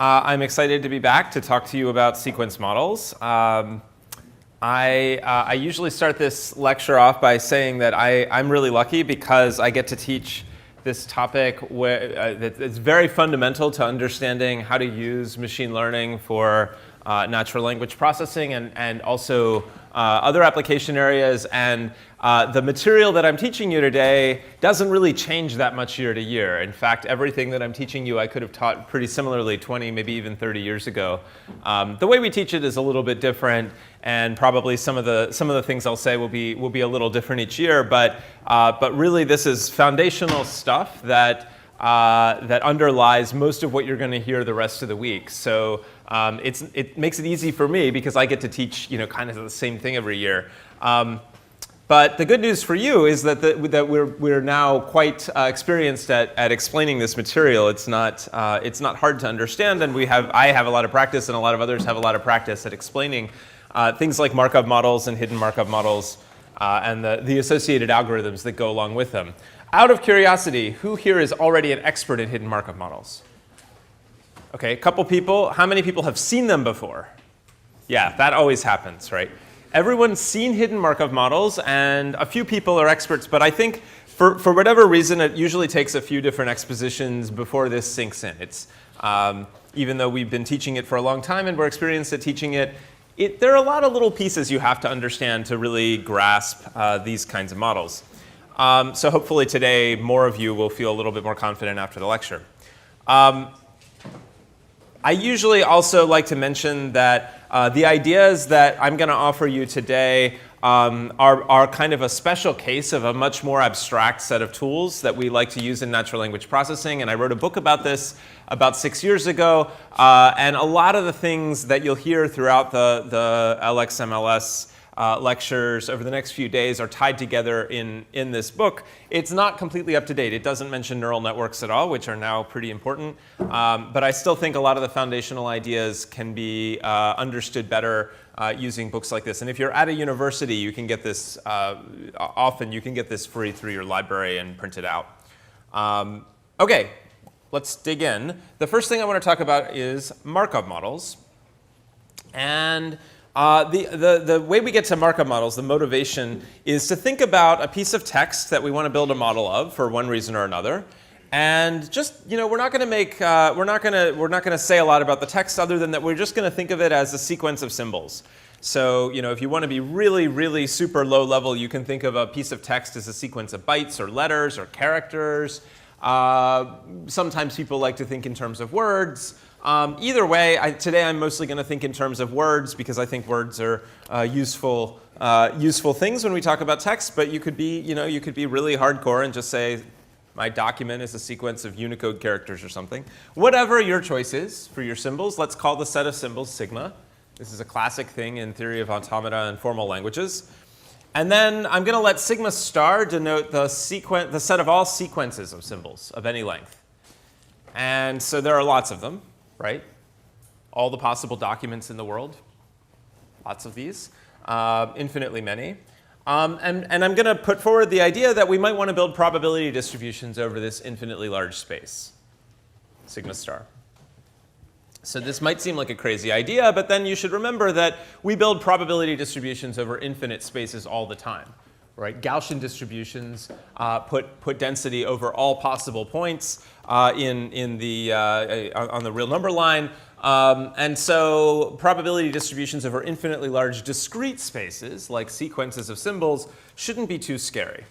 I'm excited to be back to talk to you about sequence models. I usually start this lecture off by saying that I'm really lucky because I get to teach this topic that's very fundamental to understanding how to use machine learning for natural language processing and also other application areas. And the material that I'm teaching you today doesn't really change that much year to year. In fact, everything that I'm teaching you I could have taught pretty similarly 20, maybe even 30 years ago. The way we teach it is a little bit different, and probably some of the things I'll say will be a little different each year. But really, this is foundational stuff that underlies most of what you're going to hear the rest of the week. So it makes it easy for me because I get to teach kind of the same thing every year. But the good news for you is that we're now quite experienced at explaining this material. It's not hard to understand, and I have a lot of practice, and a lot of others have a lot of practice at explaining things like Markov models and hidden Markov models and the associated algorithms that go along with them. Out of curiosity, who here is already an expert in hidden Markov models? Okay, a couple people. How many people have seen them before? Yeah, that always happens, right? Everyone's seen hidden Markov models, and a few people are experts, but I think for whatever reason, it usually takes a few different expositions before this sinks in. It's, even though we've been teaching it for a long time and we're experienced at teaching it, there are a lot of little pieces you have to understand to really grasp these kinds of models. So hopefully today, more of you will feel a little bit more confident after the lecture. I usually also like to mention that the ideas that I'm going to offer you today are kind of a special case of a much more abstract set of tools that we like to use in natural language processing. And I wrote a book about this about 6 years ago. And a lot of the things that you'll hear throughout the LXMLS lectures over the next few days are tied together in this book. It's not completely up to date. It doesn't mention neural networks at all, which are now pretty important. But I still think a lot of the foundational ideas can be understood better using books like this. And if you're at a university, you can get this, often you can get this free through your library and print it out. OK, let's dig in. The first thing I want to talk about is Markov models. And the way we get to Markov models, the motivation, is to think about a piece of text that we want to build a model of for one reason or another, and just we're not going to say a lot about the text other than that we're just going to think of it as a sequence of symbols. So if you want to be really, really super low level, you can think of a piece of text as a sequence of bytes or letters or characters. Sometimes people like to think in terms of words. Either way, today I'm mostly going to think in terms of words because I think words are useful things when we talk about text. But you could be really hardcore and just say my document is a sequence of Unicode characters or something. Whatever your choice is for your symbols, let's call the set of symbols sigma. This is a classic thing in theory of automata and formal languages. And then I'm going to let sigma star denote the set of all sequences of symbols of any length. And so there are lots of them. Right? All the possible documents in the world, lots of these, infinitely many. And I'm going to put forward the idea that we might want to build probability distributions over this infinitely large space, sigma star. So this might seem like a crazy idea, but then you should remember that we build probability distributions over infinite spaces all the time. Right? Gaussian distributions put density over all possible points on the real number line. And so probability distributions over infinitely large discrete spaces, like sequences of symbols, shouldn't be too scary.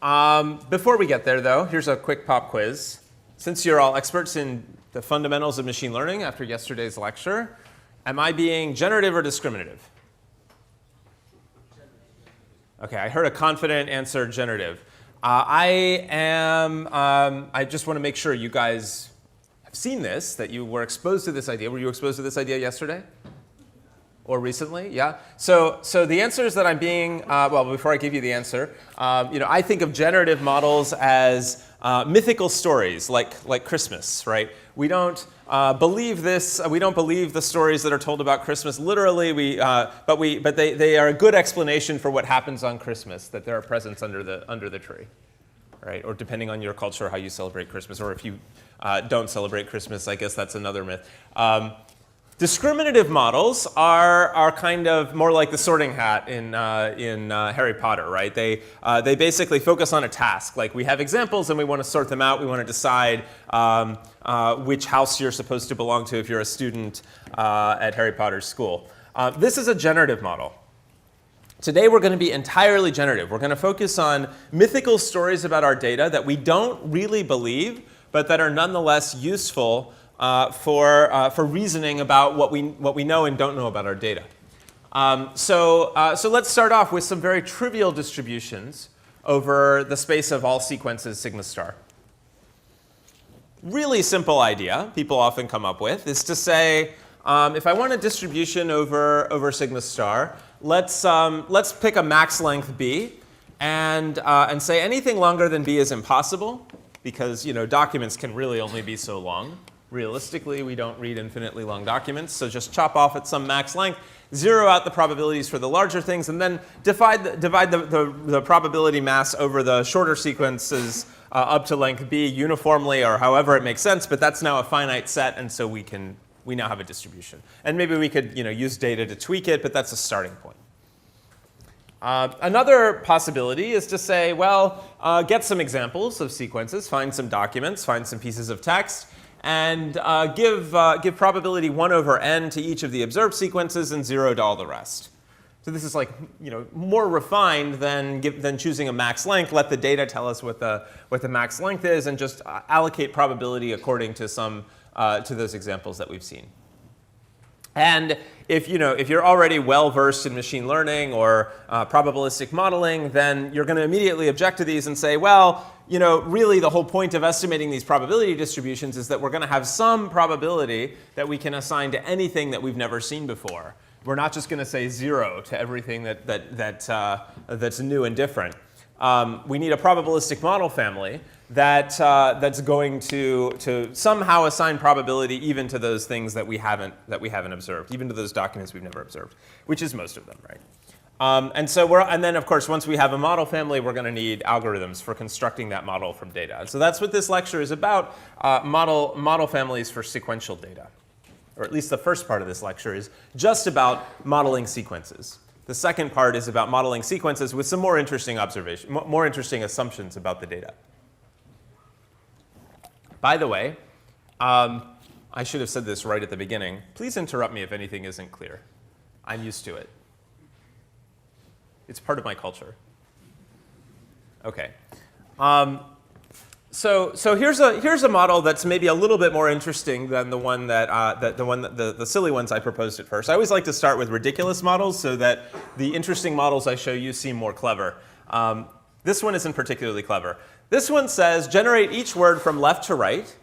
Before we get there, though, here's a quick pop quiz. Since you're all experts in the fundamentals of machine learning after yesterday's lecture, am I being generative or discriminative? OK, I heard a confident answer, generative. I just want to make sure you guys have seen this, that you were exposed to this idea. Were you exposed to this idea yesterday? Or recently? Yeah? So the answer is that I'm being, well, before I give you the answer, I think of generative models as mythical stories, like Christmas, right? We don't believe this. We don't believe the stories that are told about Christmas literally. But they are a good explanation for what happens on Christmas, that there are presents under the tree. right? Or depending on your culture, how you celebrate Christmas, or if you don't celebrate Christmas, I guess that's another myth. Discriminative models are kind of more like the sorting hat in Harry Potter, right? They basically focus on a task. Like, we have examples and we want to sort them out. We want to decide which house you're supposed to belong to if you're a student at Harry Potter's school. This is a generative model. Today we're going to be entirely generative. We're going to focus on mythical stories about our data that we don't really believe, but that are nonetheless useful for reasoning about what we know and don't know about our data. So let's start off with some very trivial distributions over the space of all sequences sigma star. Really simple idea people often come up with is to say, if I want a distribution over sigma star, let's pick a max length b and say anything longer than b is impossible, because documents can really only be so long. Realistically, we don't read infinitely long documents, so just chop off at some max length, zero out the probabilities for the larger things, and then divide the probability mass over the shorter sequences up to length b uniformly, or however it makes sense. But that's now a finite set, and so we now have a distribution. And maybe we could use data to tweak it, but that's a starting point. Another possibility is to say, well, get some examples of sequences, find some documents, find some pieces of text, and give probability 1 over n to each of the observed sequences and 0 to all the rest. So this is like more refined than choosing a max length. Let the data tell us what the max length is, and just allocate probability according to to those examples that we've seen. And if you're already well versed in machine learning or probabilistic modeling, then you're going to immediately object to these and say, well, really the whole point of estimating these probability distributions is that we're going to have some probability that we can assign to anything that we've never seen before. We're not just going to say 0 to everything that's new and different. We need a probabilistic model family that's going to somehow assign probability even to those things that we haven't observed, even to those documents we've never observed, which is most of them, right? And then of course, once we have a model family, we're going to need algorithms for constructing that model from data. And so that's what this lecture is about: model families for sequential data. Or at least the first part of this lecture is just about modeling sequences. The second part is about modeling sequences with some more interesting more interesting assumptions about the data. By the way, I should have said this right at the beginning. Please interrupt me if anything isn't clear. I'm used to it. It's part of my culture. OK. So here's a model that's maybe a little bit more interesting than the one the silly ones I proposed at first. I always like to start with ridiculous models so that the interesting models I show you seem more clever. This one isn't particularly clever. This one says generate each word from left to right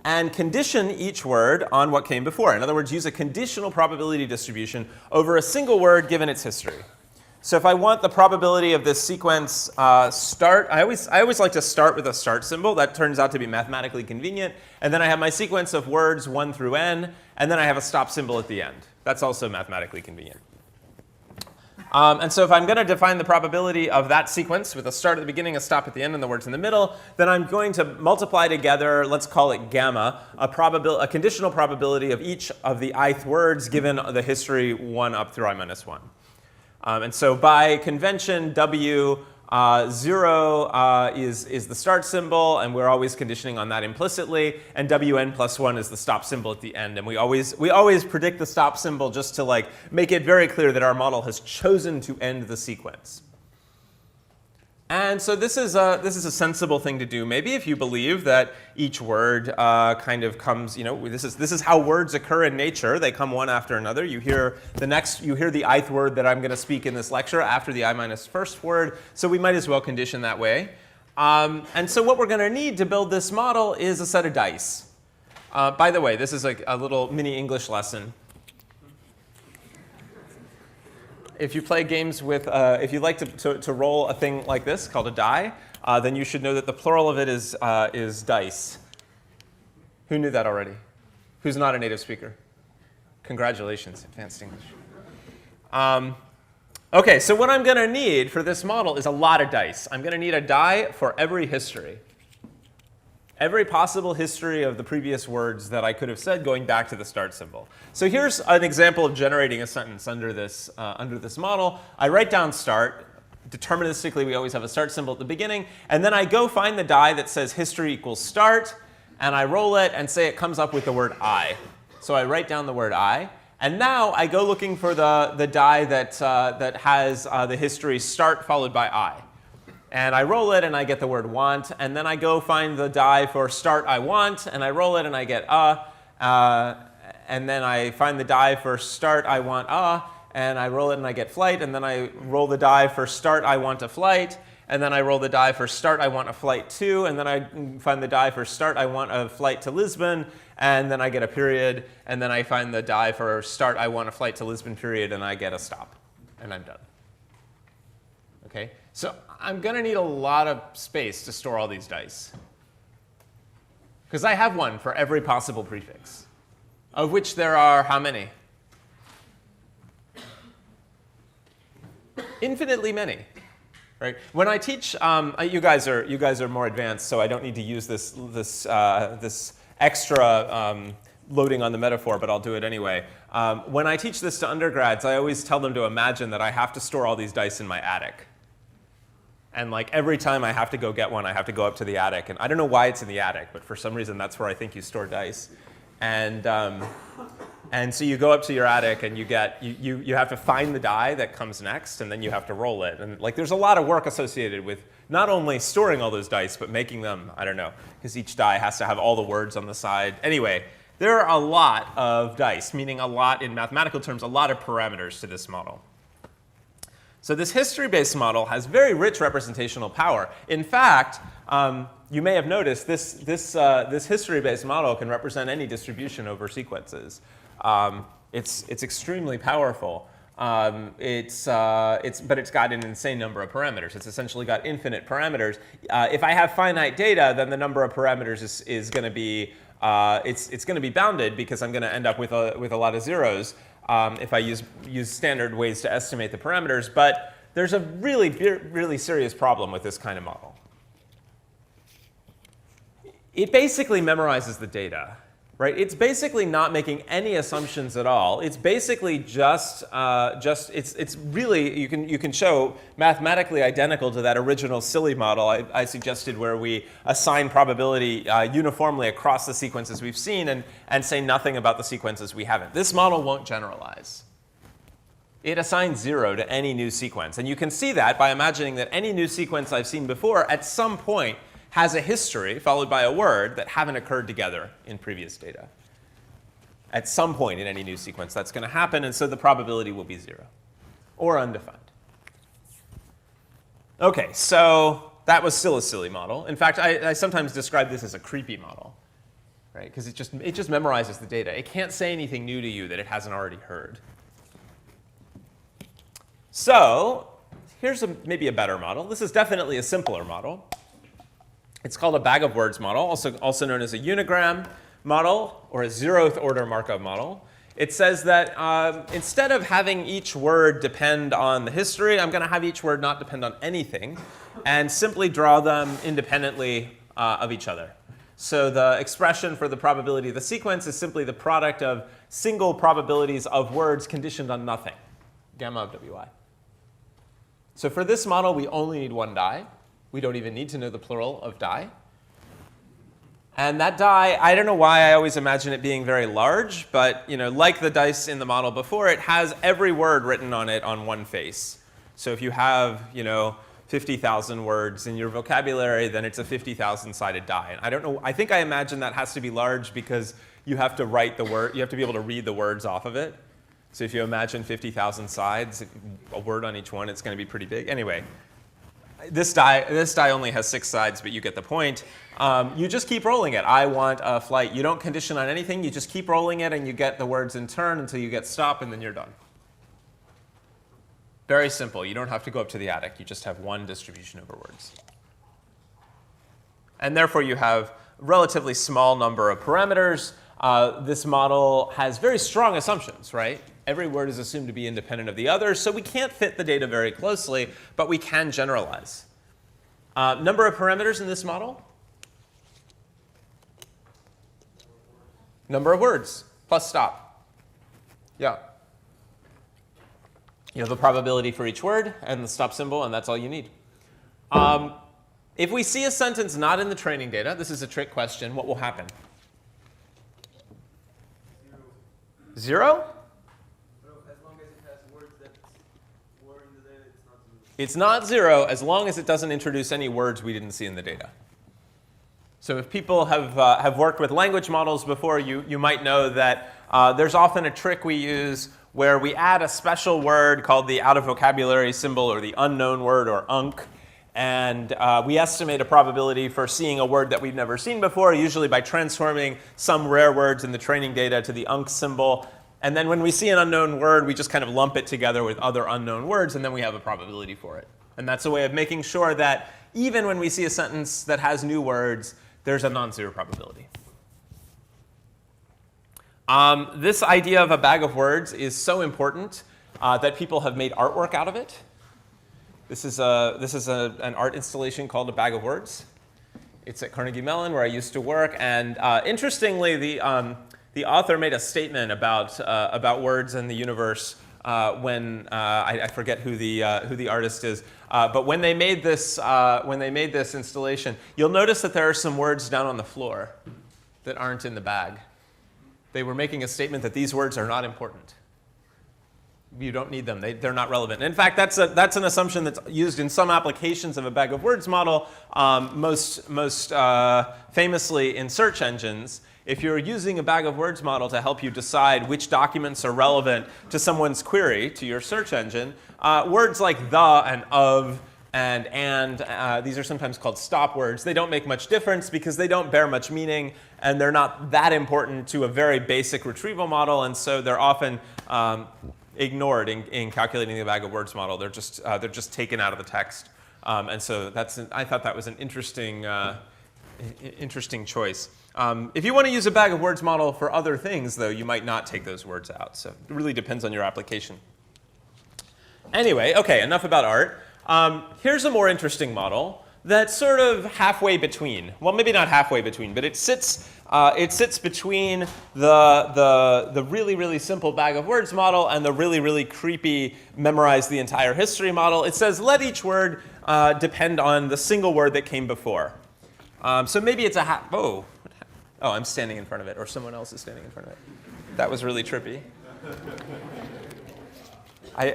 and condition each word on what came before. In other words, use a conditional probability distribution over a single word given its history. So if I want the probability of this sequence start, I always like to start with a start symbol. That turns out to be mathematically convenient. And then I have my sequence of words 1 through n, and then I have a stop symbol at the end. That's also mathematically convenient. And so if I'm going to define the probability of that sequence with a start at the beginning, a stop at the end, and the words in the middle, then I'm going to multiply together, let's call it gamma, a conditional probability of each of the ith words given the history 1 up through I minus 1. And so by convention, W0 is the start symbol, and we're always conditioning on that implicitly. And Wn plus 1 is the stop symbol at the end. And we always predict the stop symbol just to make it very clear that our model has chosen to end the sequence. And so this is a sensible thing to do. Maybe if you believe that each word kind of comes, this is how words occur in nature. They come one after another. You hear the ith word that I'm going to speak in this lecture after the I minus first word. So we might as well condition that way. And so what we're going to need to build this model is a set of dice. By the way, this is like a little mini English lesson. If you play games with, if you like to roll a thing like this called a die, then you should know that the plural of it is dice. Who knew that already? Who's not a native speaker? Congratulations, advanced English. OK, so what I'm going to need for this model is a lot of dice. I'm going to need a die for every history. Every possible history of the previous words that I could have said going back to the start symbol. So here's an example of generating a sentence under this model. I write down start. Deterministically, we always have a start symbol at the beginning. And then I go find the die that says history equals start. And I roll it and say it comes up with the word I. So I write down the word I. And now I go looking for the die that has the history start followed by I. And I roll it, and I get the word want. And then I go find the die for start I want, and I roll it, and I get and then I find the die for start I want and I roll it, and I get flight. And then I roll the die for start I want a flight. And then I roll the die for start I want a flight to. And then I find the die for start I want a flight to Lisbon. And then I get a period. And then I find the die for start I want a flight to Lisbon, period, and I get a stop. And I'm done. OK? So I'm going to need a lot of space to store all these dice. Because I have one for every possible prefix, of which there are how many? Infinitely many. Right? When I teach, you guys are more advanced, so I don't need to use this extra loading on the metaphor, but I'll do it anyway. When I teach this to undergrads, I always tell them to imagine that I have to store all these dice in my attic. And like every time I have to go get one, I have to go up to the attic. And I don't know why it's in the attic, but for some reason that's where I think you store dice. And so you go up to your attic and you have to find the die that comes next, and then you have to roll it. And like there's a lot of work associated with not only storing all those dice, but making them, I don't know, because each die has to have all the words on the side. Anyway, there are a lot of dice, meaning a lot in mathematical terms, a lot of parameters to this model. So this history-based model has very rich representational power. In fact, you may have noticed this history-based model can represent any distribution over sequences. It's extremely powerful. But it's got an insane number of parameters. It's essentially got infinite parameters. If I have finite data, then the number of parameters is going to be it's going to be bounded because I'm going to end up with a lot of zeros. If I use standard ways to estimate the parameters. But there's a really, really serious problem with this kind of model. It basically memorizes the data. Right? It's basically not making any assumptions at all. It's basically it's really, you can show mathematically identical to that original silly model I suggested where we assign probability uniformly across the sequences we've seen and say nothing about the sequences we haven't. This model won't generalize. It assigns 0 to any new sequence. And you can see that by imagining that any new sequence I've seen before at some point has a history followed by a word that haven't occurred together in previous data. At some point in any new sequence, that's going to happen, and so the probability will be 0 or undefined. OK, so that was still a silly model. In fact, I sometimes describe this as a creepy model, right? Because it just memorizes the data. It can't say anything new to you that it hasn't already heard. So here's maybe a better model. This is definitely a simpler model. It's called a bag of words model, also known as a unigram model or a 0th order Markov model. It says that instead of having each word depend on the history, I'm going to have each word not depend on anything and simply draw them independently of each other. So the expression for the probability of the sequence is simply the product of single probabilities of words conditioned on nothing, gamma of wi. So for this model, we only need one die. We don't even need to know the plural of die. And that die, I don't know why I always imagine it being very large, but like the dice in the model before, it has every word written on it on one face. So if you have 50,000 words in your vocabulary, then it's a 50,000-sided die. And I don't know, I think I imagine that has to be large because you have to write the word, you have to be able to read the words off of it. So if you imagine 50,000 sides, a word on each one, it's going to be pretty big. Anyway. This die only has 6 sides, but you get the point. You just keep rolling it. I want a flight. You don't condition on anything. You just keep rolling it, and you get the words in turn until you get stop, and then you're done. Very simple. You don't have to go up to the attic. You just have one distribution over words. And therefore, you have a relatively small number of parameters. This model has very strong assumptions, right? Every word is assumed to be independent of the others, so we can't fit the data very closely, but we can generalize. Number of parameters in this model? Number of words plus stop. Yeah. You have the probability for each word and the stop symbol, and that's all you need. If we see a sentence not in the training data, this is a trick question, what will happen? 0? As long as it has words that were in the data, it's not 0. It's not 0 as long as it doesn't introduce any words we didn't see in the data. So if people have worked with language models before, you might know that there's often a trick we use where we add a special word called the out of vocabulary symbol or the unknown word or UNC. And we estimate a probability for seeing a word that we've never seen before, usually by transforming some rare words in the training data to the UNC symbol. And then when we see an unknown word, we just kind of lump it together with other unknown words, and then we have a probability for it. And that's a way of making sure that even when we see a sentence that has new words, there's a non-zero probability. This idea of a bag of words is so important that people have made artwork out of it. This is an art installation called A Bag of Words. It's at Carnegie Mellon, where I used to work. And interestingly, the author made a statement about words and the universe when I forget who the artist is. But when they made this installation, you'll notice that there are some words down on the floor that aren't in the bag. They were making a statement that these words are not important. You don't need them. They're not relevant. In fact, that's an assumption that's used in some applications of a bag of words model, most famously in search engines. If you're using a bag of words model to help you decide which documents are relevant to someone's query, to your search engine, words like the and of and these are sometimes called stop words. They don't make much difference because they don't bear much meaning, and they're not that important to a very basic retrieval model, and so they're often ignored in calculating the bag of words model. They're just taken out of the text, and so I thought that was an interesting choice. If you want to use a bag of words model for other things, though, you might not take those words out. So it really depends on your application. Anyway, OK, enough about art. Here's a more interesting model that's sort of halfway between. Well, maybe not halfway between, but it sits between the really, really simple bag of words model and the really, really creepy memorize the entire history model. It says let each word depend on the single word that came before. So maybe it's a oh, I'm standing in front of it, or someone else is standing in front of it. That was really trippy.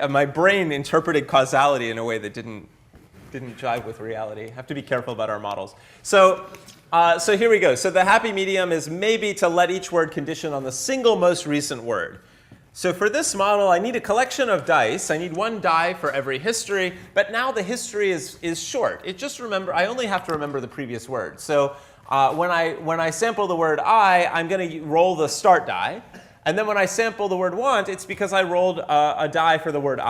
My brain interpreted causality in a way that didn't jive with reality. I have to be careful about our models. So here we go. So the happy medium is maybe to let each word condition on the single most recent word. So for this model, I need a collection of dice. I need one die for every history. But now the history is short. I only have to remember the previous word. So when I sample the word I'm going to roll the start die. And then when I sample the word want, it's because I rolled a die for the word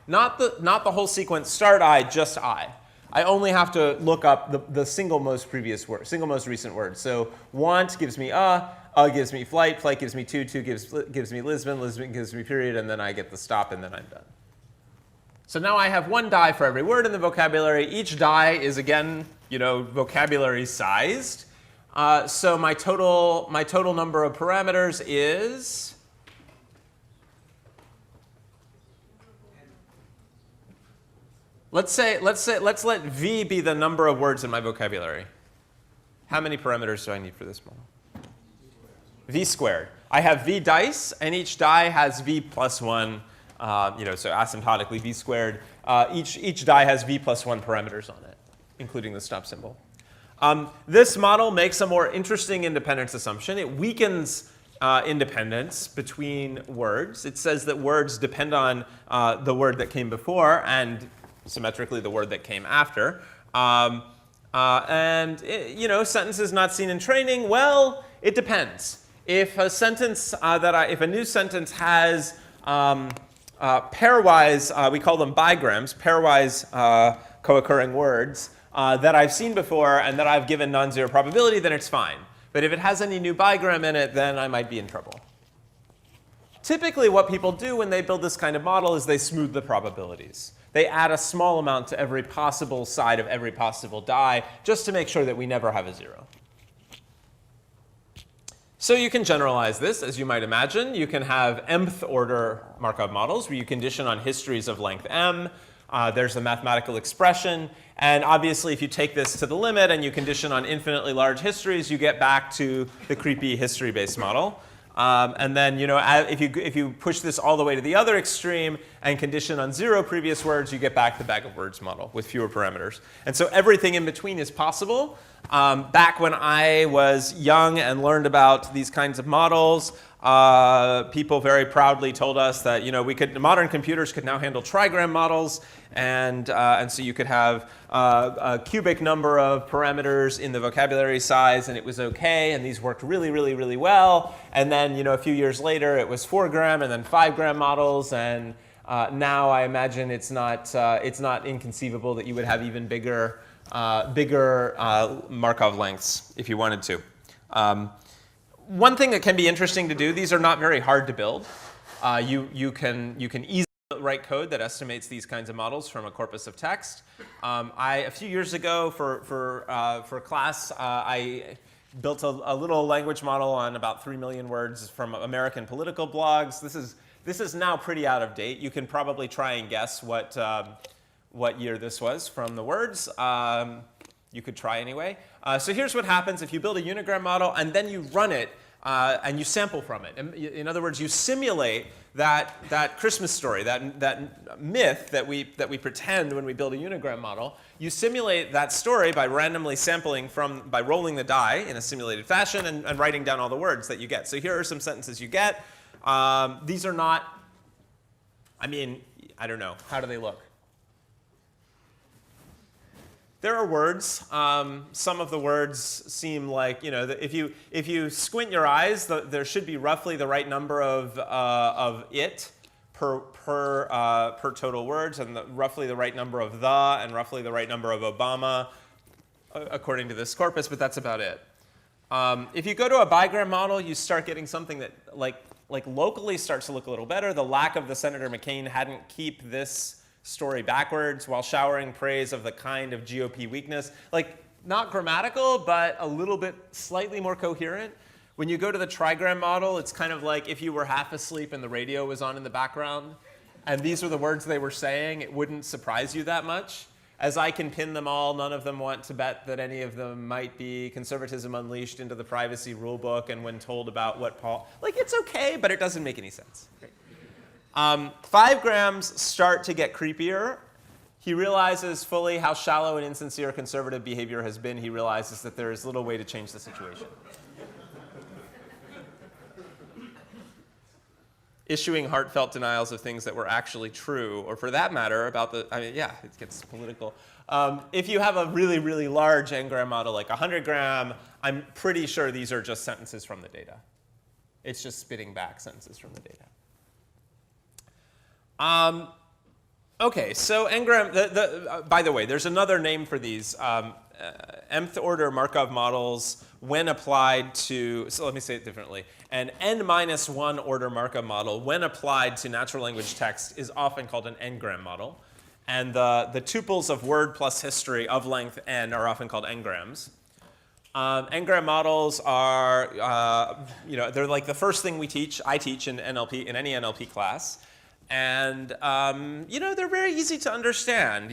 not the whole sequence, start just I. I only have to look up the single most recent word. So want gives me gives me flight gives me two gives me Lisbon gives me period, and then I get the stop, and then I'm done. So now I have one die for every word in the vocabulary. Each die is, again, vocabulary sized. So my total number of parameters is let's let V be the number of words in my vocabulary. How many parameters do I need for this model? V squared. I have V dice, and each die has V plus 1. So asymptotically V squared. Each die has V plus 1 parameters on it, including the stop symbol. This model makes a more interesting independence assumption. It weakens independence between words. It says that words depend on the word that came before and symmetrically the word that came after. Sentences not seen in training, well, it depends. If a sentence if a new sentence has pairwise, we call them bigrams, pairwise co-occurring words, that I've seen before and that I've given non-zero probability, then it's fine. But if it has any new bigram in it, then I might be in trouble. Typically, what people do when they build this kind of model is they smooth the probabilities. They add a small amount to every possible side of every possible die just to make sure that we never have a 0. So you can generalize this, as you might imagine. You can have mth order Markov models where you condition on histories of length m. There's a mathematical expression. And obviously, if you take this to the limit and you condition on infinitely large histories, you get back to the creepy history-based model. And then, if you push this all the way to the other extreme and condition on 0 previous words, you get back the bag of words model with fewer parameters. And so everything in between is possible. Back when I was young and learned about these kinds of models, people very proudly told us that modern computers could now handle trigram models, and so you could have a cubic number of parameters in the vocabulary size, and it was OK, and these worked really, really, really well. And then a few years later, it was 4-gram and then 5-gram models, and now I imagine it's not inconceivable that you would have even bigger Markov lengths if you wanted to. One thing that can be interesting to do, these are not very hard to build. You can easily write code that estimates these kinds of models from a corpus of text. A few years ago for class, I built a little language model on about 3 million words from American political blogs. This is now pretty out of date. You can probably try and guess what year this was from the words. You could try anyway. So here's what happens if you build a unigram model and then you run it and you sample from it. In other words, you simulate that Christmas story, that myth that we pretend when we build a unigram model. You simulate that story by randomly sampling by rolling the die in a simulated fashion and writing down all the words that you get. So here are some sentences you get. These are not, I don't know. How do they look? There are words. Some of the words seem like, if you squint your eyes, there should be roughly the right number of it per total words, and roughly the right number of the, and roughly the right number of Obama, according to this corpus, but that's about it. If you go to a bigram model, you start getting something that like locally starts to look a little better. The lack of the Senator McCain hadn't keep this story backwards while showering praise of the kind of GOP weakness. Not grammatical, but a little bit slightly more coherent. When you go to the trigram model, it's kind of like if you were half asleep and the radio was on in the background, and these were the words they were saying, it wouldn't surprise you that much. As I can pin them all, none of them want to bet that any of them might be conservatism unleashed into the privacy rulebook, and when told about what Paul, it's okay, but it doesn't make any sense. 5 grams start to get creepier. He realizes fully how shallow and insincere conservative behavior has been. He realizes that there is little way to change the situation. Issuing heartfelt denials of things that were actually true, or for that matter, about it gets political. If you have a really, really large n-gram model, like 100 gram, I'm pretty sure these are just sentences from the data. It's just spitting back sentences from the data. OK, so n-gram, by the way, there's another name for these. Mth order Markov models when applied to, so let me say it differently. An n-1 order Markov model when applied to natural language text is often called an n-gram model. And the tuples of word plus history of length n are often called n-grams. N-gram models are, they're like the first thing I teach in NLP, in any NLP class. And, they're very easy to understand.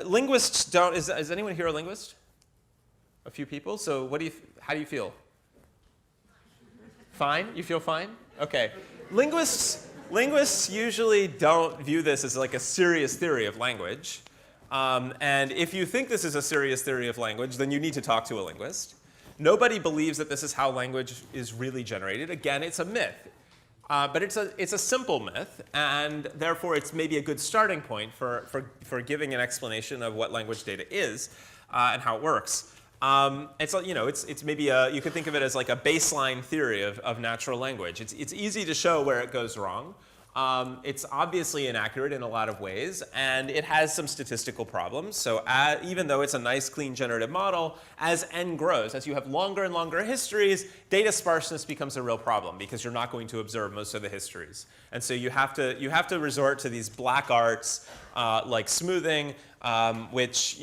Linguists don't, is anyone here a linguist? A few people? So how do you feel? Fine? You feel fine? OK. Linguists usually don't view this as like a serious theory of language. And if you think this is a serious theory of language, then you need to talk to a linguist. Nobody believes that this is how language is really generated. Again, it's a myth. But it's a simple myth, and therefore it's maybe a good starting point for giving an explanation of what language data is and how it works. It's maybe you could think of it as like a baseline theory of natural language. It's easy to show where it goes wrong. It's obviously inaccurate in a lot of ways, and it has some statistical problems. So even though it's a nice, clean, generative model, as n grows, as you have longer and longer histories, data sparseness becomes a real problem because you're not going to observe most of the histories. And so you have to resort to these black arts like smoothing, which,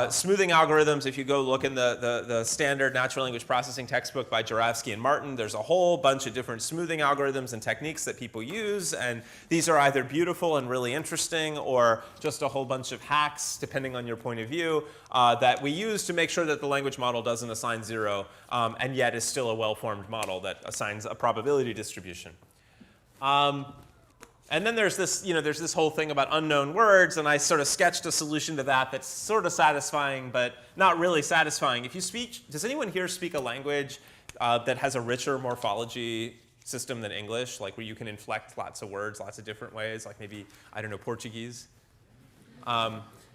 smoothing algorithms, if you go look in the standard natural language processing textbook by Jarafsky and Martin, there's a whole bunch of different smoothing algorithms and techniques that people use. And these are either beautiful and really interesting or just a whole bunch of hacks, depending on your point of view, that we use to make sure that the language model doesn't assign 0 and yet is still a well-formed model that assigns a probability distribution. And then there's this whole thing about unknown words, and I sort of sketched a solution to that that's sort of satisfying, but not really satisfying. Does anyone here speak a language that has a richer morphology system than English, like where you can inflect lots of words, lots of different ways, like maybe, I don't know, Portuguese?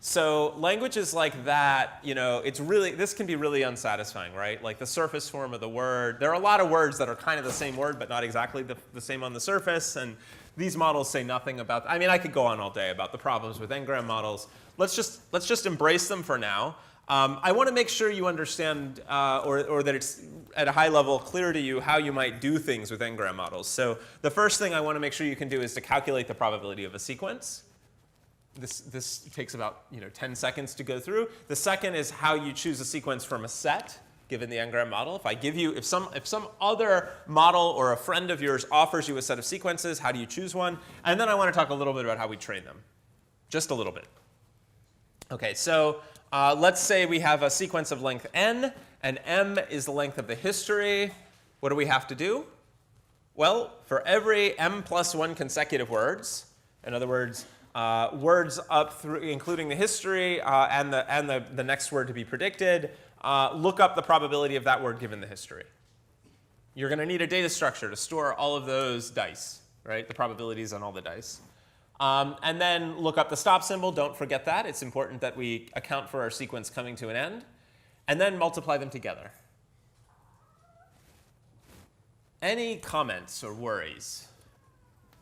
So languages like that, this can be really unsatisfying, right? Like the surface form of the word. There are a lot of words that are kind of the same word, but not exactly the same on the surface. And these models say nothing about, I could go on all day about the problems with n-gram models. Let's just embrace them for now. I want to make sure you understand, or that it's at a high level clear to you how you might do things with n-gram models. So the first thing I want to make sure you can do is to calculate the probability of a sequence. This takes about 10 seconds to go through. The second is how you choose a sequence from a set, given the n-gram model. If some other model or a friend of yours offers you a set of sequences, how do you choose one? And then I want to talk a little bit about how we train them, just a little bit. Okay, so let's say we have a sequence of length n, and m is the length of the history. What do we have to do? Well, for every m plus 1 consecutive words, in other words, words up through, including the history and the next word to be predicted, look up the probability of that word given the history. You're going to need a data structure to store all of those dice, right? The probabilities on all the dice. And then look up the stop symbol. Don't forget that. It's important that we account for our sequence coming to an end. And then multiply them together. Any comments or worries?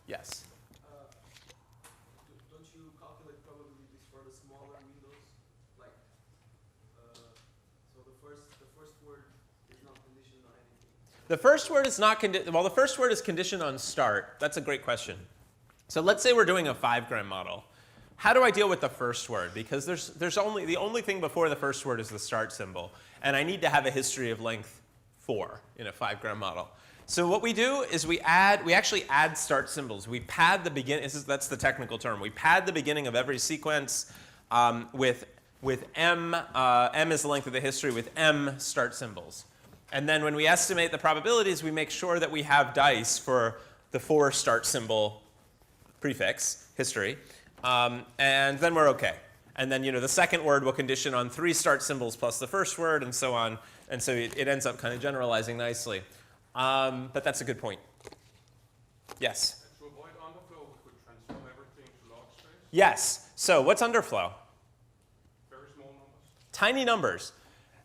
Yes? Don't you calculate probabilities for the smaller windows? Like, so the first word is not conditioned on anything. The first word is not the first word is conditioned on start. That's a great question. So let's say we're doing a 5-gram model. How do I deal with the first word? Because the only thing before the first word is the start symbol, and I need to have a history of length 4 in a 5-gram model. So what we do is we actually add start symbols. We pad the beginning. That's the technical term. We pad the beginning of every sequence with m. M is the length of the history with m start symbols. And then when we estimate the probabilities, we make sure that we have dice for the 4 start symbol prefix, history, and then we're OK. And then the second word will condition on 3 start symbols plus the first word, and so on. And so it ends up kind of generalizing nicely. But that's a good point. Yes? To avoid underflow, we could transform everything to log space. Yes. So what's underflow? Very small numbers. Tiny numbers.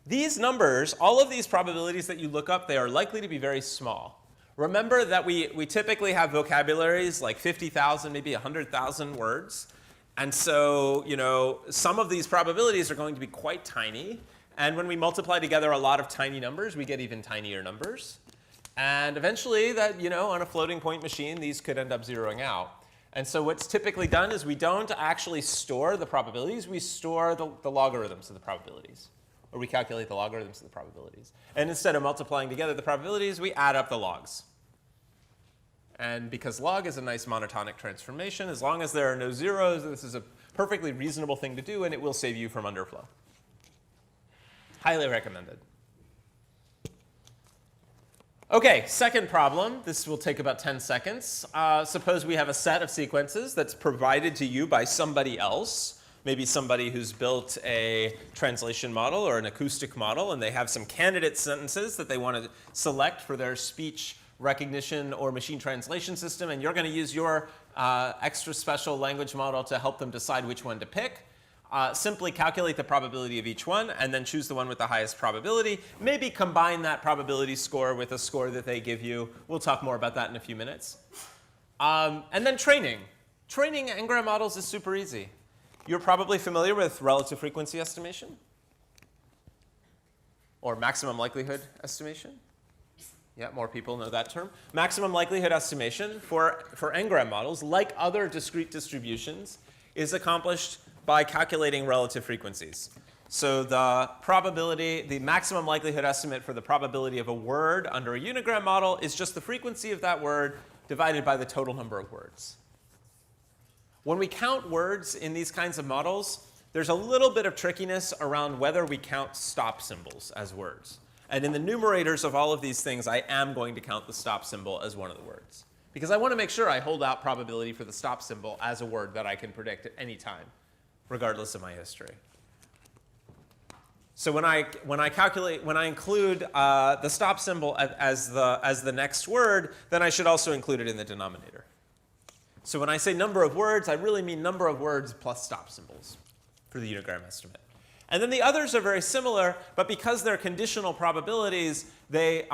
These numbers, all of these probabilities that you look up, they are likely to be very small. Remember that we typically have vocabularies like 50,000, maybe 100,000 words. And so, some of these probabilities are going to be quite tiny. And when we multiply together a lot of tiny numbers, we get even tinier numbers. And eventually, on a floating point machine, these could end up zeroing out. And so what's typically done is we don't actually store the probabilities. We store the logarithms of the probabilities. Or we calculate the logarithms of the probabilities. And instead of multiplying together the probabilities, we add up the logs. And because log is a nice monotonic transformation, as long as there are no zeros, this is a perfectly reasonable thing to do, and it will save you from underflow. Highly recommended. OK, second problem. This will take about 10 seconds. Suppose we have a set of sequences that's provided to you by somebody else. Maybe somebody who's built a translation model or an acoustic model, and they have some candidate sentences that they want to select for their speech recognition or machine translation system, and you're going to use your extra special language model to help them decide which one to pick. Simply calculate the probability of each one, and then choose the one with the highest probability. Maybe combine that probability score with a score that they give you. We'll talk more about that in a few minutes. And then training. Training n-gram models is super easy. You're probably familiar with relative frequency estimation or maximum likelihood estimation. Yeah, more people know that term. Maximum likelihood estimation for n-gram models, like other discrete distributions, is accomplished by calculating relative frequencies. So the maximum likelihood estimate for the probability of a word under a unigram model is just the frequency of that word divided by the total number of words. When we count words in these kinds of models, there's a little bit of trickiness around whether we count stop symbols as words. And in the numerators of all of these things, I am going to count the stop symbol as one of the words. Because I want to make sure I hold out probability for the stop symbol as a word that I can predict at any time, regardless of my history. So when I include the stop symbol as the next word, then I should also include it in the denominator. So when I say number of words, I really mean number of words plus stop symbols for the unigram estimate. And then the others are very similar, but because they're conditional probabilities, the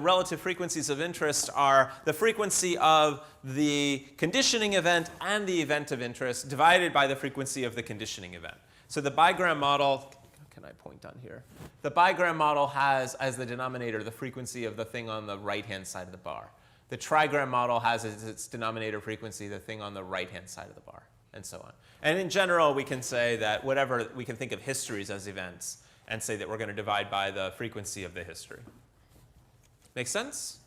relative frequencies of interest are the frequency of the conditioning event and the event of interest divided by the frequency of the conditioning event. So the bigram model, can I point on here? The bigram model has as the denominator the frequency of the thing on the right-hand side of the bar. The trigram model has as its denominator frequency the thing on the right-hand side of the bar, and so on. And in general, we can say that we can think of histories as events and say that we're going to divide by the frequency of the history. Make sense?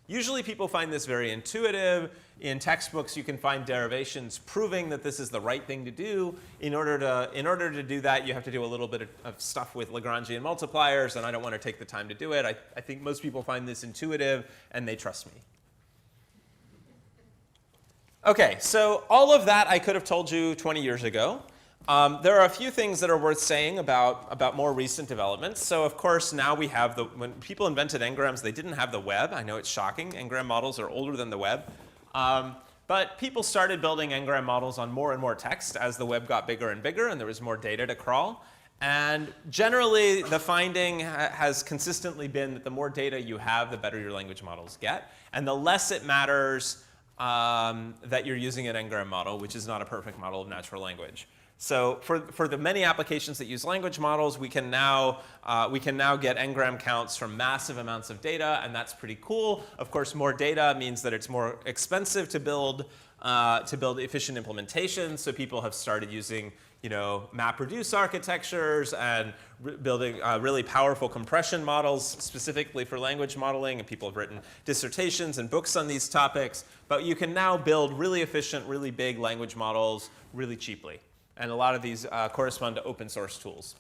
Usually people find this very intuitive. In textbooks, you can find derivations proving that this is the right thing to do. In order to do that, you have to do a little bit of stuff with Lagrangian multipliers, and I don't want to take the time to do it. I think most people find this intuitive, and they trust me. OK, so all of that I could have told you 20 years ago. There are a few things that are worth saying about more recent developments. So of course, now we have when people invented n-grams, they didn't have the web. I know it's shocking. N-gram models are older than the web. But people started building n-gram models on more and more text as the web got bigger and bigger, and there was more data to crawl. And generally, the finding has consistently been that the more data you have, the better your language models get. And the less it matters that you're using an n-gram model, which is not a perfect model of natural language. So for the many applications that use language models, we can now get n-gram counts from massive amounts of data, and that's pretty cool. Of course, more data means that it's more expensive to build efficient implementations. So people have started using MapReduce architectures and building really powerful compression models specifically for language modeling, and people have written dissertations and books on these topics. But you can now build really efficient, really big language models really cheaply. And a lot of these correspond to open source tools.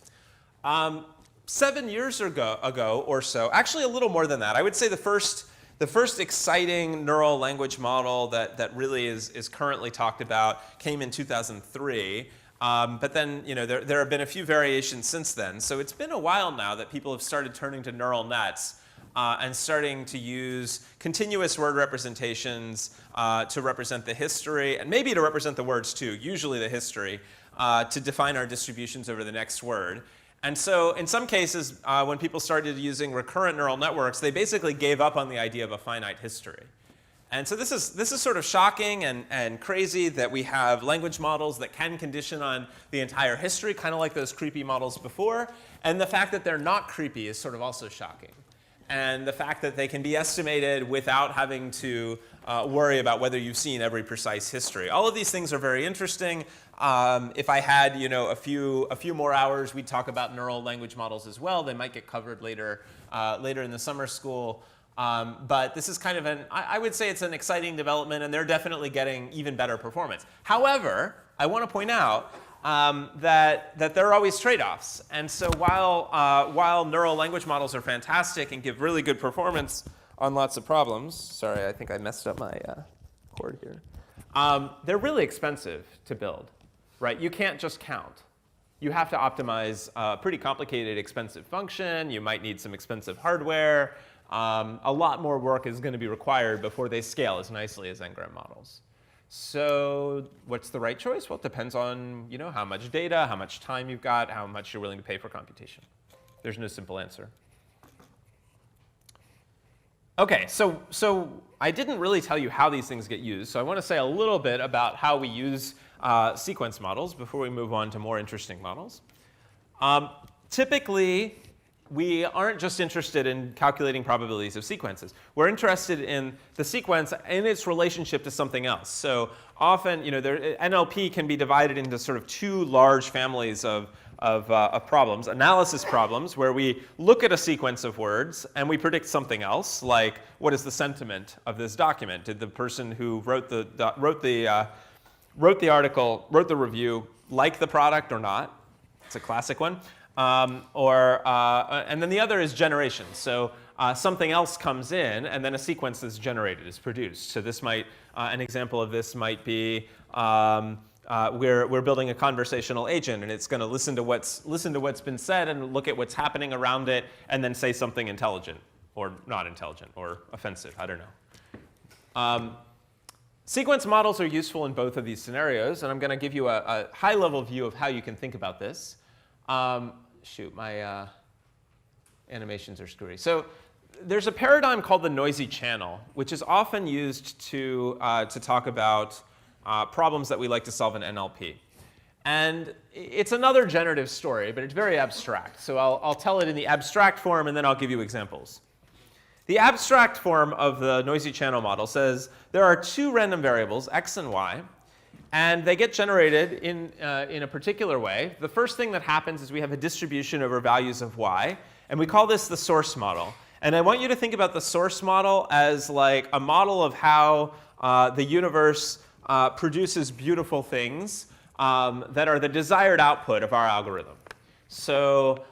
7 years ago or so, actually a little more than that, I would say the first exciting neural language model that really is currently talked about came in 2003. But then there have been a few variations since then. So it's been a while now that people have started turning to neural nets and starting to use continuous word representations to represent the history, and maybe to represent the words too, usually the history, to define our distributions over the next word. And so in some cases, when people started using recurrent neural networks, they basically gave up on the idea of a finite history. And so this is sort of shocking and crazy that we have language models that can condition on the entire history, kind of like those creepy models before. And the fact that they're not creepy is sort of also shocking. And the fact that they can be estimated without having to worry about whether you've seen every precise history. All of these things are very interesting. If I had a few more hours, we'd talk about neural language models as well. They might get covered later in the summer school. But this is kind of I would say it's an exciting development, and they're definitely getting even better performance. However, I want to point out that there are always trade-offs. And so while neural language models are fantastic and give really good performance on lots of problems, sorry, I think I messed up my cord here. They're really expensive to build, right? You can't just count. You have to optimize a pretty complicated, expensive function. You might need some expensive hardware. A lot more work is going to be required before they scale as nicely as n-gram models. So what's the right choice? Well, it depends on how much data, how much time you've got, how much you're willing to pay for computation. There's no simple answer. OK, so I didn't really tell you how these things get used, so I want to say a little bit about how we use sequence models before we move on to more interesting models. Typically, we aren't just interested in calculating probabilities of sequences. We're interested in the sequence and its relationship to something else. So often, NLP can be divided into sort of two large families of problems. Analysis problems, where we look at a sequence of words and we predict something else, like what is the sentiment of this document? Did the person who wrote the article, wrote the review, like the product or not? It's a classic one. And then the other is generation. So something else comes in, and then a sequence is generated, is produced. So this might, an example of this might be we're building a conversational agent, and it's going to listen to what's been said and look at what's happening around it, and then say something intelligent or not intelligent or offensive. I don't know. Sequence models are useful in both of these scenarios, and I'm going to give you a high-level view of how you can think about this. Shoot, my animations are screwy. So there's a paradigm called the noisy channel, which is often used to talk about problems that we like to solve in NLP. And it's another generative story, but it's very abstract. So I'll tell it in the abstract form, and then I'll give you examples. The abstract form of the noisy channel model says there are two random variables, x and y, and they get generated in a particular way. The first thing that happens is we have a distribution over values of y, and we call this the source model. And I want you to think about the source model as like a model of how the universe produces beautiful things that are the desired output of our algorithm. So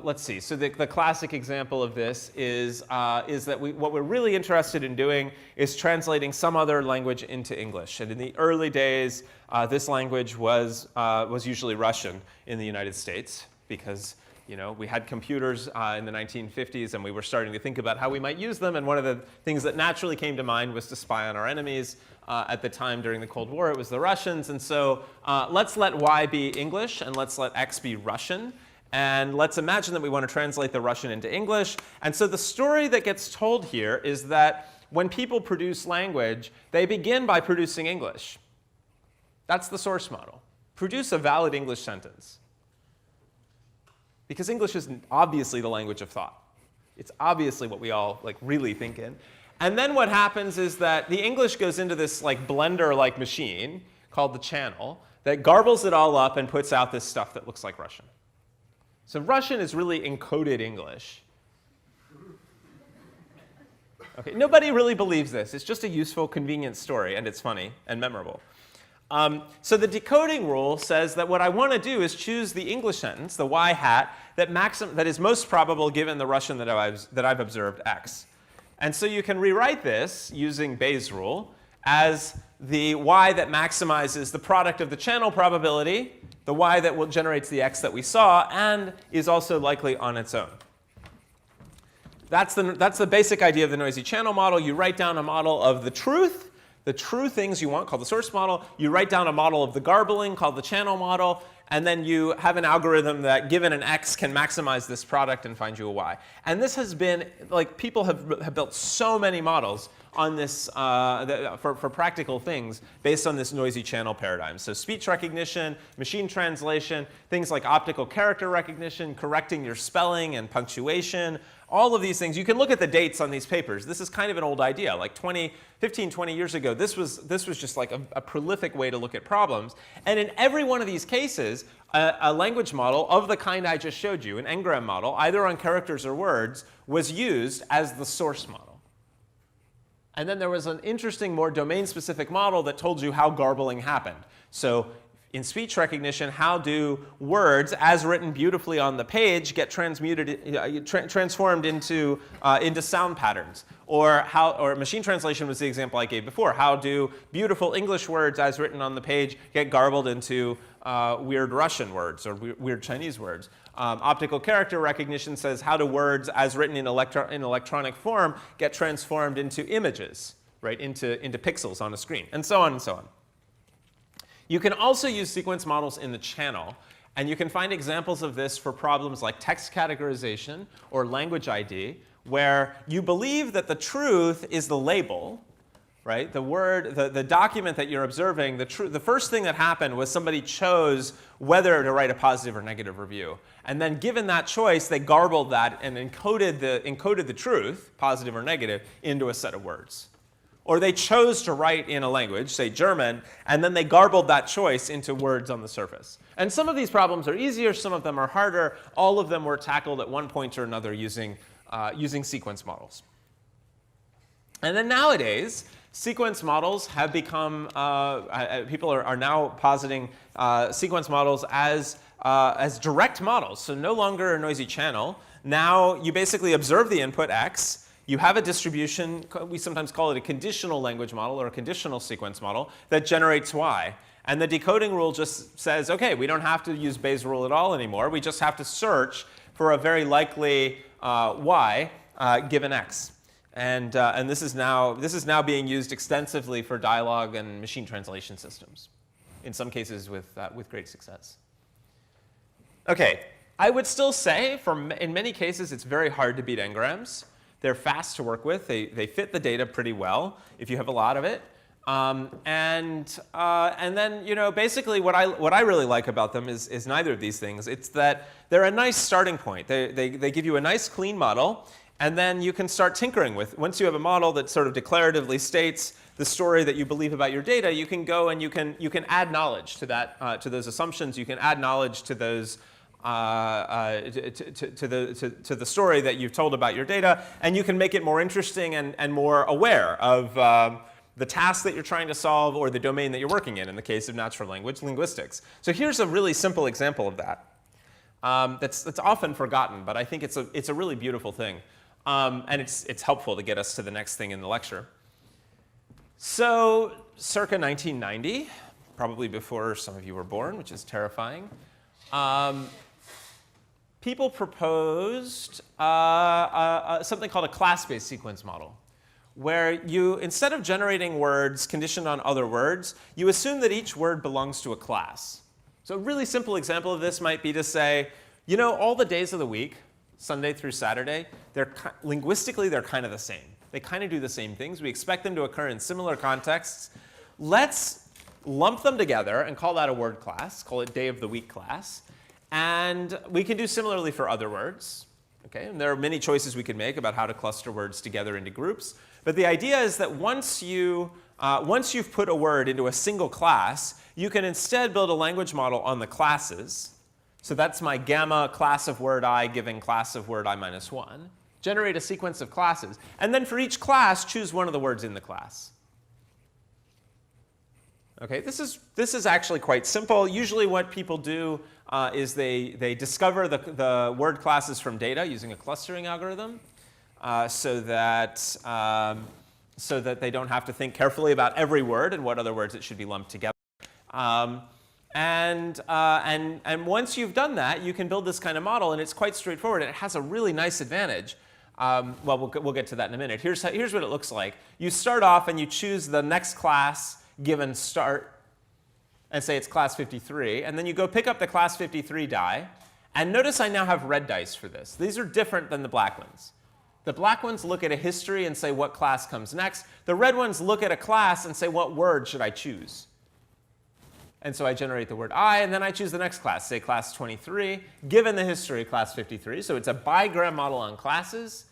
let's see. So the classic example of this is that what we're really interested in doing is translating some other language into English. And in the early days, this language was usually Russian in the United States because we had computers in the 1950s, and we were starting to think about how we might use them. And one of the things that naturally came to mind was to spy on our enemies. At the time during the Cold War, it was the Russians. And so let's let y be English, and let's let x be Russian. And let's imagine that we want to translate the Russian into English. And so the story that gets told here is that when people produce language, they begin by producing English. That's the source model. Produce a valid English sentence. Because English is obviously the language of thought. It's obviously what we all really think in. And then what happens is that the English goes into this blender-like machine called the channel that garbles it all up and puts out this stuff that looks like Russian. So Russian is really encoded English. Okay, nobody really believes this. It's just a useful, convenient story, and it's funny and memorable. So the decoding rule says that what I want to do is choose the English sentence, the y hat, that is most probable given the Russian that I've observed, x. And so you can rewrite this using Bayes' rule as the y that maximizes the product of the channel probability, the y that generates the x that we saw, and is also likely on its own. That's the basic idea of the noisy channel model. You write down a model of the true things you want, called the source model. You write down a model of the garbling, called the channel model. And then you have an algorithm that, given an x, can maximize this product and find you a y. And this has been, people have built so many models on this for practical things based on this noisy channel paradigm. So speech recognition, machine translation, things like optical character recognition, correcting your spelling and punctuation, all of these things. You can look at the dates on these papers. This is kind of an old idea. 15, 20 years ago, this was just a prolific way to look at problems. And in every one of these cases, a language model of the kind I just showed you, an engram model, either on characters or words, was used as the source model. And then there was an interesting, more domain-specific model that told you how garbling happened. So in speech recognition, how do words, as written beautifully on the page, get transformed into sound patterns? Or machine translation was the example I gave before. How do beautiful English words, as written on the page, get garbled into weird Russian words or weird Chinese words? Optical character recognition says, how do words, as written in electronic form, get transformed into images, right? Into pixels on a screen, and so on and so on. You can also use sequence models in the channel, and you can find examples of this for problems like text categorization or language ID, where you believe that the truth is the label, right? The word, the document that you're observing, the first thing that happened was somebody chose whether to write a positive or negative review. And then given that choice, they garbled that and encoded the truth, positive or negative, into a set of words. Or they chose to write in a language, say German, and then they garbled that choice into words on the surface. And some of these problems are easier, some of them are harder. All of them were tackled at one point or another using sequence models. And then nowadays, sequence models have become, people are now positing sequence models as direct models. So no longer a noisy channel. Now you basically observe the input x. You have a distribution, we sometimes call it a conditional language model or a conditional sequence model, that generates y. And the decoding rule just says, OK, we don't have to use Bayes' rule at all anymore. We just have to search for a very likely y given x. And this is now being used extensively for dialogue and machine translation systems, in some cases with great success. OK, I would still say, in many cases, it's very hard to beat n-grams. They're fast to work with. They fit the data pretty well if you have a lot of it. And then, basically what I really like about them is neither of these things. It's that they're a nice starting point. They give you a nice clean model, and then you can start tinkering with. Once you have a model that sort of declaratively states the story that you believe about your data, you can go and you can add knowledge to that to those assumptions. You can add knowledge to those to the story that you've told about your data, and you can make it more interesting and more aware of the task that you're trying to solve or the domain that you're working in the case of natural language linguistics. So here's a really simple example of that. That's often forgotten, but I think it's a really beautiful thing. And it's helpful to get us to the next thing in the lecture. So circa 1990, probably before some of you were born, which is terrifying, people proposed something called a class-based sequence model, where you, instead of generating words conditioned on other words, you assume that each word belongs to a class. So a really simple example of this might be to say, all the days of the week, Sunday through Saturday, linguistically, they're kind of the same. They kind of do the same things. We expect them to occur in similar contexts. Let's lump them together and call that a word class, call it day of the week class. And we can do similarly for other words. Okay? And there are many choices we can make about how to cluster words together into groups. But the idea is that once you've put a word into a single class, you can instead build a language model on the classes. So that's my gamma class of word I given class of word I minus 1. Generate a sequence of classes. And then for each class, choose one of the words in the class. Okay, this is actually quite simple. Usually what people do is they discover the word classes from data using a clustering algorithm so that they don't have to think carefully about every word and what other words it should be lumped together. And once you've done that, you can build this kind of model, and it's quite straightforward. And it has a really nice advantage. Well, we'll get to that in a minute. Here's what it looks like. You start off and you choose the next class given start, and say it's class 53. And then you go pick up the class 53 die. And notice I now have red dice for this. These are different than the black ones. The black ones look at a history and say what class comes next. The red ones look at a class and say what word should I choose. And so I generate the word I, and then I choose the next class, say class 23, given the history class 53. So it's a bigram model on classes.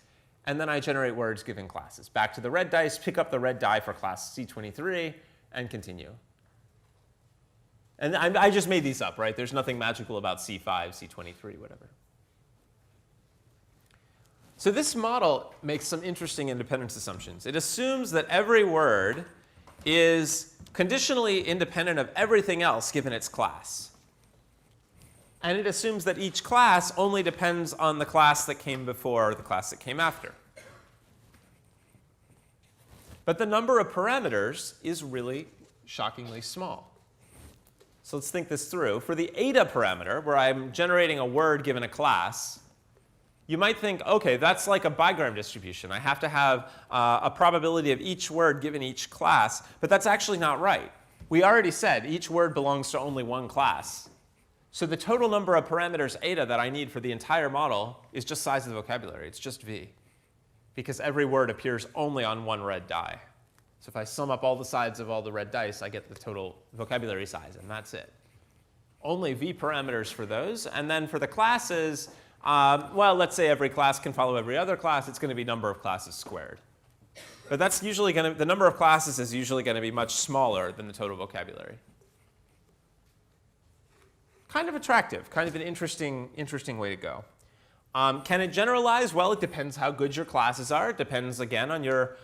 And then I generate words given classes. Back to the red dice, pick up the red die for class C23, and continue. And I just made these up, right? There's nothing magical about C5, C23, whatever. So this model makes some interesting independence assumptions. It assumes that every word is conditionally independent of everything else given its class. And it assumes that each class only depends on the class that came before or the class that came after. But the number of parameters is really shockingly small. So let's think this through. For the eta parameter, where I'm generating a word given a class, you might think, OK, that's like a bigram distribution. I have to have a probability of each word given each class. But that's actually not right. We already said each word belongs to only one class. So the total number of parameters eta that I need for the entire model is just size of the vocabulary. It's just v. because every word appears only on one red die. So if I sum up all the sides of all the red dice, I get the total vocabulary size, and that's it. Only V parameters for those. And then for the classes, well, let's say every class can follow every other class. It's going to be number of classes squared. But that's usually going to, the number of classes is usually going to be much smaller than the total vocabulary. Kind of attractive, kind of an interesting way to go. Can it generalize? Well, it depends how good your classes are. It depends, again, on your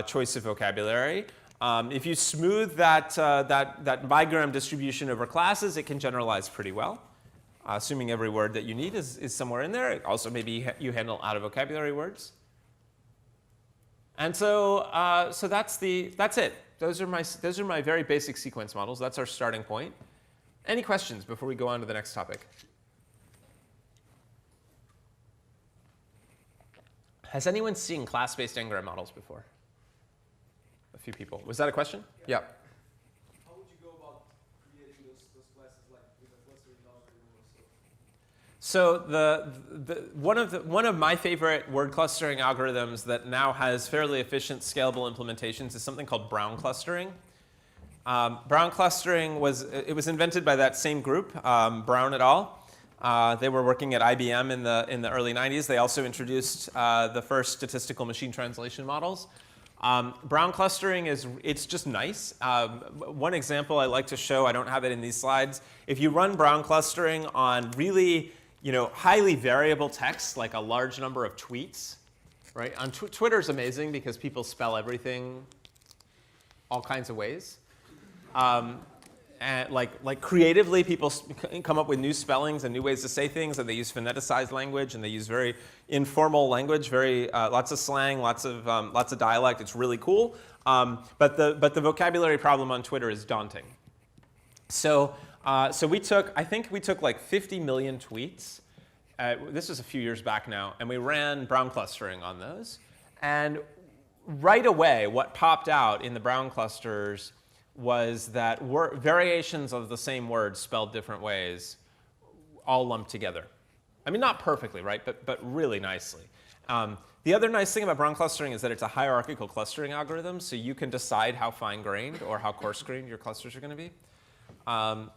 choice of vocabulary. If you smooth that bigram distribution over classes, it can generalize pretty well, assuming every word that you need is somewhere in there. Also, maybe you handle out-of-vocabulary words. And so that's it. Those are my very basic sequence models. That's our starting point. Any questions before we go on to the next topic? Has anyone seen class-based n-gram models before? A few people. Was that a question? Yeah. How would you go about creating those classes, like with a clustering algorithm or so? So one of my favorite word clustering algorithms that now has fairly efficient scalable implementations is something called Brown clustering. Brown clustering was invented by that same group, Brown et al. They were working at IBM in the early 90s. They also introduced the first statistical machine translation models. Brown clustering it's just nice. One example I like to show, I don't have it in these slides. If you run Brown clustering on really, highly variable text, like a large number of tweets, right? On Twitter's amazing because people spell everything all kinds of ways. And like creatively, people come up with new spellings and new ways to say things, and they use phoneticized language, and they use very informal language, lots of slang, lots of dialect. It's really cool. But the vocabulary problem on Twitter is daunting. So we took like 50 million tweets. This was a few years back now, and we ran Brown clustering on those. And right away, what popped out in the Brown clusters was that variations of the same word spelled different ways all lumped together. I mean, not perfectly, right, but really nicely. The other nice thing about Brown clustering is that it's a hierarchical clustering algorithm, so you can decide how fine-grained or how coarse-grained your clusters are going to be.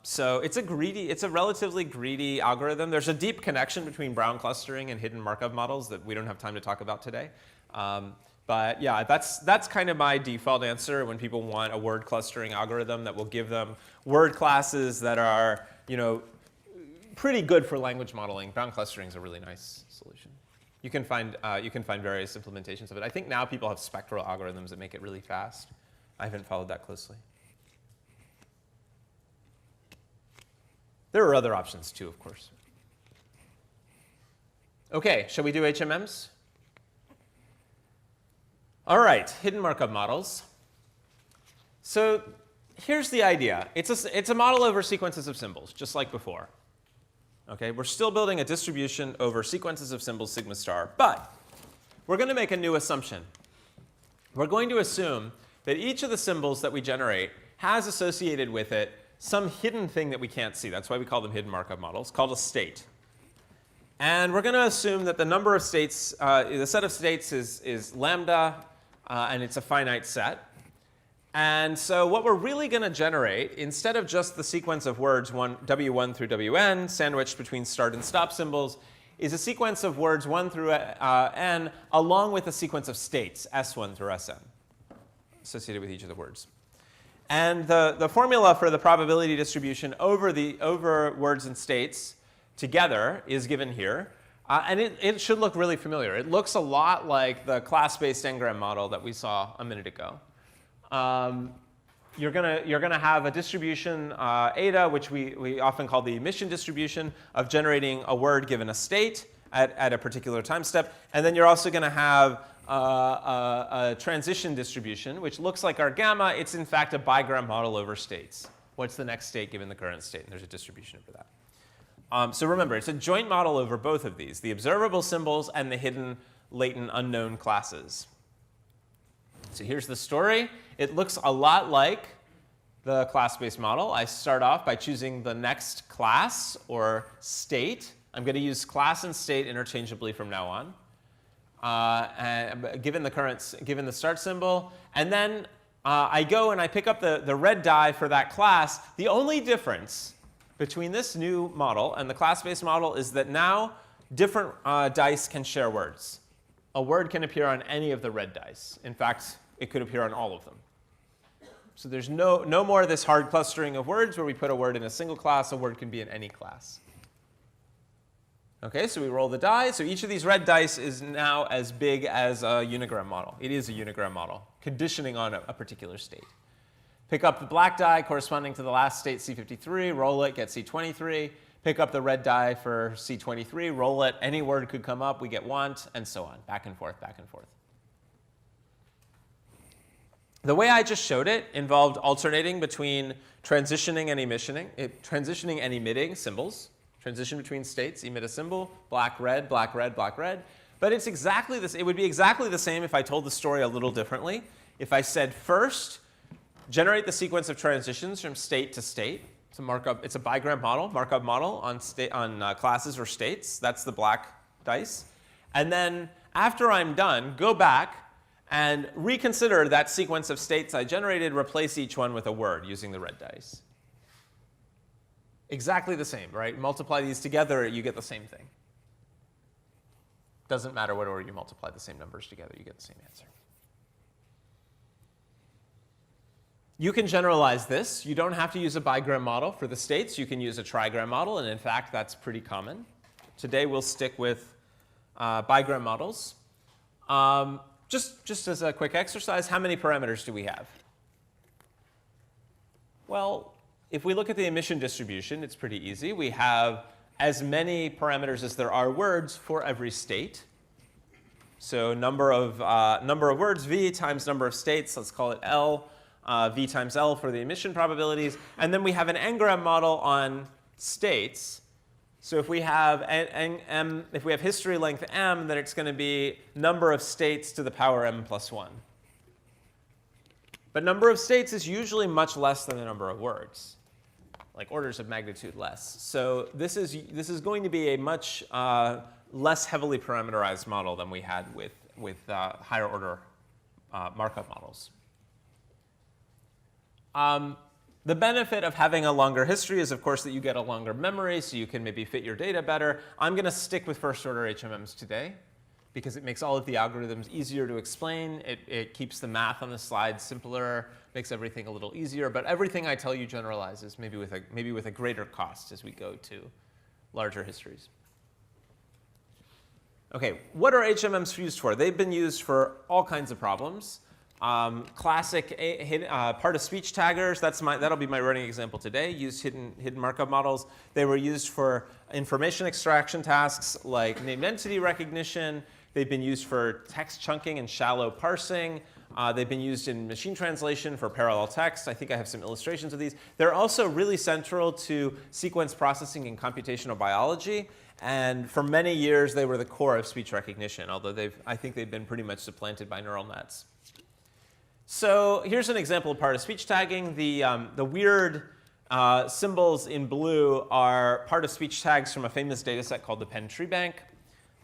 So it's a relatively greedy algorithm. There's a deep connection between Brown clustering and hidden Markov models that we don't have time to talk about today. But yeah, that's kind of my default answer when people want a word clustering algorithm that will give them word classes that are, pretty good for language modeling. Brown clustering is a really nice solution. You can find various implementations of it. I think now people have spectral algorithms that make it really fast. I haven't followed that closely. There are other options too, of course. Okay, shall we do HMMs? All right, hidden Markov models. So here's the idea. It's a model over sequences of symbols, just like before. Okay, we're still building a distribution over sequences of symbols sigma star, but we're going to make a new assumption. We're going to assume that each of the symbols that we generate has associated with it some hidden thing that we can't see. That's why we call them hidden Markov models, called a state. And we're going to assume that the number of states, the set of states is lambda, and it's a finite set. And so what we're really going to generate, instead of just the sequence of words W1 through Wn, sandwiched between start and stop symbols, is a sequence of words 1 through n, along with a sequence of states, S1 through Sn, associated with each of the words. And the formula for the probability distribution over words and states together is given here. And it should look really familiar. It looks a lot like the class-based n-gram model that we saw a minute ago. You're gonna have a distribution eta, which we often call the emission distribution, of generating a word given a state at a particular time step. And then you're also going to have a transition distribution, which looks like our gamma. It's in fact a bigram model over states. What's the next state given the current state? And there's a distribution over that. So remember, it's a joint model over both of these, the observable symbols and the hidden, latent, unknown classes. So here's the story. It looks a lot like the class-based model. I start off by choosing the next class or state. I'm going to use class and state interchangeably from now on. given the start symbol, and then I go and I pick up the red die for that class. The only difference between this new model and the class-based model is that now different dice can share words. A word can appear on any of the red dice. In fact, it could appear on all of them. So there's no more of this hard clustering of words where we put a word in a single class. A word can be in any class. OK, so we roll the die. So each of these red dice is now as big as a unigram model. It is a unigram model, conditioning on a particular state. Pick up the black die corresponding to the last state, C53, roll it, get C23. Pick up the red die for C23, roll it. Any word could come up. We get want, and so on, back and forth, back and forth. The way I just showed it involved alternating between transitioning and emitting symbols. Transition between states, emit a symbol, black, red, black, red, black, red. But it's exactly this. It would be exactly the same if I told the story a little differently. If I said first, generate the sequence of transitions from state to state. It's a bigram model, Markov model on classes or states. That's the black dice. And then after I'm done, go back and reconsider that sequence of states I generated, replace each one with a word using the red dice. Exactly the same, right? Multiply these together, you get the same thing. Doesn't matter what order you multiply the same numbers together, you get the same answer. You can generalize this. You don't have to use a bigram model for the states. You can use a trigram model, and in fact, that's pretty common. Today, we'll stick with bigram models. Just as a quick exercise, how many parameters do we have? Well, if we look at the emission distribution, it's pretty easy. We have as many parameters as there are words for every state. So number of words, V times number of states, let's call it L. V times L for the emission probabilities. And then we have an n-gram model on states. So if we have history length m, then it's going to be number of states to the power m plus 1. But number of states is usually much less than the number of words, like orders of magnitude less. So this is going to be a much less heavily parameterized model than we had with higher order Markov models. The benefit of having a longer history is, of course, that you get a longer memory, so you can maybe fit your data better. I'm going to stick with first-order HMMs today because it makes all of the algorithms easier to explain. It keeps the math on the slide simpler, makes everything a little easier. But everything I tell you generalizes, maybe with a greater cost as we go to larger histories. OK, what are HMMs used for? They've been used for all kinds of problems. Classic part-of-speech taggers, that'll be my running example today, used hidden Markov models. They were used for information extraction tasks like named entity recognition. They've been used for text chunking and shallow parsing. They've been used in machine translation for parallel text. I think I have some illustrations of these. They're also really central to sequence processing in computational biology. And for many years, they were the core of speech recognition, although I think they've been pretty much supplanted by neural nets. So here's an example of part-of-speech tagging. The weird symbols in blue are part-of-speech tags from a famous data set called the Penn Tree Bank.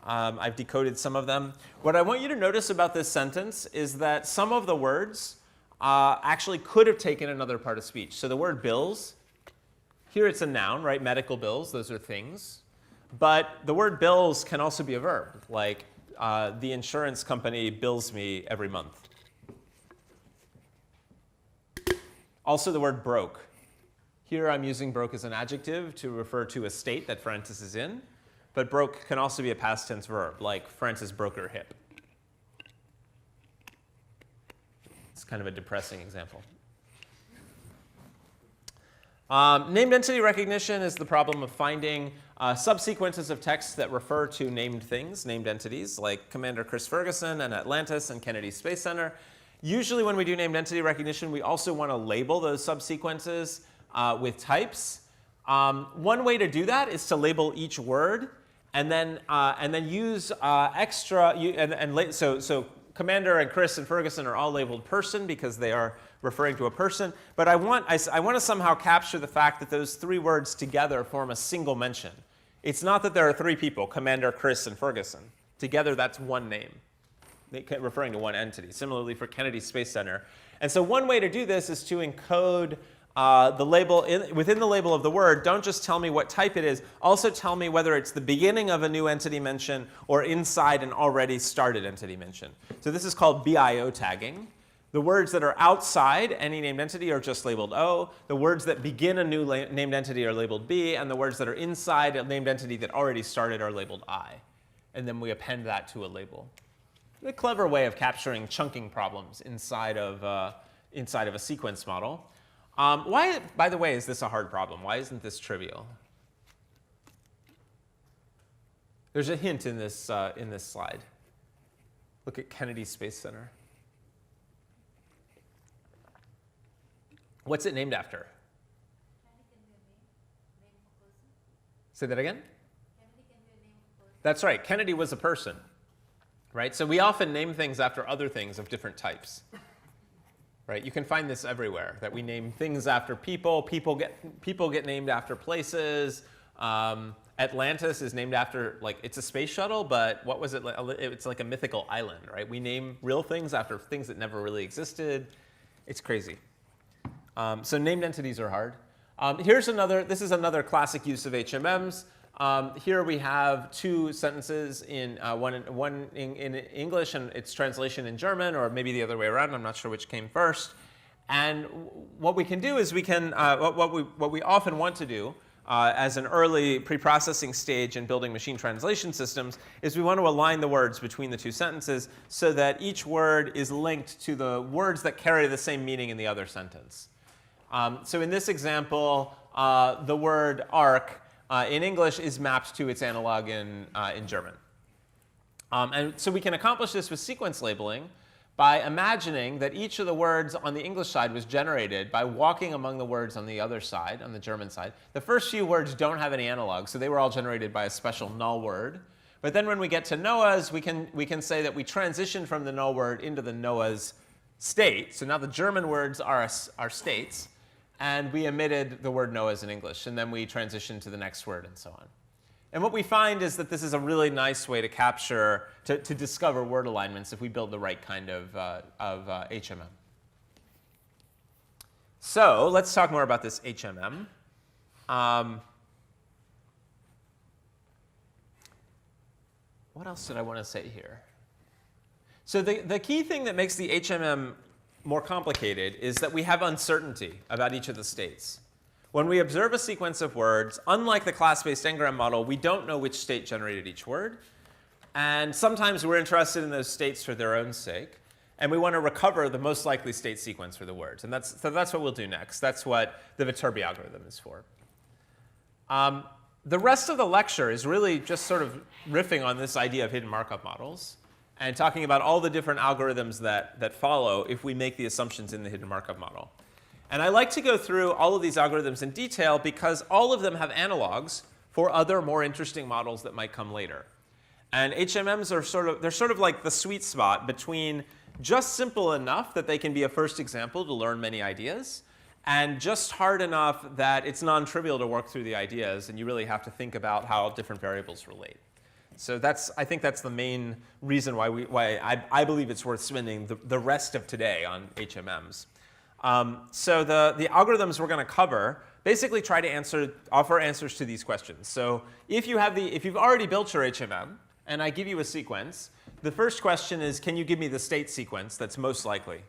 I've decoded some of them. What I want you to notice about this sentence is that some of the words actually could have taken another part of speech. So the word bills, here it's a noun, right? Medical bills, those are things. But the word bills can also be a verb, like the insurance company bills me every month. Also the word broke. Here I'm using broke as an adjective to refer to a state that Francis is in. But broke can also be a past tense verb, like Francis broke her hip. It's kind of a depressing example. Named entity recognition is the problem of finding subsequences of text that refer to named things, named entities, like Commander Chris Ferguson and Atlantis and Kennedy Space Center. Usually when we do named entity recognition, we also want to label those subsequences with types. One way to do that is to label each word and then use extra. So Commander and Chris and Ferguson are all labeled person because they are referring to a person. But I want to somehow capture the fact that those three words together form a single mention. It's not that there are three people, Commander, Chris, and Ferguson. Together, that's one name. referring to one entity. Similarly for Kennedy Space Center. And so one way to do this is to encode the label within the label of the word. Don't just tell me what type it is. Also tell me whether it's the beginning of a new entity mention or inside an already started entity mention. So this is called BIO tagging. The words that are outside any named entity are just labeled O. The words that begin a new named entity are labeled B. And the words that are inside a named entity that already started are labeled I. And then we append that to a label. A clever way of capturing chunking problems inside of a sequence model. Why, by the way, is this a hard problem? Why isn't this trivial? There's a hint in this slide. Look at Kennedy Space Center. What's it named after? Say that again? That's right. Kennedy was a person, right? So we often name things after other things of different types, right? You can find this everywhere, that we name things after people. People get named after places. Atlantis is named after, like, it's a space shuttle, but what was it? It's like a mythical island, right? We name real things after things that never really existed. It's crazy. So named entities are hard. This is another classic use of HMMs. Here we have two sentences, one in English and its translation in German, or maybe the other way around. I'm not sure which came first. And what we can do is we can, what we often want to do as an early pre-processing stage in building machine translation systems is we want to align the words between the two sentences so that each word is linked to the words that carry the same meaning in the other sentence. So in this example, the word arc in English is mapped to its analog in German. And so we can accomplish this with sequence labeling by imagining that each of the words on the English side was generated by walking among the words on the other side, on the German side. The first few words don't have any analog, so they were all generated by a special null word. But then when we get to Noah's, we can say that we transition from the null word into the Noah's state. So now the German words are states. And we omitted the word Noah's in English. And then we transition to the next word and so on. And what we find is that this is a really nice way to capture, to discover word alignments if we build the right kind of HMM. So let's talk more about this HMM. What else did I want to say here? So the key thing that makes the HMM more complicated is that we have uncertainty about each of the states. When we observe a sequence of words, unlike the class-based n-gram model, we don't know which state generated each word. And sometimes we're interested in those states for their own sake. And we want to recover the most likely state sequence for the words. And that's what we'll do next. That's what the Viterbi algorithm is for. The rest of the lecture is really just sort of riffing on this idea of hidden Markov models and talking about all the different algorithms that follow if we make the assumptions in the hidden Markov model. And I like to go through all of these algorithms in detail because all of them have analogs for other more interesting models that might come later. And HMMs are they're sort of like the sweet spot between just simple enough that they can be a first example to learn many ideas, and just hard enough that it's non-trivial to work through the ideas, and you really have to think about how different variables relate. So I think that's the main reason why I believe it's worth spending the rest of today on HMMs. So the algorithms we're going to cover basically try to offer answers to these questions. So if you've already built your HMM and I give you a sequence, the first question is, can you give me the state sequence that's most likely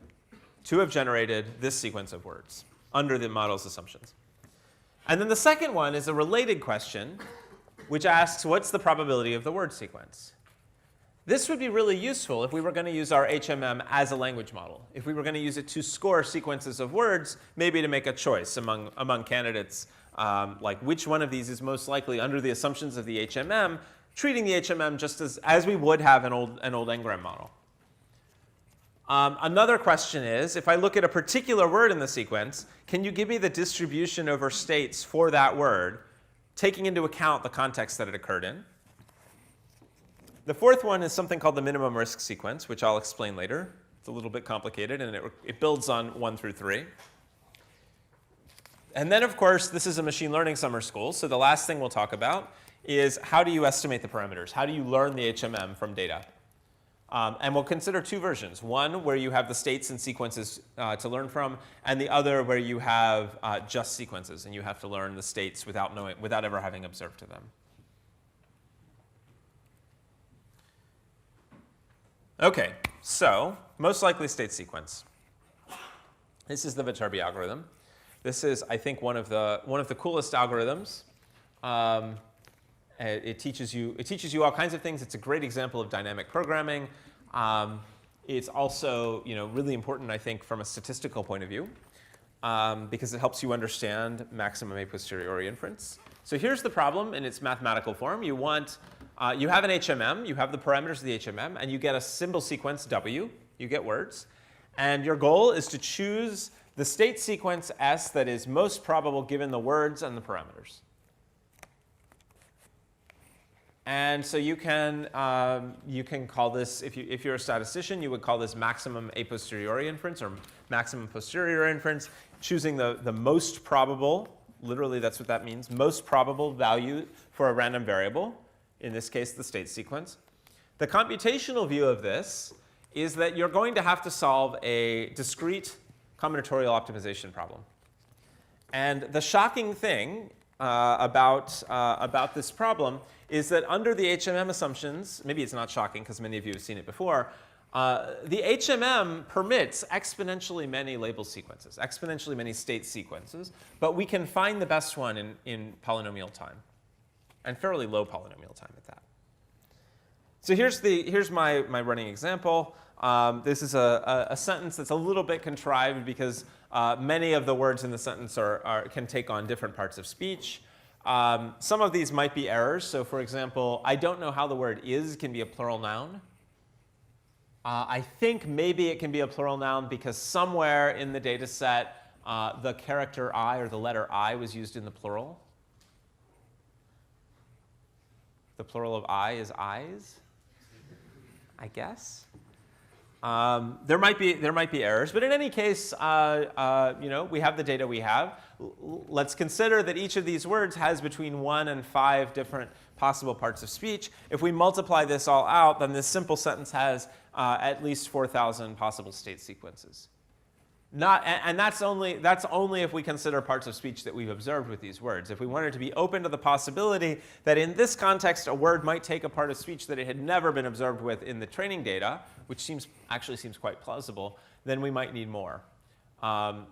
to have generated this sequence of words under the model's assumptions? And then the second one is a related question, which asks, what's the probability of the word sequence? This would be really useful if we were going to use our HMM as a language model. If we were going to use it to score sequences of words, maybe to make a choice among candidates, like which one of these is most likely under the assumptions of the HMM, treating the HMM just as we would have an old n-gram model. Another question is, if I look at a particular word in the sequence, can you give me the distribution over states for that word, taking into account the context that it occurred in? The fourth one is something called the minimum risk sequence, which I'll explain later. It's a little bit complicated, and it builds on 1 through 3. And then, of course, this is a machine learning summer school, so the last thing we'll talk about is how do you estimate the parameters? How do you learn the HMM from data? And we'll consider two versions. One where you have the states and sequences to learn from, and the other where you have just sequences and you have to learn the states without ever having observed to them. Okay, so most likely state sequence. This is the Viterbi algorithm. This is, I think, one of the coolest algorithms. It teaches you all kinds of things. It's a great example of dynamic programming. It's also really important, I think, from a statistical point of view, because it helps you understand maximum a posteriori inference. So here's the problem in its mathematical form. You have an HMM, you have the parameters of the HMM, and you get a symbol sequence W. You get words. And your goal is to choose the state sequence S that is most probable given the words and the parameters. And so you can call this, if you're a statistician, you would call this maximum a posteriori inference or maximum posterior inference, choosing the most probable, literally that's what that means, most probable value for a random variable, in this case the state sequence. The computational view of this is that you're going to have to solve a discrete combinatorial optimization problem. And the shocking thing about this problem is that under the HMM assumptions, maybe it's not shocking because many of you have seen it before, the HMM permits exponentially many label sequences, exponentially many state sequences, but we can find the best one in polynomial time, and fairly low polynomial time at that. So here's my running example. This is a sentence that's a little bit contrived because many of the words in the sentence can take on different parts of speech. Some of these might be errors. So for example, I don't know how the word is can be a plural noun. I think maybe it can be a plural noun because somewhere in the data set, the character I or the letter I was used in the plural. The plural of I is eyes, I guess. There might be errors, but in any case, we have the data we have. Let's consider that each of these words has between 1 and 5 different possible parts of speech. If we multiply this all out, then this simple sentence has at least 4,000 possible state sequences. And that's only if we consider parts of speech that we've observed with these words. If we wanted to be open to the possibility that in this context a word might take a part of speech that it had never been observed with in the training data, which actually seems quite plausible, then we might need more.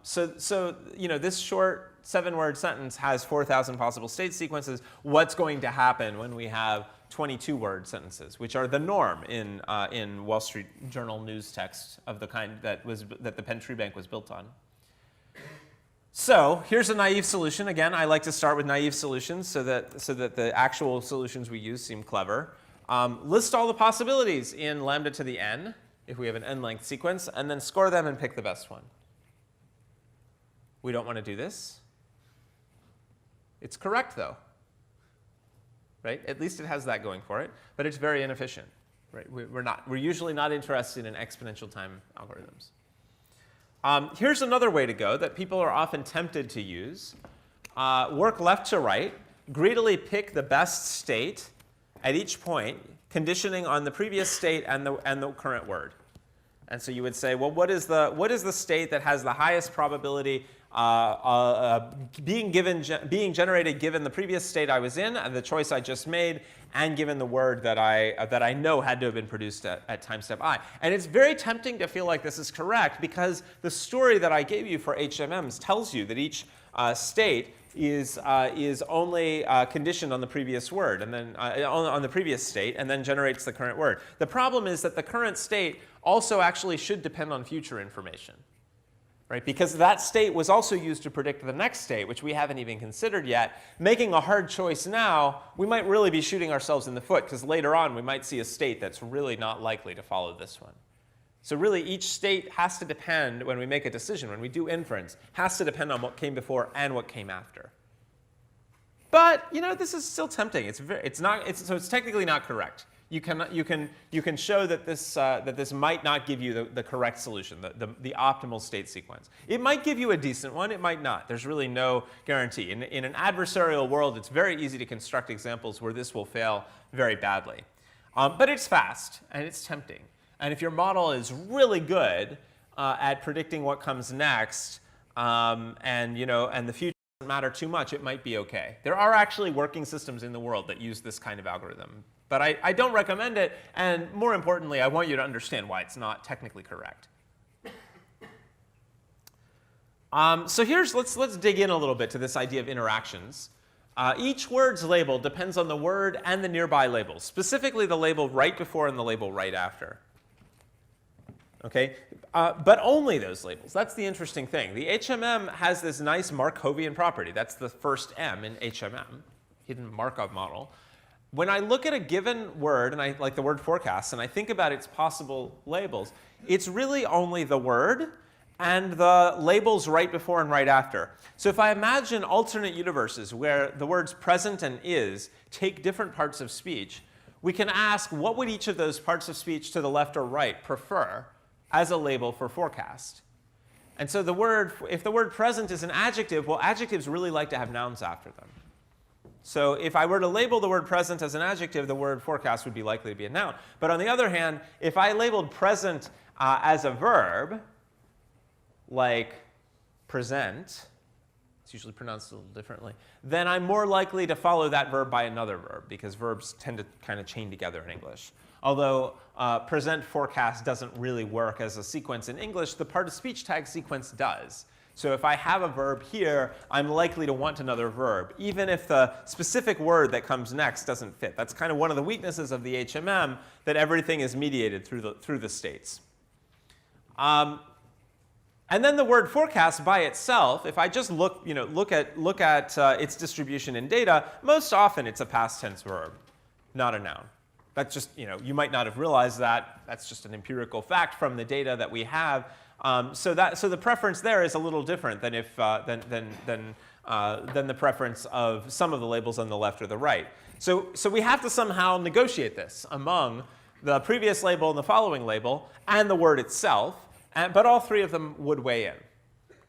So this short 7-word sentence has 4,000 possible state sequences. What's going to happen when we have 22-word sentences, which are the norm in Wall Street Journal news text of the kind that the Penn Tree Bank was built on? So here's a naive solution. Again, I like to start with naive solutions so that the actual solutions we use seem clever. List all the possibilities in lambda to the n, if we have an n-length sequence, and then score them and pick the best one. We don't want to do this. It's correct, though. Right? At least it has that going for it, but it's very inefficient. Right? We're usually not interested in exponential time algorithms. Here's another way to go that people are often tempted to use. Work left to right, greedily pick the best state at each point, conditioning on the previous state and the current word. And so you would say, well, what is the state that has the highest probability being generated given the previous state I was in and the choice I just made, and given the word that I know had to have been produced at time step I. And it's very tempting to feel like this is correct because the story that I gave you for HMMs tells you that each state is only conditioned on the previous word and then on the previous state and then generates the current word. The problem is that the current state also actually should depend on future information, right? Because that state was also used to predict the next state, which we haven't even considered yet. Making a hard choice now, we might really be shooting ourselves in the foot because later on we might see a state that's really not likely to follow this one. So really each state has to depend, when we make a decision, when we do inference, has to depend on what came before and what came after. But this is still tempting. So it's technically not correct. You can show that this might not give you the correct solution, the optimal state sequence. It might give you a decent one. It might not. There's really no guarantee. In an adversarial world, it's very easy to construct examples where this will fail very badly. But it's fast and it's tempting. And if your model is really good at predicting what comes next, and the future doesn't matter too much, it might be okay. There are actually working systems in the world that use this kind of algorithm. But I don't recommend it, and more importantly, I want you to understand why it's not technically correct. So let's dig in a little bit to this idea of interactions. Each word's label depends on the word and the nearby labels, specifically the label right before and the label right after. Okay, but only those labels. That's the interesting thing. The HMM has this nice Markovian property. That's the first M in HMM, hidden Markov model. When I look at a given word, and I like the word forecast, and I think about its possible labels, it's really only the word and the labels right before and right after. So if I imagine alternate universes where the words present and is take different parts of speech, we can ask what would each of those parts of speech to the left or right prefer as a label for forecast. And so if the word present is an adjective, well, adjectives really like to have nouns after them. So if I were to label the word present as an adjective, the word forecast would be likely to be a noun. But on the other hand, if I labeled present as a verb, like present, it's usually pronounced a little differently, then I'm more likely to follow that verb by another verb, because verbs tend to kind of chain together in English. Although present forecast doesn't really work as a sequence in English, the part of speech tag sequence does. So if I have a verb here, I'm likely to want another verb, even if the specific word that comes next doesn't fit. That's kind of one of the weaknesses of the HMM, that everything is mediated through the states. And then the word forecast by itself, if I just look at its distribution in data, most often it's a past tense verb, not a noun. That's just, you might not have realized that. That's just an empirical fact from the data that we have. So the preference there is a little different than than the preference of some of the labels on the left or the right. So we have to somehow negotiate this among the previous label and the following label and the word itself. But all three of them would weigh in.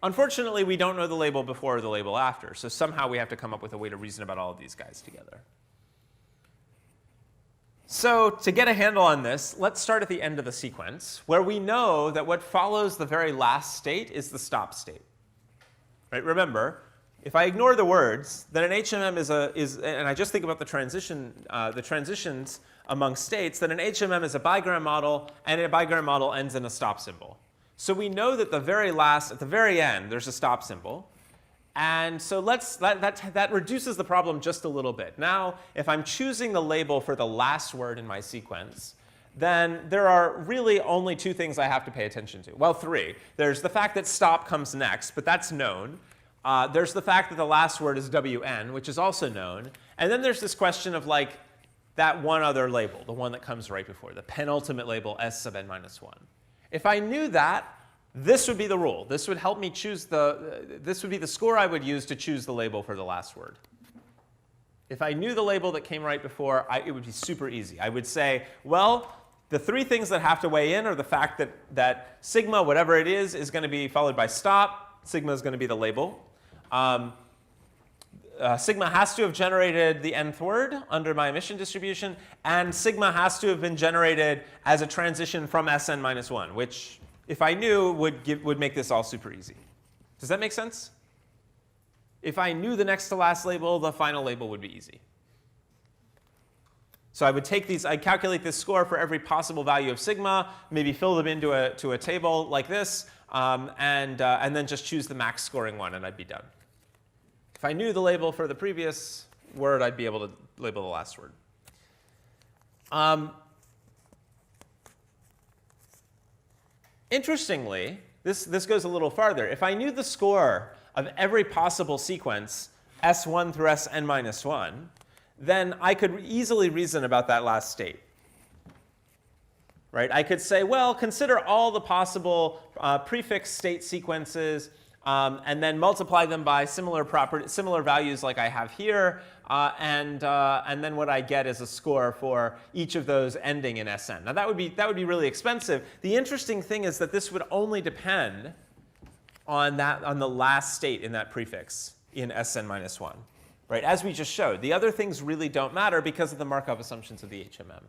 Unfortunately, we don't know the label before or the label after. So somehow we have to come up with a way to reason about all of these guys together. So to get a handle on this, let's start at the end of the sequence, where we know that what follows the very last state is the stop state. Right? Remember, if I ignore the words, then an HMM and I just think about the transitions among states, then an HMM is a bigram model, and a bigram model ends in a stop symbol. So we know that at the very end, there's a stop symbol. And so that reduces the problem just a little bit. Now, if I'm choosing the label for the last word in my sequence, then there are really only two things I have to pay attention to. Well, three. There's the fact that stop comes next, but that's known. There's the fact that the last word is WN, which is also known. And then there's this question of that one other label, the one that comes right before, the penultimate label, S sub n minus 1. If I knew that, this would be the rule. This would help me choose this would be the score I would use to choose the label for the last word. If I knew the label that came right before, it would be super easy. I would say, well, the three things that have to weigh in are the fact that sigma, whatever it is going to be followed by stop. Sigma is going to be the label. Sigma has to have generated the nth word under my emission distribution, and sigma has to have been generated as a transition from Sn minus 1, which, if I knew, would make this all super easy. Does that make sense? If I knew the next to last label, the final label would be easy. So I'd calculate this score for every possible value of sigma, maybe fill them into a table like this, and then just choose the max scoring one, and I'd be done. If I knew the label for the previous word, I'd be able to label the last word. Interestingly, this goes a little farther. If I knew the score of every possible sequence, S1 through Sn minus 1, then I could easily reason about that last state. Right? I could say, well, consider all the possible prefix state sequences, and then multiply them by similar values like I have here, and then what I get is a score for each of those ending in Sn. Now that would be really expensive. The interesting thing is that this would only depend on the last state in that prefix in Sn minus 1, right? As we just showed, the other things really don't matter because of the Markov assumptions of the HMM.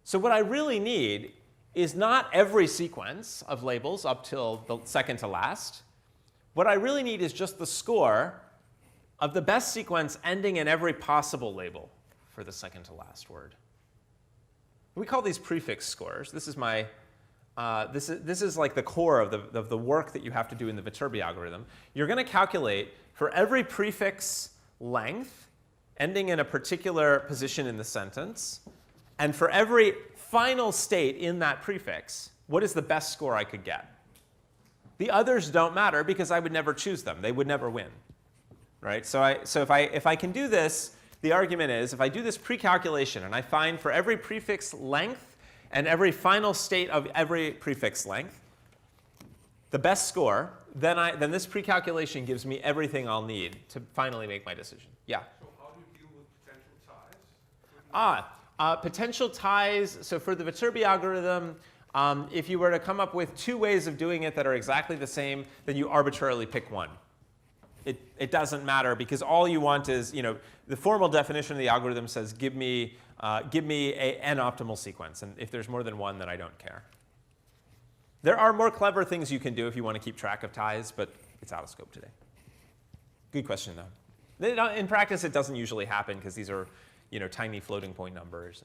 So what I really need is not every sequence of labels up till the second to last. What I really need is just the score of the best sequence ending in every possible label for the second to last word. We call these prefix scores. This is my this is like the core of the work that you have to do in the Viterbi algorithm. You're going to calculate for every prefix length ending in a particular position in the sentence, and for every final state in that prefix, what is the best score I could get? The others don't matter because I would never choose them. They would never win, right? So if I can do this, the argument is if I do this pre-calculation and I find for every prefix length and every final state of every prefix length the best score, then this pre-calculation gives me everything I'll need to finally make my decision. Yeah? So how do you deal with potential ties? Potential ties. So for the Viterbi algorithm, if you were to come up with two ways of doing it that are exactly the same, then you arbitrarily pick one. It doesn't matter because all you want is, the formal definition of the algorithm says give me an optimal sequence, and if there's more than one, then I don't care. There are more clever things you can do if you want to keep track of ties, but it's out of scope today. Good question though. In practice, it doesn't usually happen because these are, tiny floating point numbers.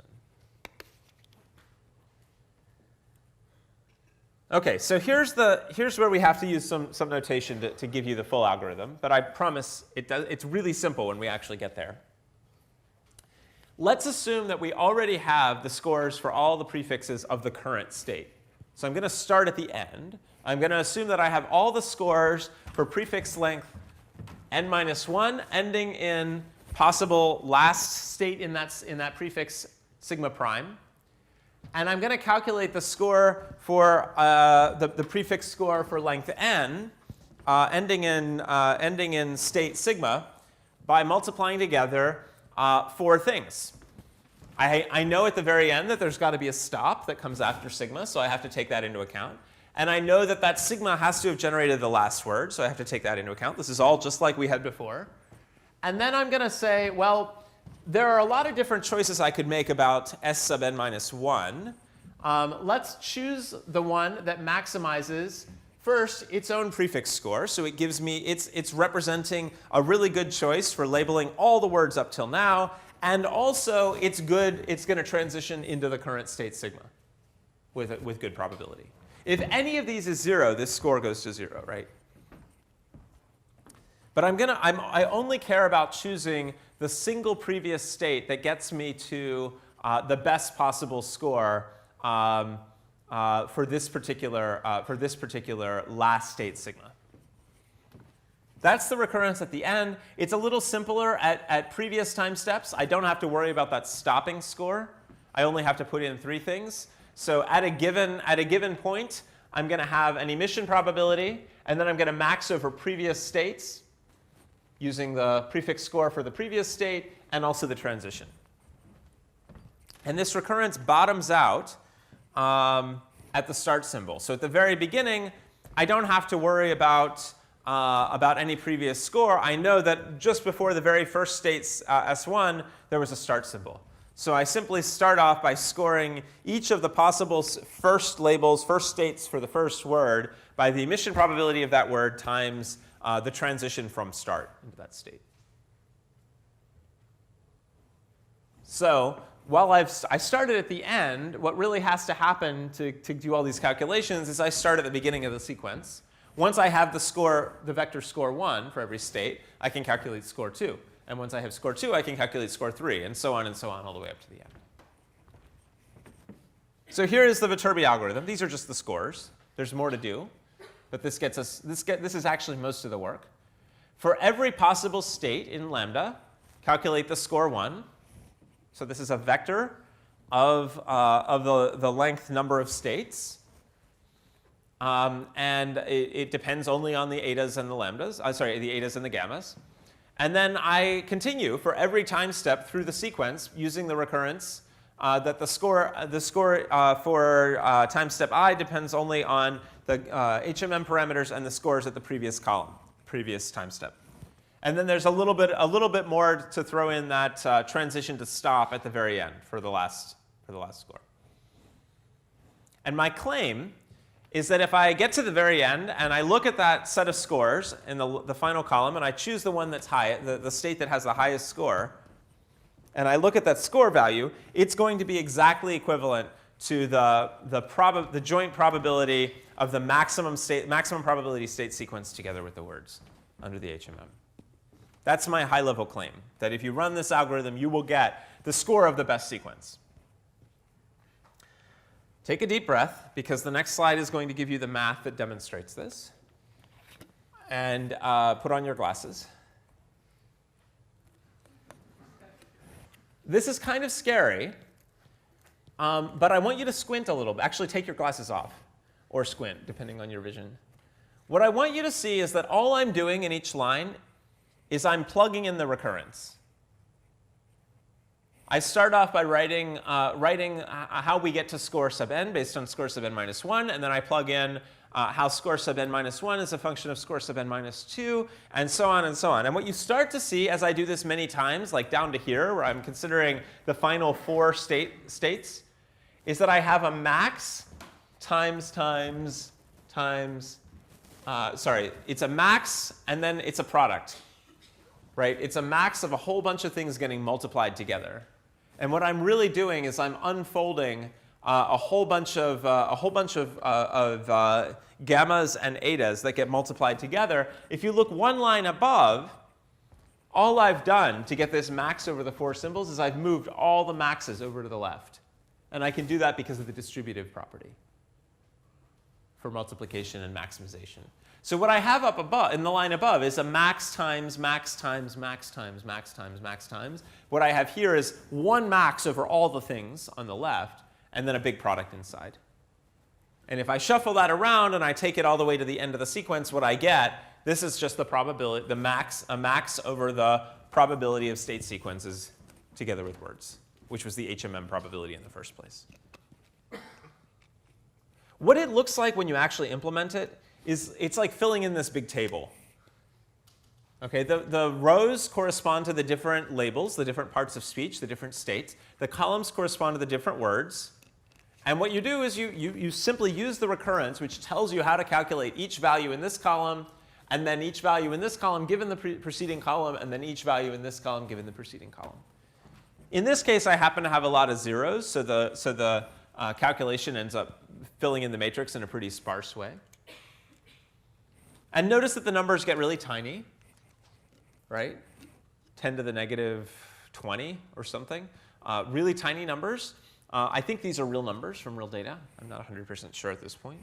OK, so here's where we have to use some notation to give you the full algorithm. But I promise it's really simple when we actually get there. Let's assume that we already have the scores for all the prefixes of the current state. So I'm going to start at the end. I'm going to assume that I have all the scores for prefix length n-1 ending in possible last state in that prefix sigma prime. And I'm going to calculate the score for the prefix score for length n ending in state sigma by multiplying together four things. I know at the very end that there's got to be a stop that comes after sigma, so I have to take that into account. And I know that sigma has to have generated the last word, so I have to take that into account. This is all just like we had before. And then I'm going to say, well, there are a lot of different choices I could make about s sub n-1. Let's choose the one that maximizes, first, its own prefix score. So it gives me, it's representing a really good choice for labeling all the words up till now. And also, it's going to transition into the current state sigma with good probability. If any of these is 0, this score goes to 0, right? But I only care about choosing the single previous state that gets me to the best possible score for this particular last state sigma. That's the recurrence at the end. It's a little simpler at previous time steps. I don't have to worry about that stopping score. I only have to put in 3 things. So at a given point, I'm going to have an emission probability, and then I'm going to max over previous states using the prefix score for the previous state and also the transition. And this recurrence bottoms out at the start symbol. So at the very beginning, I don't have to worry about any previous score. I know that just before the very first state's S1, there was a start symbol. So I simply start off by scoring each of the possible first labels, first states for the first word by the emission probability of that word times the transition from start into that state. So while I started at the end, what really has to happen to do all these calculations is I start at the beginning of the sequence. Once I have the vector score 1 for every state, I can calculate score 2. And once I have score 2, I can calculate score 3, and so on all the way up to the end. So here is the Viterbi algorithm. These are just the scores. There's more to do, but this is actually most of the work. For every possible state in lambda, calculate the score 1. So this is a vector of the length number of states. And it depends only on the etas and the lambdas. The etas and the gammas. And then I continue for every time step through the sequence using the recurrence that the score for time step I depends only on the HMM parameters and the scores at the previous column, previous time step. And then there's a little bit more to throw in that transition to stop at the very end for the last score. And my claim is that if I get to the very end and I look at that set of scores in the final column and I choose the one that's high, the state that has the highest score, and I look at that score value, it's going to be exactly equivalent to the joint probability of the maximum probability state sequence together with the words under the HMM. That's my high-level claim, that if you run this algorithm, you will get the score of the best sequence. Take a deep breath, because the next slide is going to give you the math that demonstrates this. And put on your glasses. This is kind of scary, but I want you to squint a little bit. Actually, take your glasses off, or squint, depending on your vision. What I want you to see is that all I'm doing in each line is I'm plugging in the recurrence. I start off by writing how we get to score sub n based on score sub n minus 1, and then I plug in how score sub n minus 1 is a function of score sub n minus 2, and so on and so on. And what you start to see as I do this many times, like down to here, where I'm considering the final 4 states, is that I have a max it's a max, and then it's a product. Right? It's a max of a whole bunch of things getting multiplied together. And what I'm really doing is I'm unfolding a whole bunch of gammas and etas that get multiplied together. If you look one line above, all I've done to get this max over the 4 symbols is I've moved all the maxes over to the left. And I can do that because of the distributive property for multiplication and maximization. So what I have up above, in the line above, is a max times max times max times max times max times. What I have here is one max over all the things on the left, and then a big product inside. And if I shuffle that around and I take it all the way to the end of the sequence, what I get, this is just the probability, a max over the probability of state sequences together with words, which was the HMM probability in the first place. What it looks like when you actually implement it is it's like filling in this big table. Okay, the rows correspond to the different labels, the different parts of speech, the different states. The columns correspond to the different words. And what you do is you simply use the recurrence, which tells you how to calculate each value in this column, and then each value in this column given the preceding column, and then each value in this column given the preceding column. In this case, I happen to have a lot of zeros, so the calculation ends up filling in the matrix in a pretty sparse way. And notice that the numbers get really tiny, right? 10 to the negative 20 or something. Really tiny numbers. I think these are real numbers from real data. I'm not 100% sure at this point.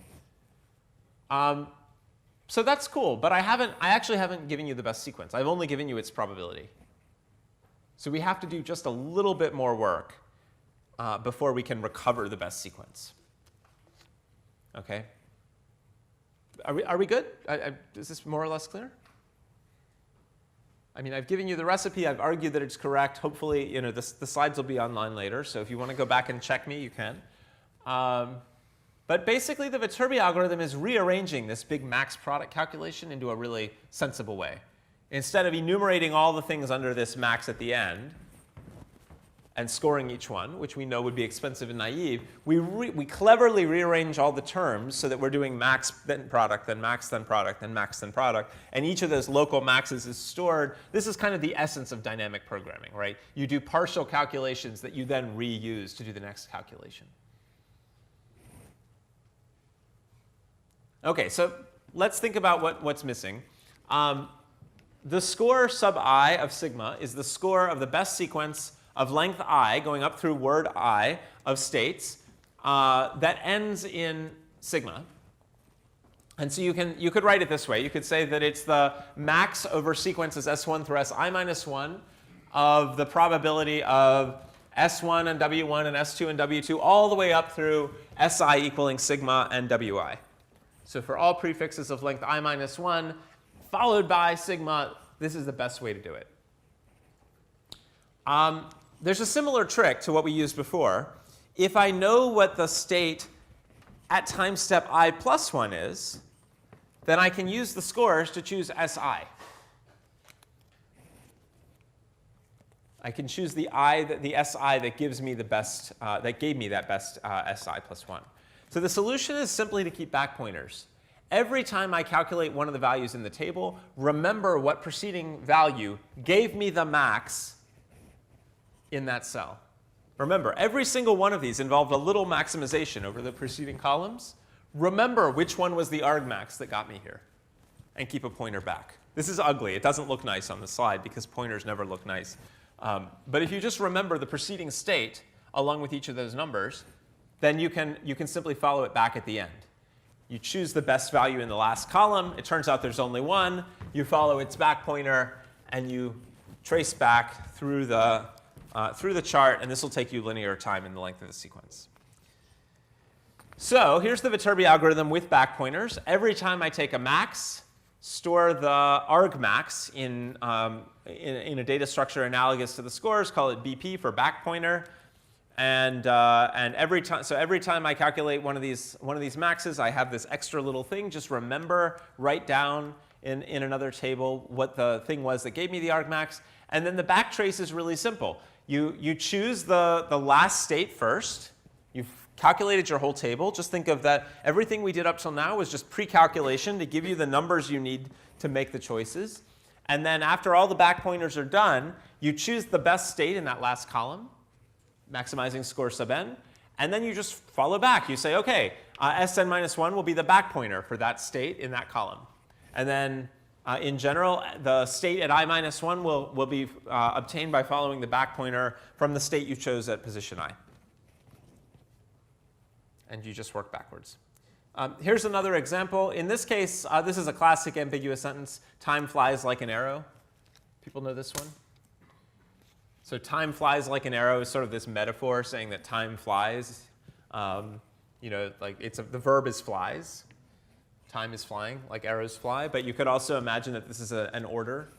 So that's cool, but I actually haven't given you the best sequence. I've only given you its probability. So we have to do just a little bit more work before we can recover the best sequence. Okay? Are we good? Is this more or less clear? I mean, I've given you the recipe. I've argued that it's correct. Hopefully, the slides will be online later. So if you want to go back and check me, you can. But basically, the Viterbi algorithm is rearranging this big max product calculation into a really sensible way. Instead of enumerating all the things under this max at the end and scoring each one, which we know would be expensive and naive, we cleverly rearrange all the terms so that we're doing max, then product, then max, then product, then max, then product. And each of those local maxes is stored. This is kind of the essence of dynamic programming, right? You do partial calculations that you then reuse to do the next calculation. OK, so let's think about what's missing. The score sub I of sigma is the score of the best sequence of length I, going up through word I, of states that ends in sigma. And so you could write it this way. You could say that it's the max over sequences S1 through Si minus 1 of the probability of S1 and W1 and S2 and W2 all the way up through Si equaling sigma and Wi. So for all prefixes of length I minus 1, followed by sigma, this is the best way to do it. There's a similar trick to what we used before. If I know what the state at time step I plus 1 is, then I can use the scores to choose Si. I can choose the Si that gives me the best, that gave me that best Si plus 1. So the solution is simply to keep back pointers. Every time I calculate one of the values in the table, remember what preceding value gave me the max in that cell. Remember, every single one of these involved a little maximization over the preceding columns. Remember which one was the argmax that got me here, and keep a pointer back. This is ugly. It doesn't look nice on the slide because pointers never look nice. But if you just remember the preceding state along with each of those numbers, then you can simply follow it back at the end. You choose the best value in the last column. It turns out there's only one. You follow its back pointer, and you trace back through the chart, and this will take you linear time in the length of the sequence. So here's the Viterbi algorithm with back pointers. Every time I take a max, store the argmax in a data structure analogous to the scores, call it BP for back pointer. And every time I calculate one of these maxes, I have this extra little thing. Just remember, write down in another table what the thing was that gave me the argmax. And then the back trace is really simple. You choose the last state first. You've calculated your whole table. Just think of that. Everything we did up till now was just pre-calculation to give you the numbers you need to make the choices. And then after all the back pointers are done, you choose the best state in that last column, maximizing score sub n, and then you just follow back. You say, OK, Sn minus 1 will be the back pointer for that state in that column. And then in general, the state at I minus 1 will be obtained by following the back pointer from the state you chose at position I. And you just work backwards. Here's another example. In this case, this is a classic ambiguous sentence. Time flies like an arrow. People know this one? So time flies like an arrow is sort of this metaphor saying that time flies. Like the verb is flies. Time is flying like arrows fly. But you could also imagine that this is an order.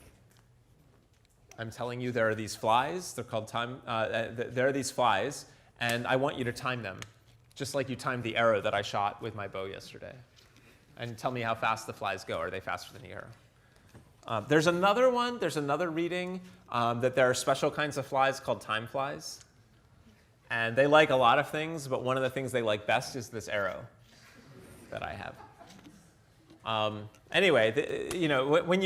I'm telling you there are these flies. They're called time. There are these flies, and I want you to time them, just like you timed the arrow that I shot with my bow yesterday. And tell me how fast the flies go. Are they faster than the arrow? There's another one. There's another reading that there are special kinds of flies called time flies. And they like a lot of things, but one of the things they like best is this arrow that I have. Anyway, when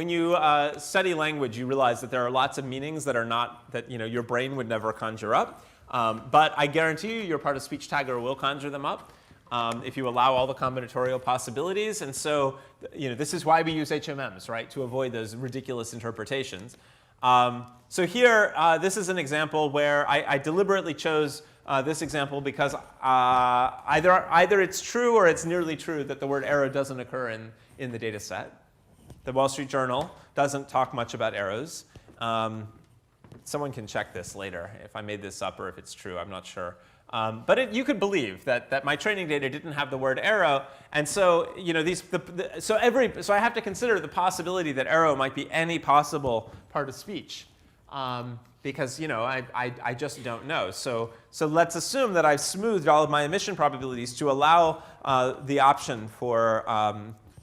you study language, you realize that there are lots of meanings that are not that your brain would never conjure up. But I guarantee you, your part of speech tagger will conjure them up if you allow all the combinatorial possibilities. And so, this is why we use HMMs, right, to avoid those ridiculous interpretations. So here, this is an example where I deliberately chose this example because either it's true or it's nearly true that the word arrow doesn't occur in the data set. The Wall Street Journal doesn't talk much about arrows. Someone can check this later if I made this up or if it's true. I'm not sure. But you could believe that my training data didn't have the word arrow, and so so I have to consider the possibility that arrow might be any possible part of speech, because I just don't know. So let's assume that I've smoothed all of my emission probabilities to allow the option for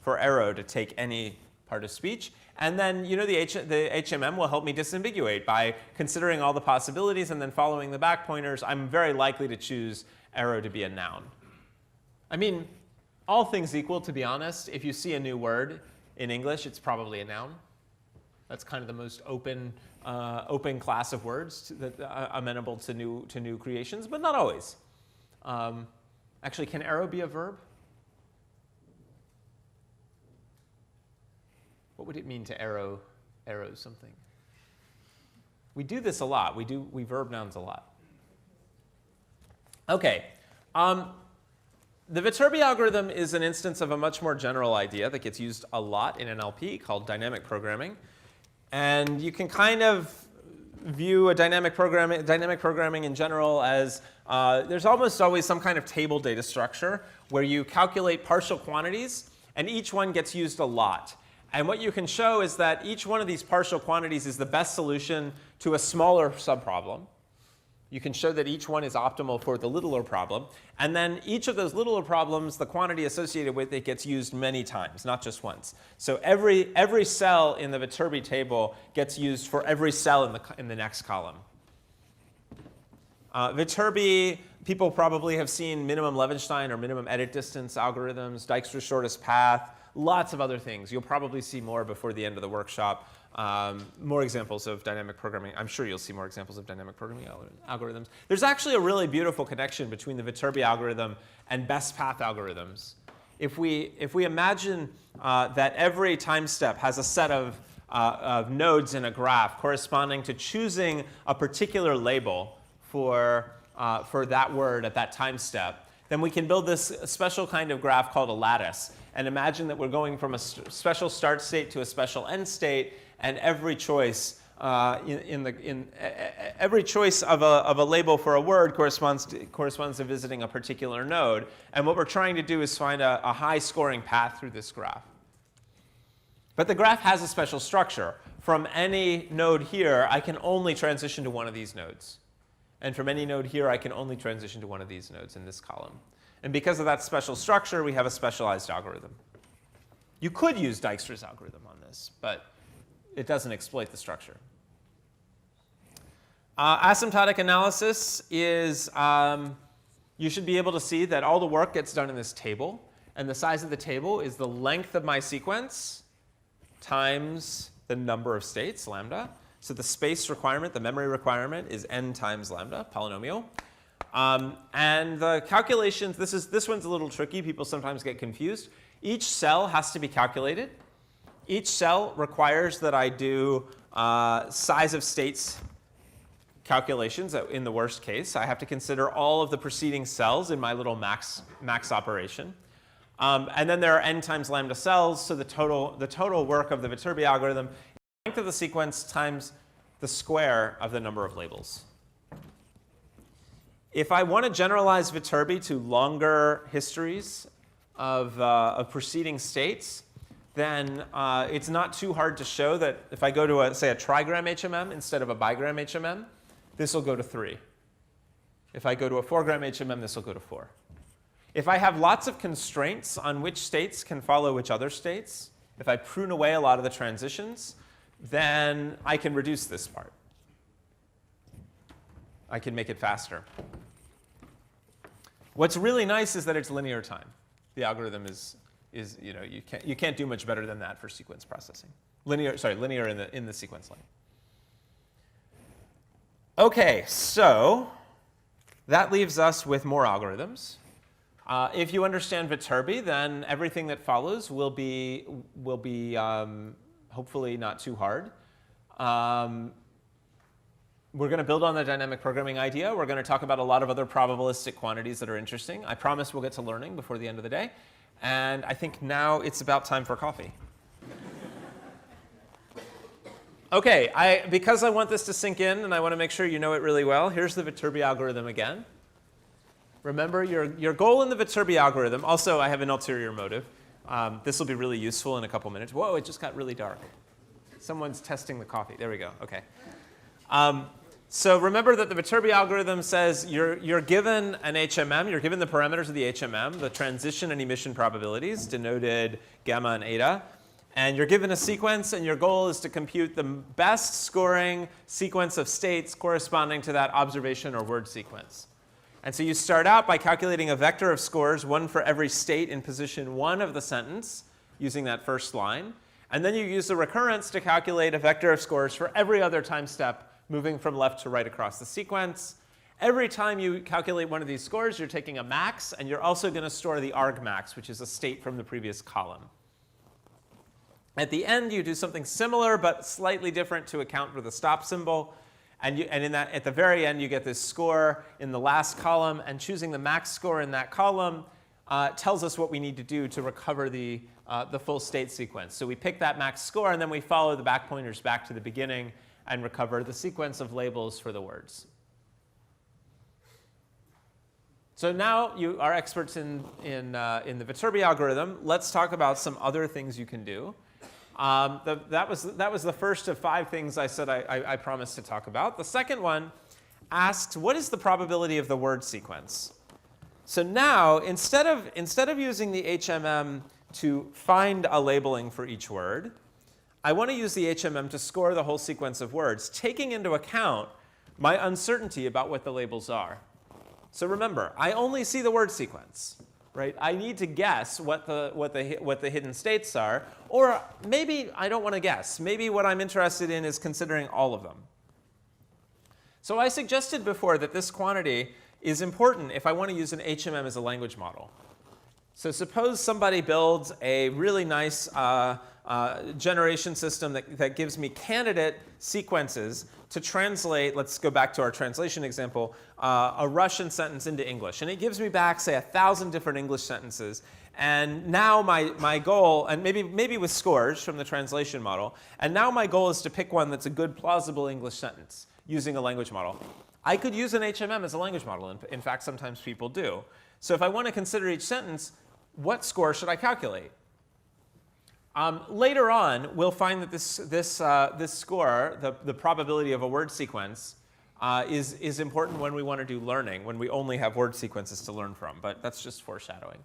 arrow to take any part of speech. And then the HMM will help me disambiguate by considering all the possibilities and then following the back pointers. I'm very likely to choose arrow to be a noun. I mean, all things equal, to be honest, if you see a new word in English, it's probably a noun. That's kind of the most open class of words that amenable to new creations, but not always. Actually, can arrow be a verb? What would it mean to arrow something? We do this a lot. We verb nouns a lot. OK. The Viterbi algorithm is an instance of a much more general idea that gets used a lot in NLP called dynamic programming. And you can kind of view a dynamic programming in general as there's almost always some kind of table data structure where you calculate partial quantities, and each one gets used a lot. And what you can show is that each one of these partial quantities is the best solution to a smaller subproblem. You can show that each one is optimal for the littler problem. And then each of those littler problems, the quantity associated with it gets used many times, not just once. So every cell in the Viterbi table gets used for every cell in the next column. Viterbi People probably have seen minimum Levenstein or minimum edit distance algorithms, Dijkstra's shortest path, lots of other things. You'll probably see more before the end of the workshop. More examples of dynamic programming. I'm sure you'll see more examples of dynamic programming algorithms. There's actually a really beautiful connection between the Viterbi algorithm and best path algorithms. If we imagine that every time step has a set of nodes in a graph corresponding to choosing a particular label for that word at that time step, then we can build this special kind of graph called a lattice. And imagine that we're going from a special start state to a special end state, and every choice every choice of a label for a word corresponds to visiting a particular node. And what we're trying to do is find a high-scoring path through this graph. But the graph has a special structure. From any node here, I can only transition to one of these nodes. And from any node here, I can only transition to one of these nodes in this column. And because of that special structure, we have a specialized algorithm. You could use Dijkstra's algorithm on this, but it doesn't exploit the structure. Asymptotic analysis is, you should be able to see that all the work gets done in this table. And the size of the table is the length of my sequence times the number of states, lambda. So the space requirement, the memory requirement, is n times lambda, polynomial. And the calculations, this one's a little tricky. People sometimes get confused. Each cell has to be calculated. Each cell requires that I do size of states calculations. In the worst case, I have to consider all of the preceding cells in my little max operation. And then there are n times lambda cells, so the total work of the Viterbi algorithm is the length of the sequence times the square of the number of labels. If I want to generalize Viterbi to longer histories of preceding states, then it's not too hard to show that if I go to, say, a trigram HMM instead of a bigram HMM, this will go to 3. If I go to a 4-gram HMM, this will go to 4. If I have lots of constraints on which states can follow which other states, if I prune away a lot of the transitions, then I can reduce this part. I can make it faster. What's really nice is that it's linear time. The algorithm is you can't do much better than that for sequence processing. Linear in the sequence lane. OK, so that leaves us with more algorithms. If you understand Viterbi, then everything that follows will be hopefully not too hard. We're going to build on the dynamic programming idea. We're going to talk about a lot of other probabilistic quantities that are interesting. I promise we'll get to learning before the end of the day. And I think now it's about time for coffee. OK, because I want this to sink in and I want to make sure you know it really well, here's the Viterbi algorithm again. Remember, your goal in the Viterbi algorithm, also I have an ulterior motive. This will be really useful in a couple minutes. Whoa, it just got really dark. Someone's testing the coffee. There we go. OK. So remember that the Viterbi algorithm says you're given an HMM. You're given the parameters of the HMM, the transition and emission probabilities, denoted gamma and eta. And you're given a sequence, and your goal is to compute the best scoring sequence of states corresponding to that observation or word sequence. And so you start out by calculating a vector of scores, one for every state in position 1 of the sentence, using that first line. And then you use the recurrence to calculate a vector of scores for every other time step moving from left to right across the sequence. Every time you calculate one of these scores, you're taking a max, and you're also going to store the argmax, which is a state from the previous column. At the end, you do something similar but slightly different to account for the stop symbol. And at the very end, you get this score in the last column. And choosing the max score in that column tells us what we need to do to recover the full state sequence. So we pick that max score, and then we follow the back pointers back to the beginning and recover the sequence of labels for the words. So now you are experts in the Viterbi algorithm. Let's talk about some other things you can do. That was the first of 5 things I said I promised to talk about. The second one asks, what is the probability of the word sequence? So now, instead of using the HMM to find a labeling for each word, I want to use the HMM to score the whole sequence of words, taking into account my uncertainty about what the labels are. So remember, I only see the word sequence, right? I need to guess what the hidden states are, or maybe I don't want to guess. Maybe what I'm interested in is considering all of them. So I suggested before that this quantity is important if I want to use an HMM as a language model. So suppose somebody builds a really nice generation system that gives me candidate sequences to translate, let's go back to our translation example, a Russian sentence into English. And it gives me back, say, 1,000 different English sentences. And now my goal, and maybe with scores from the translation model, and now my goal is to pick one that's a good, plausible English sentence using a language model. I could use an HMM as a language model. In fact, sometimes people do. So if I want to consider each sentence, what score should I calculate? Later on, we'll find that this score, the probability of a word sequence, is important when we want to do learning, when we only have word sequences to learn from. But that's just foreshadowing.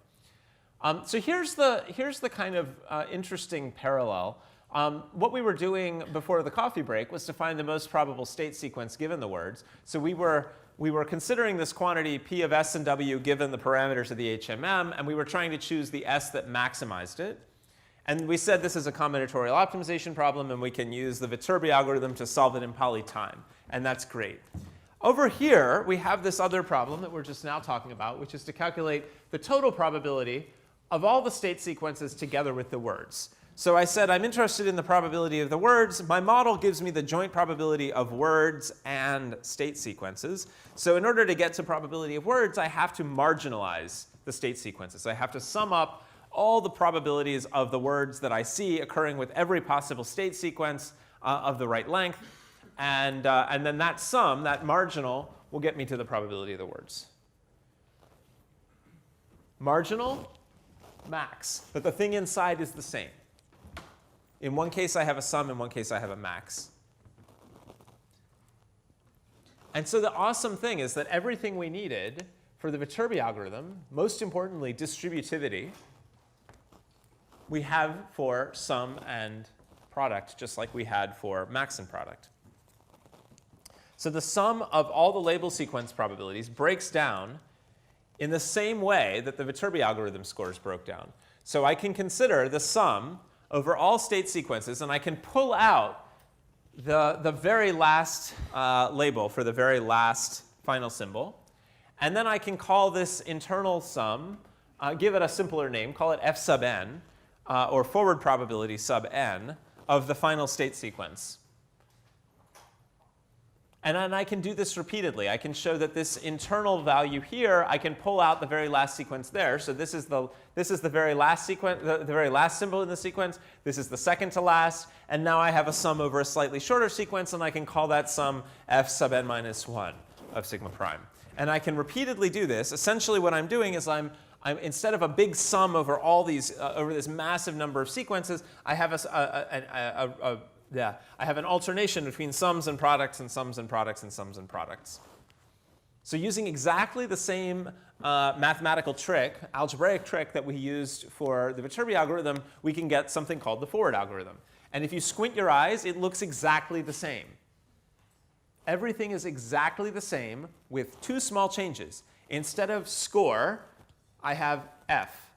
So here's the kind of interesting parallel. What we were doing before the coffee break was to find the most probable state sequence given the words. So we were considering this quantity P of S and W given the parameters of the HMM, and we were trying to choose the S that maximized it. And we said this is a combinatorial optimization problem, and we can use the Viterbi algorithm to solve it in poly time. And that's great. Over here, we have this other problem that we're just now talking about, which is to calculate the total probability of all the state sequences together with the words. So I said I'm interested in the probability of the words. My model gives me the joint probability of words and state sequences. So in order to get to probability of words, I have to marginalize the state sequences. I have to sum up all the probabilities of the words that I see occurring with every possible state sequence of the right length. And then that sum, that marginal, will get me to the probability of the words. Marginal, max. But the thing inside is the same. In one case, I have a sum. In one case, I have a max. And so the awesome thing is that everything we needed for the Viterbi algorithm, most importantly, distributivity, we have for sum and product, just like we had for max and product. So the sum of all the label sequence probabilities breaks down in the same way that the Viterbi algorithm scores broke down. So I can consider the sum over all state sequences, and I can pull out the very last label for the very last final symbol. And then I can call this internal sum, give it a simpler name, call it F sub n, or forward probability sub n, of the final state sequence. And then I can do this repeatedly. I can show that this internal value here, I can pull out the very last sequence there. So this is the very last sequence, the very last symbol in the sequence. This is the second to last. And now I have a sum over a slightly shorter sequence, and I can call that sum F sub n minus 1 of sigma prime. And I can repeatedly do this. Essentially what I'm doing is I'm instead of a big sum over all these, over this massive number of sequences, I have I have an alternation between sums and products and sums and products and sums and products. So using exactly the same mathematical trick, algebraic trick that we used for the Viterbi algorithm, we can get something called the forward algorithm. And if you squint your eyes, it looks exactly the same. Everything is exactly the same with two small changes. Instead of score, I have F.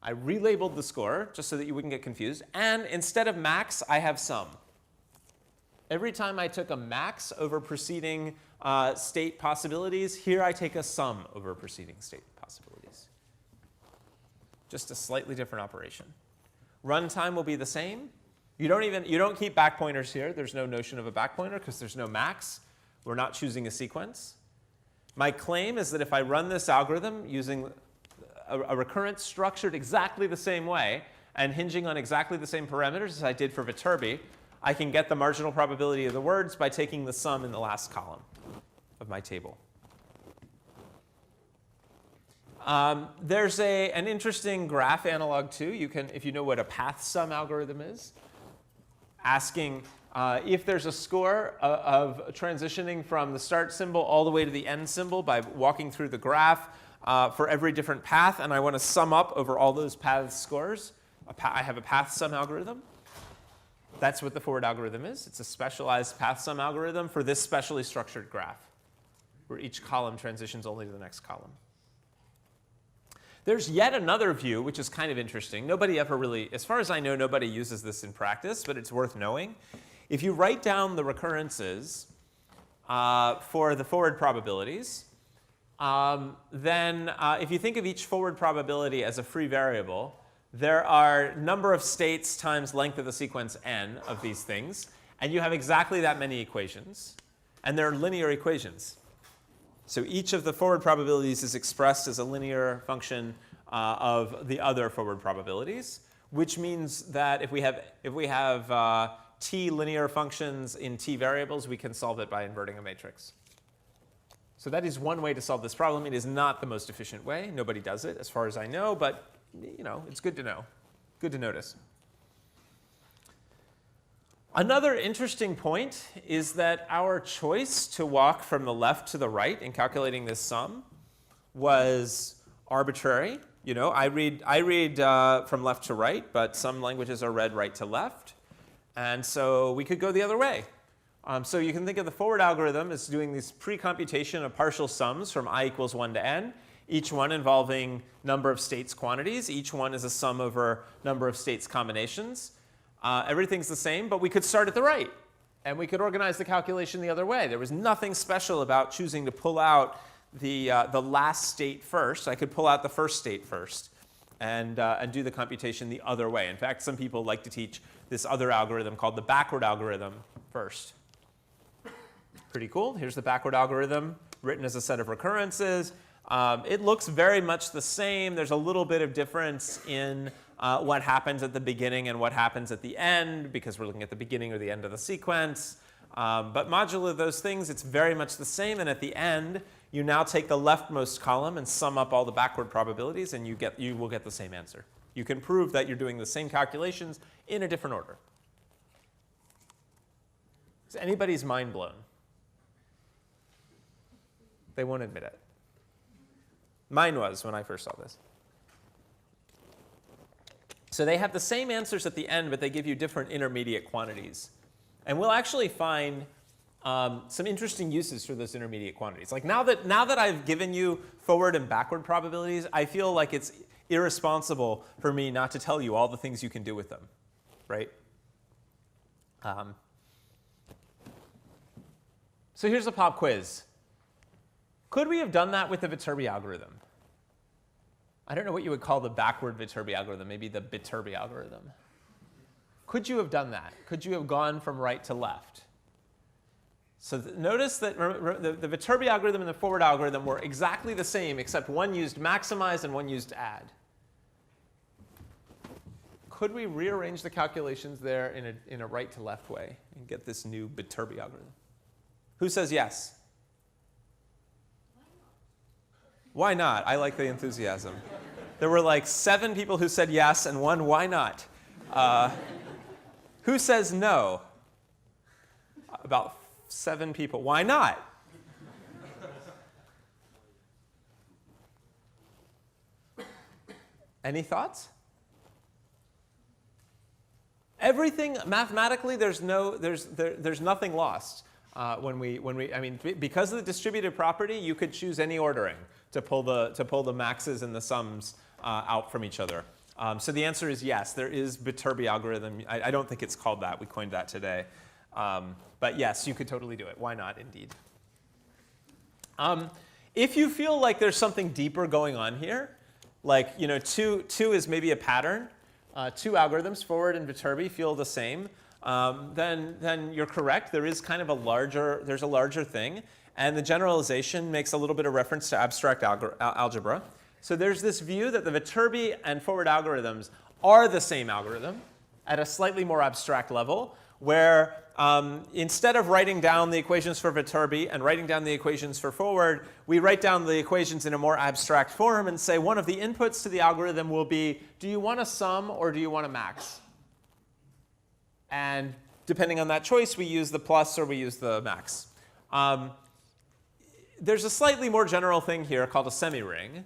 I relabeled the score just so that you wouldn't get confused. And instead of max, I have sum. Every time I took a max over preceding state possibilities, here I take a sum over preceding state possibilities. Just a slightly different operation. Runtime will be the same. You don't keep back pointers here. There's no notion of a back pointer because there's no max. We're not choosing a sequence. My claim is that if I run this algorithm using a recurrence structured exactly the same way and hinging on exactly the same parameters as I did for Viterbi, I can get the marginal probability of the words by taking the sum in the last column of my table. There's an interesting graph analog too. You can, if you know what a path sum algorithm is, asking if there's a score of transitioning from the start symbol all the way to the end symbol by walking through the graph for every different path, and I want to sum up over all those paths scores. I have a path sum algorithm. That's what the forward algorithm is. It's a specialized path sum algorithm for this specially structured graph. where each column transitions only to the next column. There's yet another view, which is kind of interesting. Nobody ever really, as far as I know, nobody uses this in practice, but it's worth knowing. If you write down the recurrences for the forward probabilities, then if you think of each forward probability as a free variable, there are number of states times length of the sequence n of these things, and you have exactly that many equations, and they're linear equations. So each of the forward probabilities is expressed as a linear function of the other forward probabilities, which means that if we have t linear functions in t variables, we can solve it by inverting a matrix. So that is one way to solve this problem. It is not the most efficient way. Nobody does it, as far as I know, but it's good to know, good to notice. Another interesting point is that our choice to walk from the left to the right in calculating this sum was arbitrary. I read from left to right, but some languages are read right to left. And so we could go the other way. So you can think of the forward algorithm as doing this pre-computation of partial sums from I equals 1 to n, each one involving number of states quantities. Each one is a sum over number of states combinations. Everything's the same, but we could start at the right. And we could organize the calculation the other way. There was nothing special about choosing to pull out the last state first. I could pull out the first state first and do the computation the other way. In fact, some people like to teach this other algorithm called the backward algorithm first. Pretty cool. Here's the backward algorithm written as a set of recurrences. It looks very much the same. There's a little bit of difference in what happens at the beginning and what happens at the end, because we're looking at the beginning or the end of the sequence. But modulo those things, it's very much the same. And at the end, you now take the leftmost column and sum up all the backward probabilities, and you will get the same answer. You can prove that you're doing the same calculations in a different order. Is anybody's mind blown? They won't admit it. Mine was when I first saw this. So they have the same answers at the end, but they give you different intermediate quantities. And we'll actually find some interesting uses for those intermediate quantities. Like now that I've given you forward and backward probabilities, I feel like it's irresponsible for me not to tell you all the things you can do with them, right? So here's a pop quiz. Could we have done that with the Viterbi algorithm? I don't know what you would call the backward Viterbi algorithm, maybe the Viterbi algorithm. Could you have done that? Could you have gone from right to left? So notice that the Viterbi algorithm and the forward algorithm were exactly the same, except one used maximize and one used add. Could we rearrange the calculations there in a right to left way and get this new Viterbi algorithm? Who says yes? Why not? I like the enthusiasm. There were like 7 people who said yes and 1 why not. Who says no? About 7 people. Why not? Any thoughts? Everything mathematically, there's nothing lost. Because of the distributed property, you could choose any ordering to pull the maxes and the sums out from each other. So the answer is yes, there is Viterbi algorithm. I don't think it's called that. We coined that today. But yes, you could totally do it. Why not, indeed? If you feel like there's something deeper going on here, like two is maybe a pattern, 2 algorithms, forward and Viterbi, feel the same, then you're correct. There is kind of a larger thing. And the generalization makes a little bit of reference to abstract algebra. So there's this view that the Viterbi and forward algorithms are the same algorithm at a slightly more abstract level, where instead of writing down the equations for Viterbi and writing down the equations for forward, we write down the equations in a more abstract form and say one of the inputs to the algorithm will be, do you want a sum or do you want a max? And depending on that choice, we use the plus or we use the max. There's a slightly more general thing here called a semi-ring.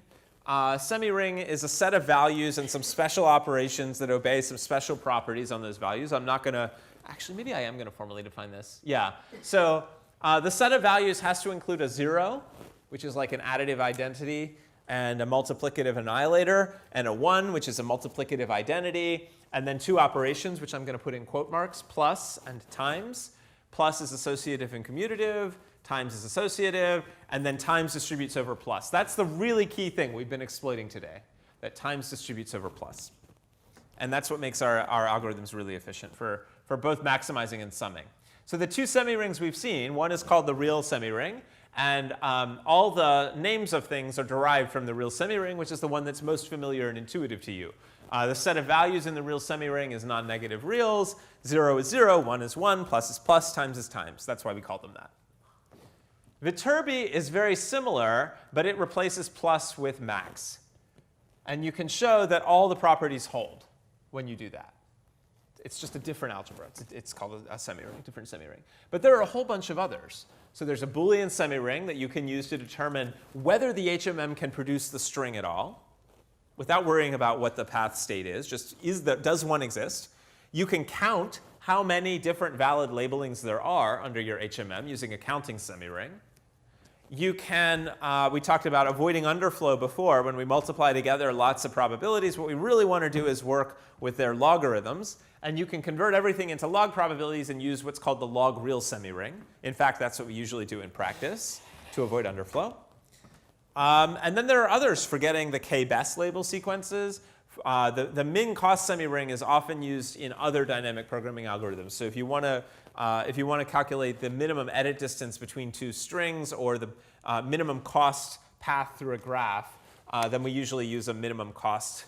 Semi-ring is a set of values and some special operations that obey some special properties on those values. I'm not going to, actually, maybe I am going to formally define this. Yeah. So The set of values has to include a 0, which is like an additive identity, and a multiplicative annihilator, and a 1, which is a multiplicative identity, and then 2 operations, which I'm going to put in quote marks, plus and times. Plus is associative and commutative, times is associative, and then times distributes over plus. That's the really key thing we've been exploiting today, that times distributes over plus. And that's what makes our algorithms really efficient for both maximizing and summing. So the 2 semirings we've seen, one is called the real semiring, and all the names of things are derived from the real semiring, which is the one that's most familiar and intuitive to you. The set of values in the real semiring is non-negative reals. 0 is 0, 1 is 1, plus is plus, times is times. That's why we call them that. Viterbi is very similar, but it replaces plus with max. And you can show that all the properties hold when you do that. It's just a different algebra. It's called a semiring, different semiring. But there are a whole bunch of others. So there's a Boolean semiring that you can use to determine whether the HMM can produce the string at all, without worrying about what the path state is. Just does one exist? You can count how many different valid labelings there are under your HMM using a counting semiring. You can, we talked about avoiding underflow before. When we multiply together lots of probabilities, what we really want to do is work with their logarithms. And you can convert everything into log probabilities and use what's called the log real semiring. In fact, that's what we usually do in practice to avoid underflow. And then there are others for getting the k-best label sequences. The min-cost semiring is often used in other dynamic programming algorithms. So if you want to calculate the minimum edit distance between 2 strings or the minimum cost path through a graph, then we usually use a minimum cost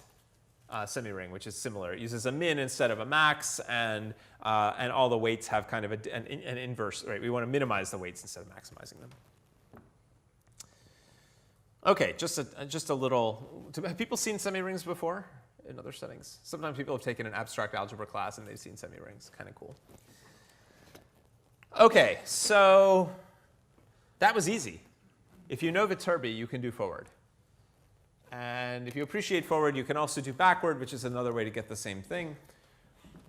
semiring, which is similar. It uses a min instead of a max, and all the weights have kind of an inverse. Right? We want to minimize the weights instead of maximizing them. OK, just a little. Have people seen semirings before in other settings? Sometimes people have taken an abstract algebra class and they've seen semirings. Kind of cool. OK, so that was easy. If you know Viterbi, you can do forward. And if you appreciate forward, you can also do backward, which is another way to get the same thing.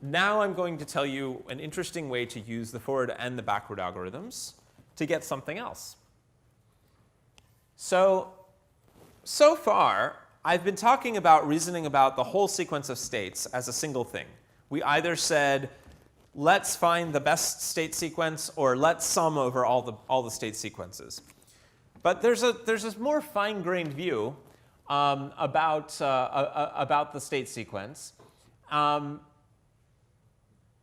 Now I'm going to tell you an interesting way to use the forward and the backward algorithms to get something else. So far, I've been talking about reasoning about the whole sequence of states as a single thing. We either said, let's find the best state sequence, or let's sum over all the state sequences. But there's a more fine-grained view about the state sequence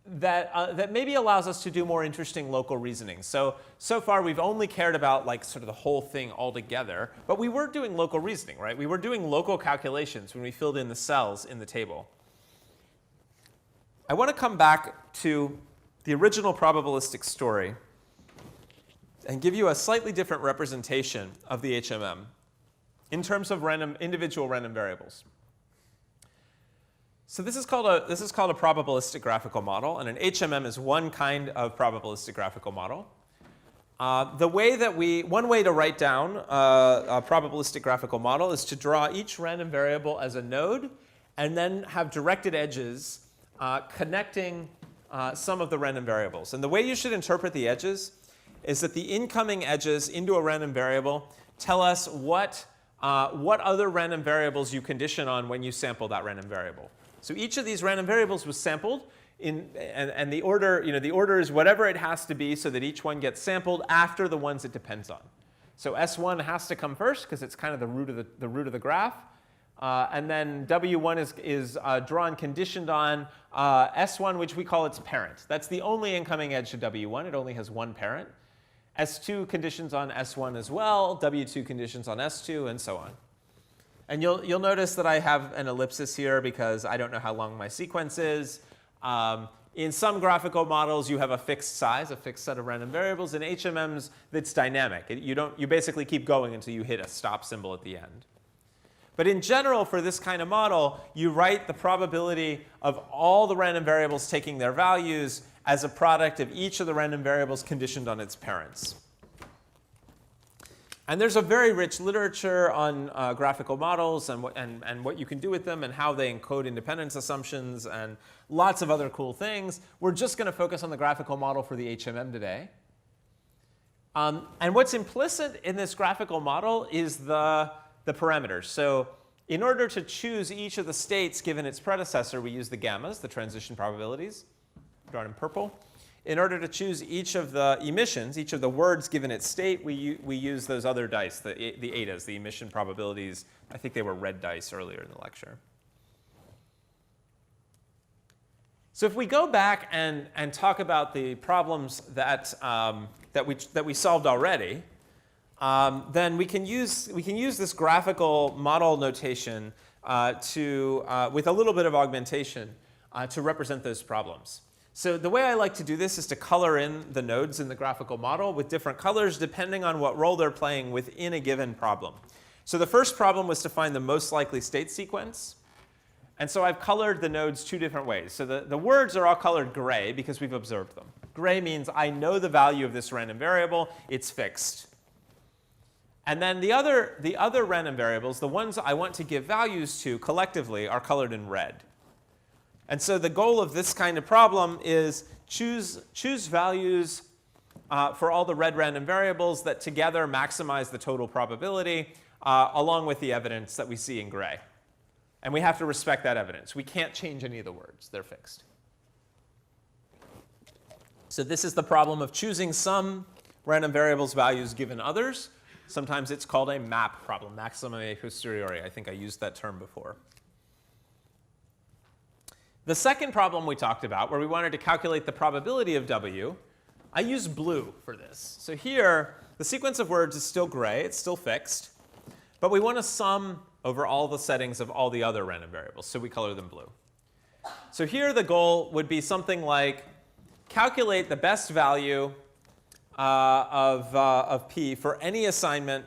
that maybe allows us to do more interesting local reasoning. So far, we've only cared about like sort of the whole thing altogether. But we were doing local reasoning, right? We were doing local calculations when we filled in the cells in the table. I want to come back to the original probabilistic story and give you a slightly different representation of the HMM in terms of individual random variables. So this is called a probabilistic graphical model, and an HMM is one kind of probabilistic graphical model. One way to write down a probabilistic graphical model is to draw each random variable as a node, and then have directed edges connecting some of the random variables. And the way you should interpret the edges is that the incoming edges into a random variable tell us what other random variables you condition on when you sample that random variable. So each of these random variables was sampled, and the order is whatever it has to be so that each one gets sampled after the ones it depends on. So S1 has to come first because it's kind of the root of the graph. And then W1 is drawn conditioned on S1, which we call its parent. That's the only incoming edge to W1. It only has one parent. S2 conditions on S1 as well. W2 conditions on S2, and so on. And you'll notice that I have an ellipsis here because I don't know how long my sequence is. In some graphical models, you have a fixed size, a fixed set of random variables. In HMMs, that's dynamic. You basically keep going until you hit a stop symbol at the end. But in general, for this kind of model, you write the probability of all the random variables taking their values as a product of each of the random variables conditioned on its parents. And there's a very rich literature on graphical models and what you can do with them and how they encode independence assumptions and lots of other cool things. We're just going to focus on the graphical model for the HMM today. And what's implicit in this graphical model is the parameters. So in order to choose each of the states given its predecessor, we use the gammas, the transition probabilities, drawn in purple. In order to choose each of the emissions, each of the words given its state, we use those other dice, the etas, the emission probabilities. I think they were red dice earlier in the lecture. So if we go back and talk about the problems that we solved already, then we can use this graphical model notation with a little bit of augmentation to represent those problems. So the way I like to do this is to color in the nodes in the graphical model with different colors depending on what role they're playing within a given problem. So the first problem was to find the most likely state sequence. And so I've colored the nodes two different ways. So the words are all colored gray because we've observed them. Gray means I know the value of this random variable. It's fixed. And then the other random variables, the ones I want to give values to collectively, are colored in red. And so the goal of this kind of problem is choose values for all the red random variables that together maximize the total probability along with the evidence that we see in gray. And we have to respect that evidence. We can't change any of the words. They're fixed. So this is the problem of choosing some random variables values given others. Sometimes it's called a map problem, maximum a posteriori. I think I used that term before. The second problem we talked about, where we wanted to calculate the probability of W, I used blue for this. So here, the sequence of words is still gray. It's still fixed. But we want to sum over all the settings of all the other random variables, so we color them blue. So here the goal would be something like calculate the best value of P for any assignment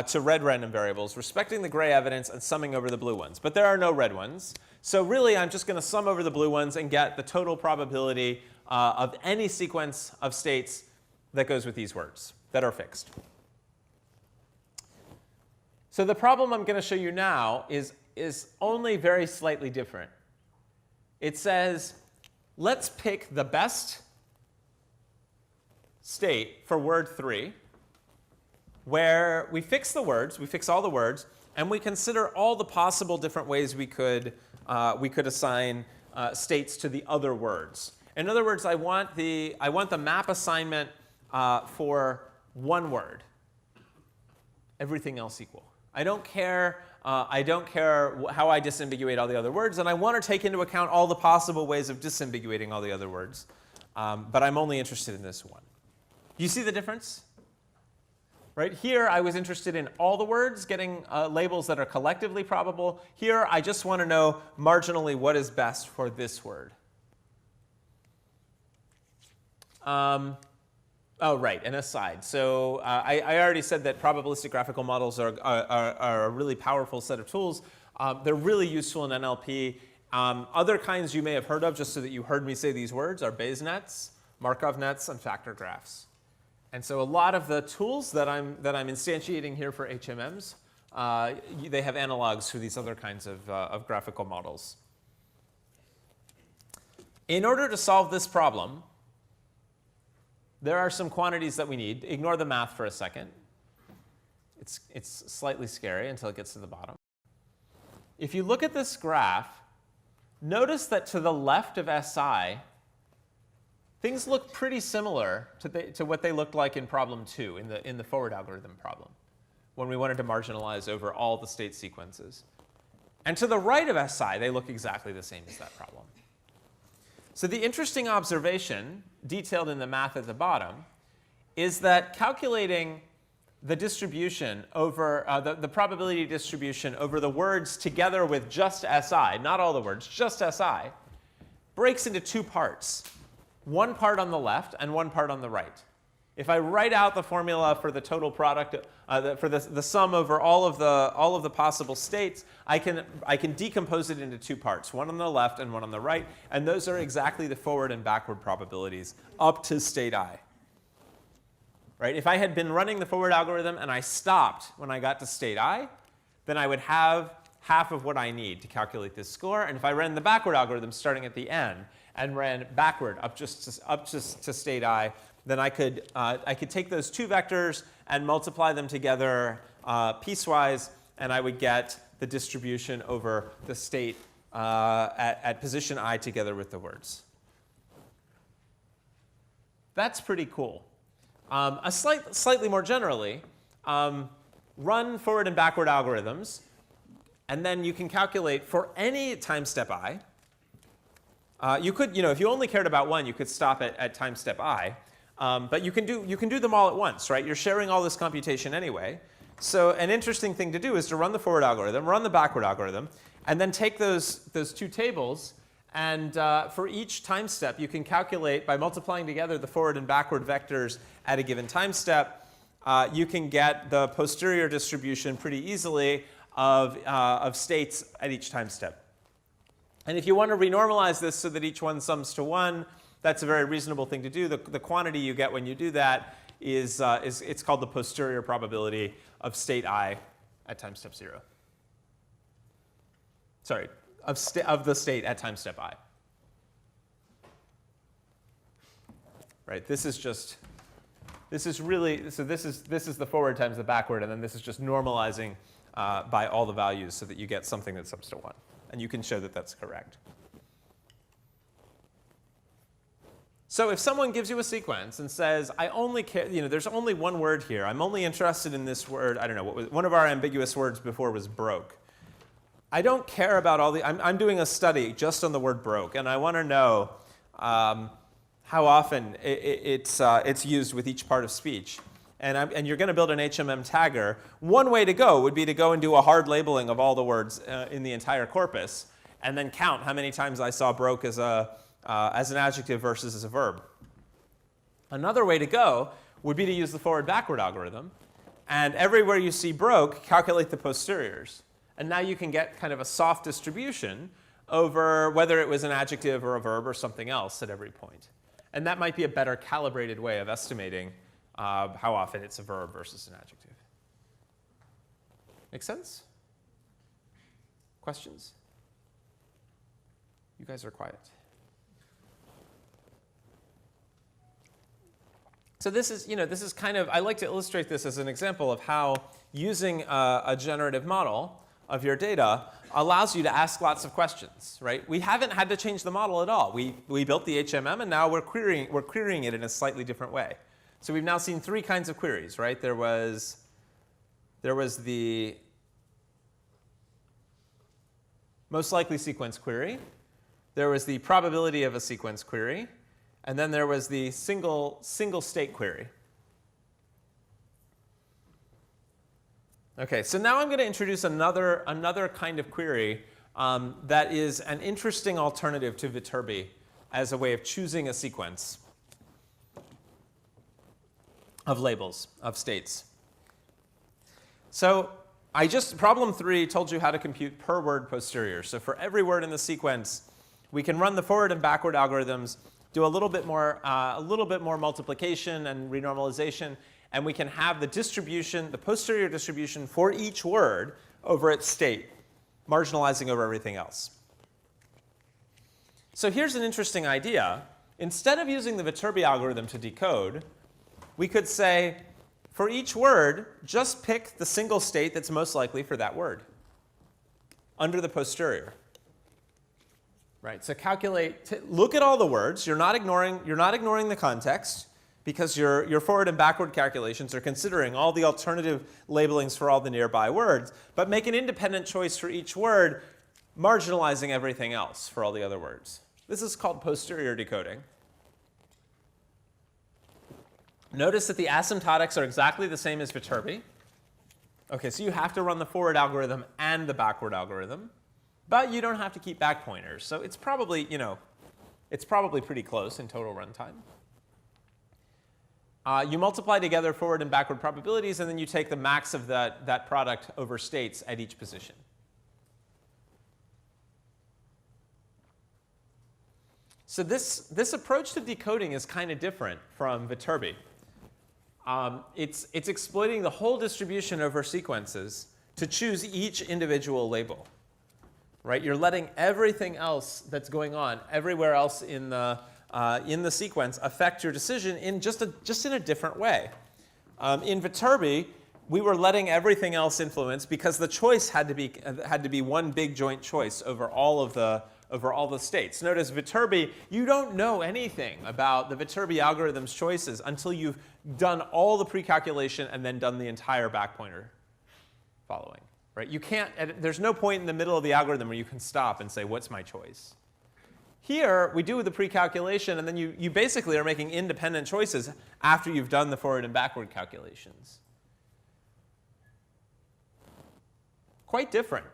to red random variables, respecting the gray evidence and summing over the blue ones. But there are no red ones. So really, I'm just going to sum over the blue ones and get the total probability of any sequence of states that goes with these words that are fixed. So the problem I'm going to show you now is only very slightly different. It says, let's pick the best state for word 3, where we fix the words, we fix all the words, and we consider all the possible different ways we could assign states to the other words. In other words, I want the map assignment for one word. Everything else equal. I don't care how I disambiguate all the other words, and I want to take into account all the possible ways of disambiguating all the other words. But I'm only interested in this one. Do you see the difference? Right here, I was interested in all the words, getting labels that are collectively probable. Here, I just want to know marginally what is best for this word. Oh, right, an aside. So I already said that probabilistic graphical models are a really powerful set of tools. They're really useful in NLP. Other kinds you may have heard of, just so that you heard me say these words, are Bayes nets, Markov nets, and factor graphs. And so a lot of the tools that I'm instantiating here for HMMs, they have analogs for these other kinds of graphical models. In order to solve this problem, there are some quantities that we need. Ignore the math for a second. It's slightly scary until it gets to the bottom. If you look at this graph, notice that to the left of SI, things look pretty similar to what they looked like in problem 2, in the forward algorithm problem, when we wanted to marginalize over all the state sequences. And to the right of SI, they look exactly the same as that problem. So the interesting observation, detailed in the math at the bottom, is that calculating the distribution over the probability distribution over the words together with just SI, not all the words, just SI, breaks into two parts. One part on the left and one part on the right. If I write out the formula for the total product, for the sum over all of the possible states, I can decompose it into two parts, one on the left and one on the right, and those are exactly the forward and backward probabilities up to state I. Right? If I had been running the forward algorithm and I stopped when I got to state I, then I would have half of what I need to calculate this score. And if I ran the backward algorithm starting at the end and ran backward up just to state I, then I could take those two vectors and multiply them together piecewise, and I would get the distribution over the state at position I together with the words. That's pretty cool. Slightly more generally, run forward and backward algorithms, and then you can calculate for any time step I. You could, if you only cared about one, you could stop at time step I. But you can do them all at once, right? You're sharing all this computation anyway. So an interesting thing to do is to run the forward algorithm, run the backward algorithm, and then take those two tables, and for each time step, you can calculate by multiplying together the forward and backward vectors at a given time step. You can get the posterior distribution pretty easily of states at each time step. And if you want to renormalize this so that each one sums to 1, that's a very reasonable thing to do. The quantity you get when you do that is it's called the posterior probability of state I at time step 0. Sorry, of the state at time step I. Right. This is the forward times the backward, and then this is just normalizing by all the values so that you get something that sums to 1, and you can show that that's correct. So if someone gives you a sequence and says, I only care, there's only one word here. I'm only interested in this word. I don't know, one of our ambiguous words before was broke. I don't care about all the, I'm doing a study just on the word broke, and I want to know how often it's used with each part of speech. And you're going to build an HMM tagger. One way to go would be to go and do a hard labeling of all the words in the entire corpus, and then count how many times I saw broke as an adjective versus as a verb. Another way to go would be to use the forward-backward algorithm, and everywhere you see broke, calculate the posteriors. And now you can get kind of a soft distribution over whether it was an adjective or a verb or something else at every point. And that might be a better calibrated way of estimating how often it's a verb versus an adjective. Make sense? Questions? You guys are quiet. So this is kind of, I like to illustrate this as an example of how using a generative model of your data allows you to ask lots of questions, right? We haven't had to change the model at all. We built the HMM, and now we're querying it in a slightly different way. So we've now seen 3 kinds of queries, right? There was the most likely sequence query. There was the probability of a sequence query. And then there was the single state query. OK, so now I'm going to introduce another kind of query that is an interesting alternative to Viterbi as a way of choosing a sequence of labels, of states. So problem 3 told you how to compute per word posterior. So for every word in the sequence, we can run the forward and backward algorithms, do a little bit more multiplication and renormalization, and we can have the distribution, the posterior distribution for each word over its state, marginalizing over everything else. So here's an interesting idea. Instead of using the Viterbi algorithm to decode, we could say, for each word, just pick the single state that's most likely for that word under the posterior. Right, so look at all the words. You're not ignoring the context, because your forward and backward calculations are considering all the alternative labelings for all the nearby words, but make an independent choice for each word, marginalizing everything else for all the other words. This is called posterior decoding. Notice that the asymptotics are exactly the same as Viterbi. OK, so you have to run the forward algorithm and the backward algorithm. But you don't have to keep back pointers. So it's probably pretty close in total runtime. You multiply together forward and backward probabilities, and then you take the max of that product over states at each position. So this approach to decoding is kind of different from Viterbi. It's exploiting the whole distribution over sequences to choose each individual label. right? You're letting everything else that's going on everywhere else in the sequence affect your decision in just in a different way. In Viterbi, we were letting everything else influence because the choice had to be one big joint choice over all the states. Notice Viterbi, you don't know anything about the Viterbi algorithm's choices until you've done all the pre-calculation and then done the entire backpointer following. Right? You can't, there's no point in the middle of the algorithm where you can stop and say, what's my choice? Here, we do the pre-calculation, and then you basically are making independent choices after you've done the forward and backward calculations. Quite different.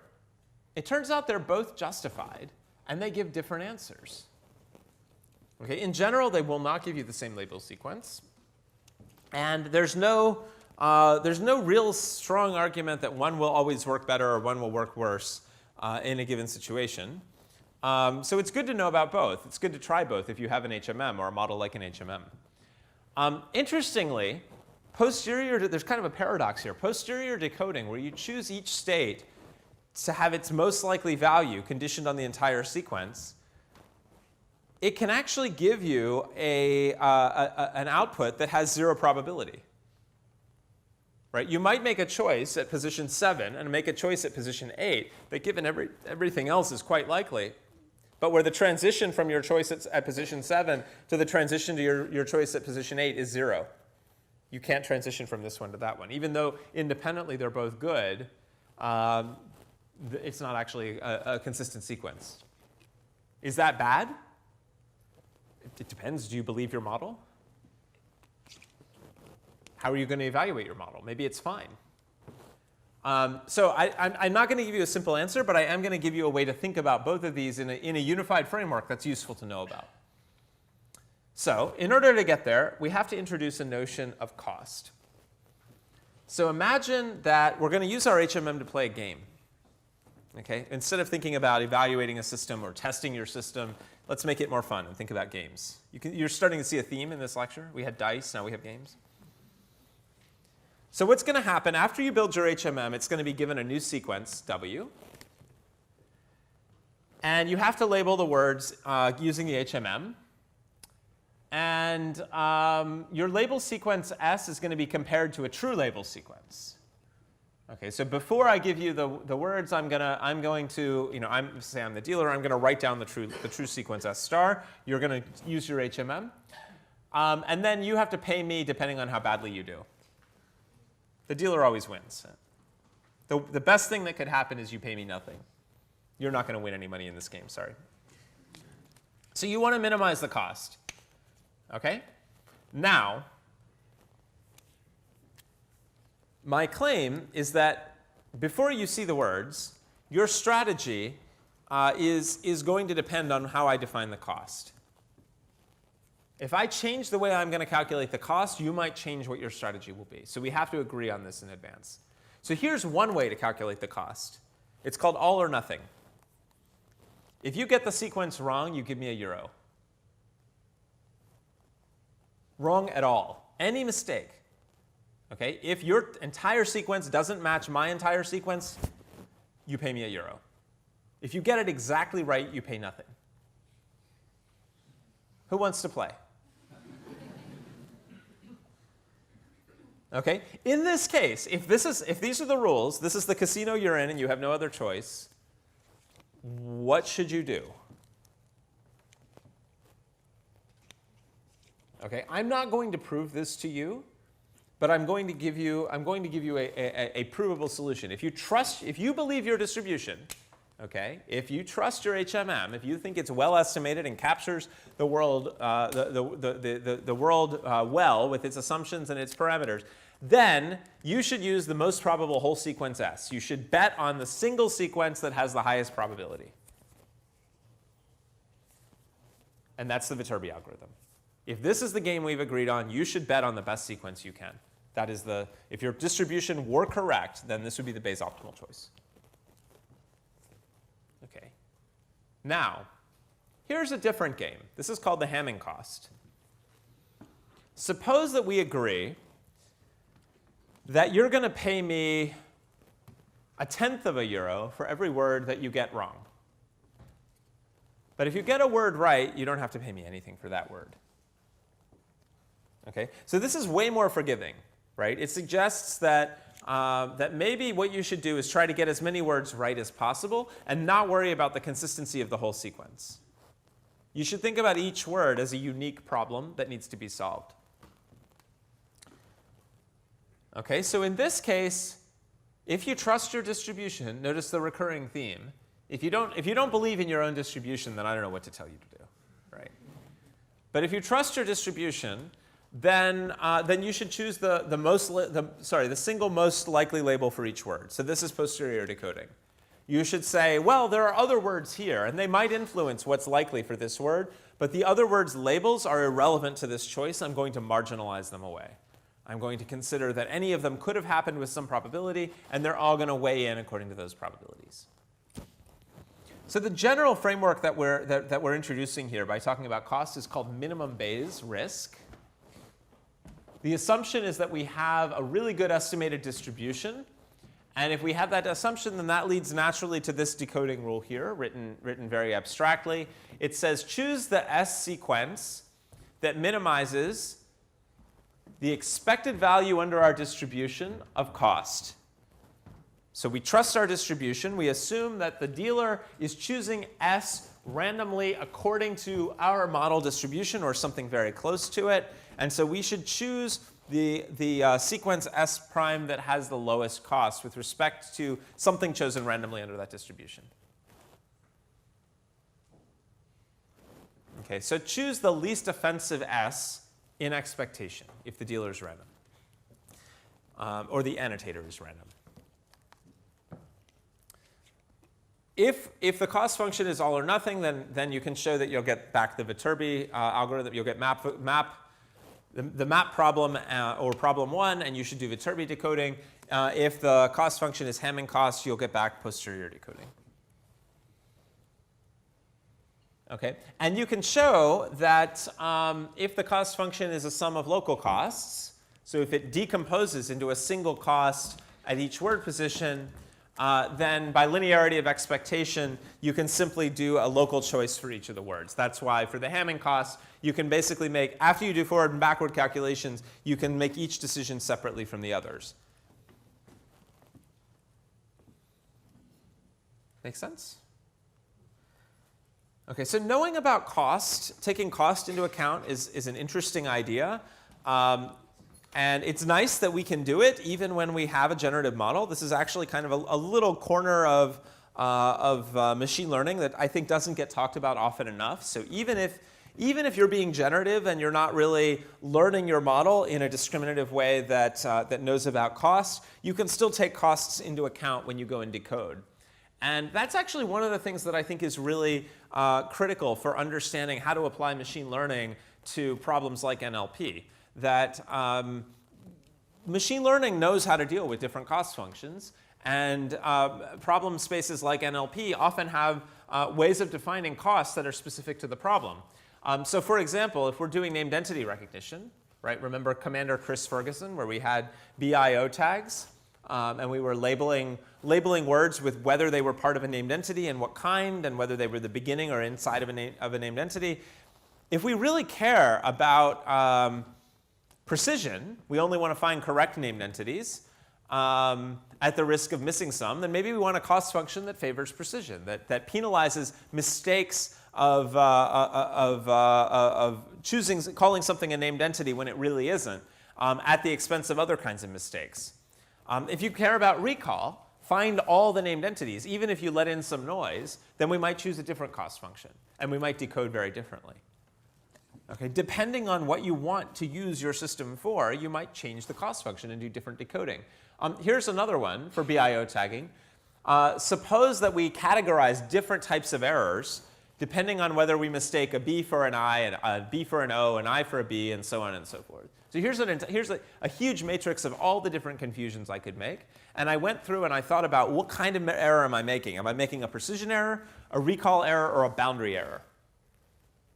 It turns out they're both justified, and they give different answers. Okay, in general, they will not give you the same label sequence. And there's no real strong argument that one will always work better or one will work worse in a given situation. So it's good to know about both. It's good to try both if you have an HMM or a model like an HMM. Interestingly, there's kind of a paradox here. Posterior decoding, where you choose each state to have its most likely value conditioned on the entire sequence, it can actually give you an output that has 0 probability. Right? You might make a choice at position 7 and make a choice at position 8 that, given everything else, is quite likely. But where the transition from your choice at position 7 to the transition to your choice at position 8 is 0. You can't transition from this one to that one. Even though independently they're both good, it's not actually a consistent sequence. Is that bad? It depends. Do you believe your model? How are you going to evaluate your model? Maybe it's fine. So I'm not going to give you a simple answer, but I am going to give you a way to think about both of these in a unified framework that's useful to know about. So in order to get there, we have to introduce a notion of cost. So imagine that we're going to use our HMM to play a game. Okay? Instead of thinking about evaluating a system or testing your system, let's make it more fun and think about games. You're starting to see a theme in this lecture. We had dice, now we have games. So what's going to happen after you build your HMM, it's going to be given a new sequence, W. And you have to label the words using the HMM. And your label sequence S is going to be compared to a true label sequence. Okay, so before I give you the words, I'm going to, say I'm the dealer, I'm going to write down the true sequence S star. You're going to use your HMM. And then you have to pay me depending on how badly you do. The dealer always wins. The best thing that could happen is you pay me nothing. You're not going to win any money in this game, sorry. So you want to minimize the cost. Okay? Now, my claim is that before you see the words, your strategy is going to depend on how I define the cost. If I change the way I'm going to calculate the cost, you might change what your strategy will be. So we have to agree on this in advance. So here's one way to calculate the cost. It's called all or nothing. If you get the sequence wrong, you give me €1. Wrong at all. Any mistake. Okay? If your entire sequence doesn't match my entire sequence, you pay me €1. If you get it exactly right, you pay nothing. Who wants to play? Okay? In this case, if these are the rules, this is the casino you're in and you have no other choice, what should you do? Okay? I'm not going to prove this to you, but I'm going to give you a provable solution. If you believe your distribution, okay, if you trust your HMM, if you think it's well estimated and captures the world, the world well with its assumptions and its parameters, then you should use the most probable whole sequence S. You should bet on the single sequence that has the highest probability. And that's the Viterbi algorithm. If this is the game we've agreed on, you should bet on the best sequence you can. That is if your distribution were correct, then this would be the Bayes optimal choice. Okay. Now, here's a different game. This is called the Hamming cost. Suppose that we agree that you're going to pay me €0.1 for every word that you get wrong. But if you get a word right, you don't have to pay me anything for that word. Okay? So this is way more forgiving, right? It suggests that, that maybe what you should do is try to get as many words right as possible and not worry about the consistency of the whole sequence. You should think about each word as a unique problem that needs to be solved. Okay, so in this case, if you trust your distribution, notice the recurring theme. If you don't believe in your own distribution, then I don't know what to tell you to do, right? But if you trust your distribution, then you should choose the single most likely label for each word. So this is posterior decoding. You should say, well, there are other words here, and they might influence what's likely for this word, but the other words' labels are irrelevant to this choice. I'm going to marginalize them away. I'm going to consider that any of them could have happened with some probability, and they're all going to weigh in according to those probabilities. So the general framework that we're introducing here by talking about cost is called minimum Bayes risk. The assumption is that we have a really good estimated distribution. And if we have that assumption, then that leads naturally to this decoding rule here, written very abstractly. It says choose the S sequence that minimizes the expected value under our distribution of cost. So we trust our distribution. We assume that the dealer is choosing S randomly according to our model distribution or something very close to it. And so we should choose the sequence S prime that has the lowest cost with respect to something chosen randomly under that distribution. Okay, so choose the least offensive S in expectation if the dealer is random, or the annotator is random. If the cost function is all or nothing, then you can show that you'll get back the Viterbi algorithm. You'll get the map problem or problem 1, and you should do Viterbi decoding. If the cost function is Hamming cost, you'll get back posterior decoding. Okay, and you can show that if the cost function is a sum of local costs, so if it decomposes into a single cost at each word position, then by linearity of expectation, you can simply do a local choice for each of the words. That's why for the Hamming cost, you can basically make, after you do forward and backward calculations, you can make each decision separately from the others. Make sense? Okay, so knowing about cost, taking cost into account is an interesting idea. And it's nice that we can do it even when we have a generative model. This is actually kind of a little corner of machine learning that I think doesn't get talked about often enough. So even if you're being generative and you're not really learning your model in a discriminative way that knows about cost, you can still take costs into account when you go and decode. And that's actually one of the things that I think is really critical for understanding how to apply machine learning to problems like NLP. That machine learning knows how to deal with different cost functions, and problem spaces like NLP often have ways of defining costs that are specific to the problem. So for example, if we're doing named entity recognition, right? Remember Commander Chris Ferguson, where we had BIO tags, and we were labeling words with whether they were part of a named entity and what kind, and whether they were the beginning or inside of a named entity. If we really care about precision, we only want to find correct named entities at the risk of missing some, then maybe we want a cost function that favors precision, that penalizes mistakes of calling something a named entity when it really isn't, at the expense of other kinds of mistakes. If you care about recall, find all the named entities. Even if you let in some noise, then we might choose a different cost function, and we might decode very differently. Okay, depending on what you want to use your system for, you might change the cost function and do different decoding. Here's another one for BIO tagging. Suppose that we categorize different types of errors depending on whether we mistake a B for an I, and a B for an O, an I for a B, and so on and so forth. So here's a huge matrix of all the different confusions I could make. And I went through and I thought about what kind of error am I making? Am I making a precision error, a recall error, or a boundary error?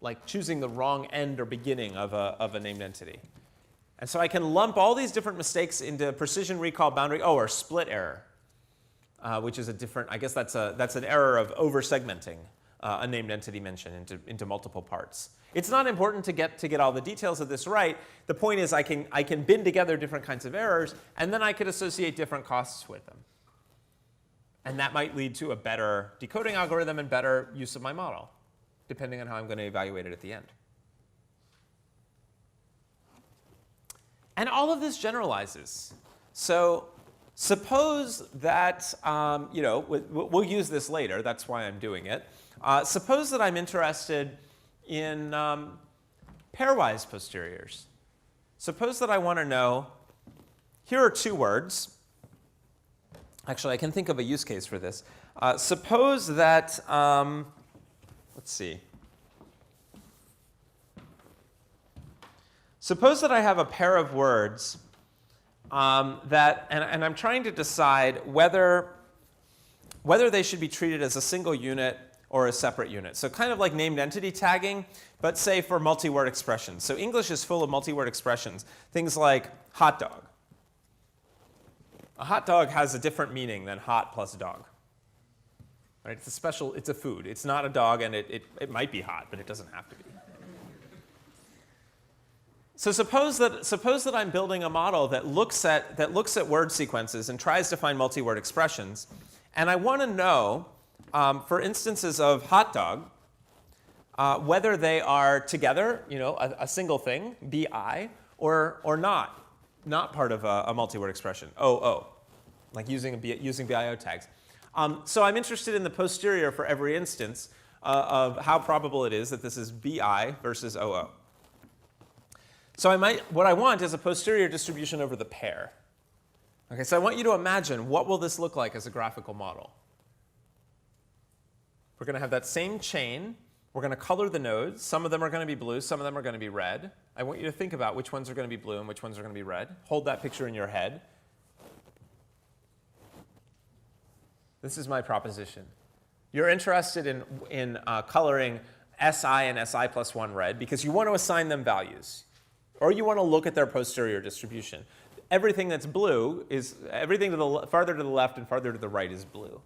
Like choosing the wrong end or beginning of a named entity. And so I can lump all these different mistakes into precision, recall, boundary, or split error, which is a different, I guess that's an error of over-segmenting a named entity mention into multiple parts. It's not important to get all the details of this right. The point is I can bin together different kinds of errors, and then I could associate different costs with them. And that might lead to a better decoding algorithm and better use of my model, depending on how I'm going to evaluate it at the end. And all of this generalizes. So suppose that, we'll use this later. That's why I'm doing it. Suppose that I'm interested in pairwise posteriors. Suppose that I want to know, here are two words. Actually, I can think of a use case for this. Suppose that, let's see. Suppose that I have a pair of words and I'm trying to decide whether they should be treated as a single unit or a separate unit. So kind of like named entity tagging, but say for multi-word expressions. So English is full of multi-word expressions. Things like hot dog. A hot dog has a different meaning than hot plus dog. Right? It's a food. It's not a dog, and it might be hot, but it doesn't have to be. So suppose that I'm building a model that looks at word sequences and tries to find multi-word expressions, and I want to know, for instances of hot dog, whether they are together, a single thing, bi, or not part of a multi-word expression, OO, like using BIO tags. So I'm interested in the posterior for every instance of how probable it is that this is BI versus OO. So what I want is a posterior distribution over the pair. Okay, so I want you to imagine what will this look like as a graphical model. We're going to have that same chain. We're going to color the nodes. Some of them are going to be blue. Some of them are going to be red. I want you to think about which ones are going to be blue and which ones are going to be red. Hold that picture in your head. This is my proposition. You're interested in coloring Si and Si plus 1 red because you want to assign them values. Or you want to look at their posterior distribution. Everything that's blue everything farther to the left and farther to the right is blue.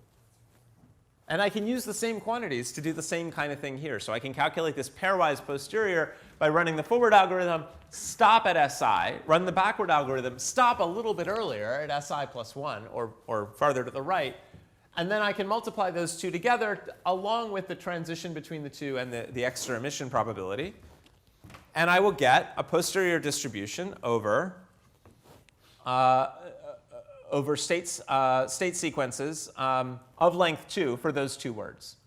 And I can use the same quantities to do the same kind of thing here. So I can calculate this pairwise posterior by running the forward algorithm, stop at Si, run the backward algorithm, stop a little bit earlier at Si plus 1 or farther to the right. And then I can multiply those two together along with the transition between the two and the extra emission probability. And I will get a posterior distribution over state sequences of length 2 for those two words.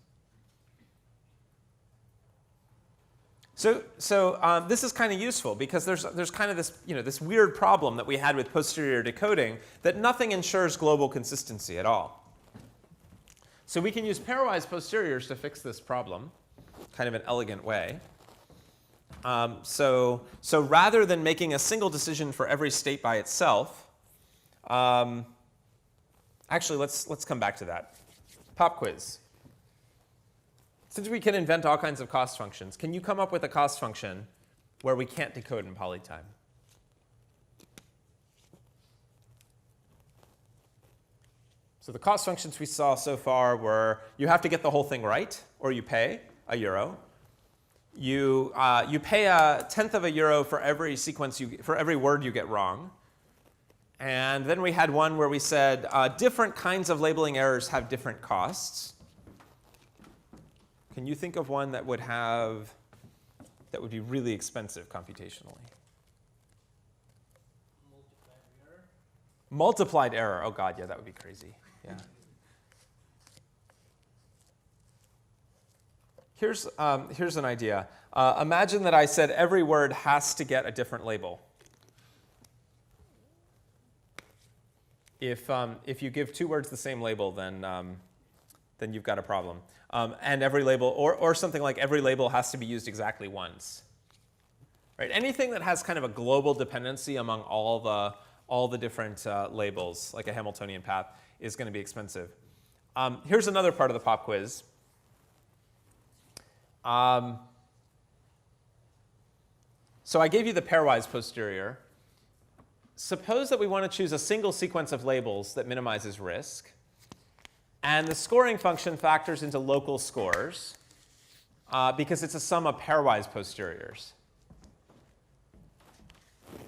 So this is kind of useful because there's kind of this weird problem that we had with posterior decoding that nothing ensures global consistency at all. So we can use pairwise posteriors to fix this problem, kind of an elegant way. So rather than making a single decision for every state by itself, actually let's come back to that. Pop quiz. Since we can invent all kinds of cost functions, can you come up with a cost function where we can't decode in polytime? So the cost functions we saw so far were you have to get the whole thing right, or you pay €1. You pay €0.1 of a euro for every for every word you get wrong. And then we had one where we said different kinds of labeling errors have different costs. Can you think of one that would be really expensive computationally? Multiplied error. Oh God, yeah, that would be crazy. Yeah. Here's an idea. Imagine that I said every word has to get a different label. If you give two words the same label, then you've got a problem. And every label, or something like every label has to be used exactly once. Right? Anything that has kind of a global dependency among all the different labels, like a Hamiltonian path, is going to be expensive. Here's another part of the pop quiz. So I gave you the pairwise posterior. Suppose that we want to choose a single sequence of labels that minimizes risk. And the scoring function factors into local scores. because it's a sum of pairwise posteriors.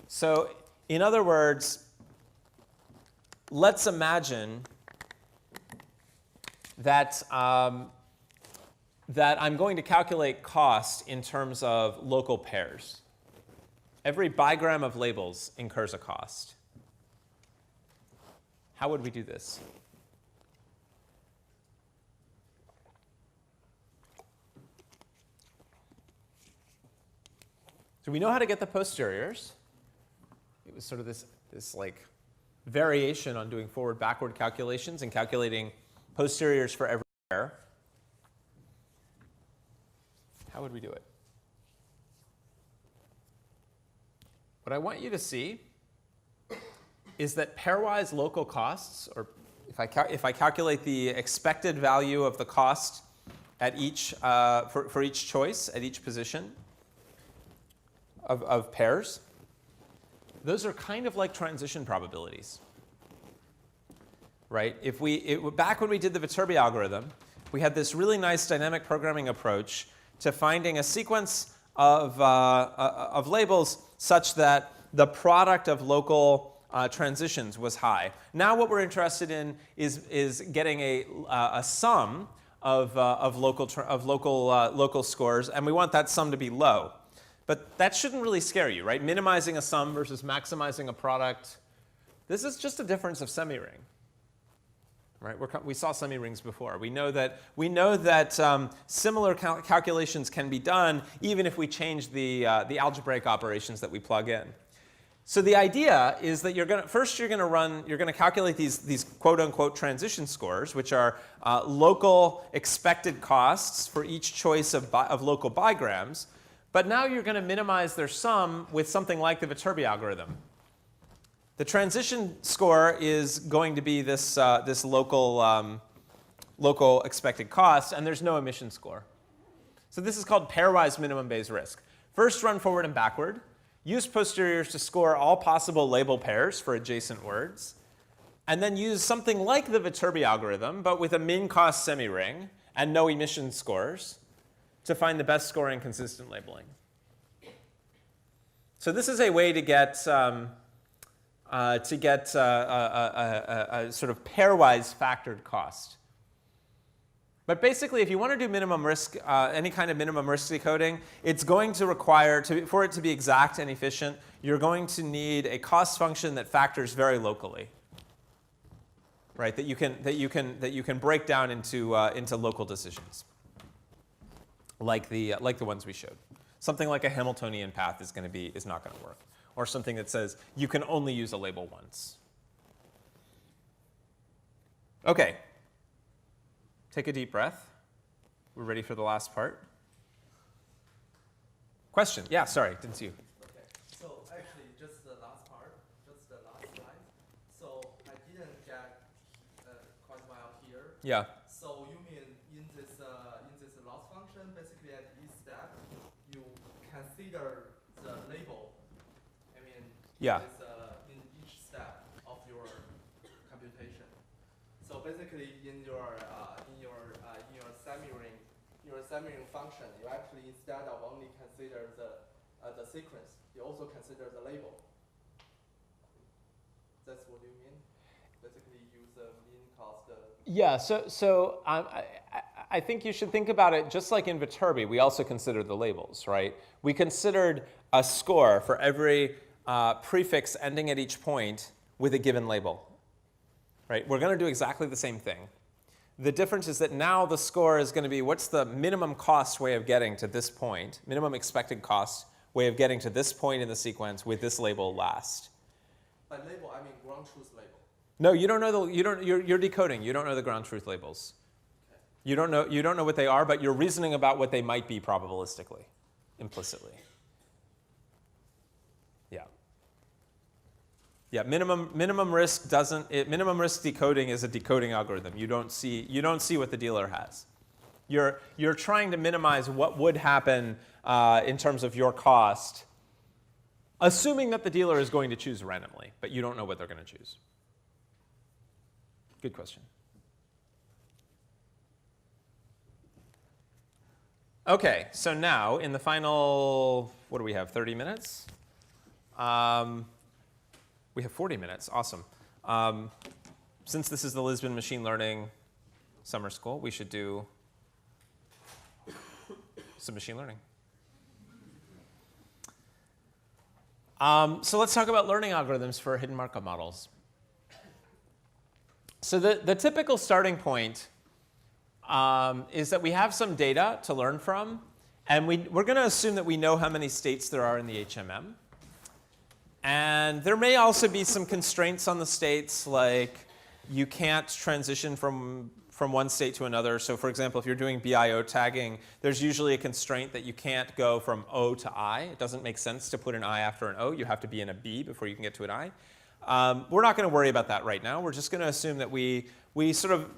So in other words, let's imagine that, that I'm going to calculate cost in terms of local pairs. Every bigram of labels incurs a cost. How would we do this? So we know how to get the posteriors. It was sort of this like variation on doing forward-backward calculations and calculating posteriors for every pair. How would we do it? What I want you to see is that pairwise local costs, or if I calculate the expected value of the cost at each, for each choice at each position of pairs, those are kind of like transition probabilities, right? Back when we did the Viterbi algorithm, we had this really nice dynamic programming approach to finding a sequence of labels such that the product of local transitions was high. Now what we're interested in is getting a sum of local scores, and we want that sum to be low. But that shouldn't really scare you, right? Minimizing a sum versus maximizing a product. This is just a difference of semi-ring, right? We saw semi-rings before. We know that similar calculations can be done even if we change the algebraic operations that we plug in. So the idea is that you're going to calculate these quote-unquote transition scores, which are local expected costs for each choice of local bigrams. But now you're going to minimize their sum with something like the Viterbi algorithm. The transition score is going to be this local expected cost, and there's no emission score. So this is called pairwise minimum Bayes risk. First, run forward and backward. Use posteriors to score all possible label pairs for adjacent words. And then use something like the Viterbi algorithm, but with a min-cost semi-ring and no emission scores, to find the best scoring consistent labeling. So this is a way to get a sort of pairwise factored cost. But basically, if you want to do minimum risk, any kind of minimum risk decoding, it's going to require, for it to be exact and efficient, you're going to need a cost function that factors very locally, right? That you can break down into local decisions, like the ones we showed. Something like a Hamiltonian path is not going to work, or something that says you can only use a label once. Okay. Take a deep breath. We're ready for the last part. Question? Yeah, sorry, didn't see you. Okay, so actually just the last part, just the last slide. So I didn't get quite well here. Yeah. So you mean in this loss function, basically at each step, you consider the label. I mean, yeah. In each step of your computation. So basically, in your semi-ring function, you actually, instead of only consider the sequence, you also consider the label. That's what you mean? Basically, use the mean cost. Yeah. So I think you should think about it just like in Viterbi. We also consider the labels, right? We considered a score for every prefix ending at each point with a given label, right? We're going to do exactly the same thing. The difference is that now the score is going to be what's the minimum cost way of getting to this point, minimum expected cost way of getting to this point in the sequence with this label last. By label, I mean ground truth label. No, you don't know you're decoding. You don't know the ground truth labels. Okay. You don't know what they are, but you're reasoning about what they might be probabilistically, implicitly. Yeah. Yeah, minimum risk minimum risk decoding is a decoding algorithm. You don't see what the dealer has. You're trying to minimize what would happen in terms of your cost, assuming that the dealer is going to choose randomly, but you don't know what they're going to choose. Good question. Okay, so now in the final, what do we have, 30 minutes? We have 40 minutes, awesome. Since this is the Lisbon Machine Learning Summer School, we should do some machine learning. So let's talk about learning algorithms for hidden Markov models. So the typical starting point is that we have some data to learn from, and we're going to assume that we know how many states there are in the HMM. And there may also be some constraints on the states, like you can't transition from one state to another. So for example, if you're doing BIO tagging, there's usually a constraint that you can't go from O to I. It doesn't make sense to put an I after an O. You have to be in a B before you can get to an I. We're not going to worry about that right now. We're just going to assume that we sort of,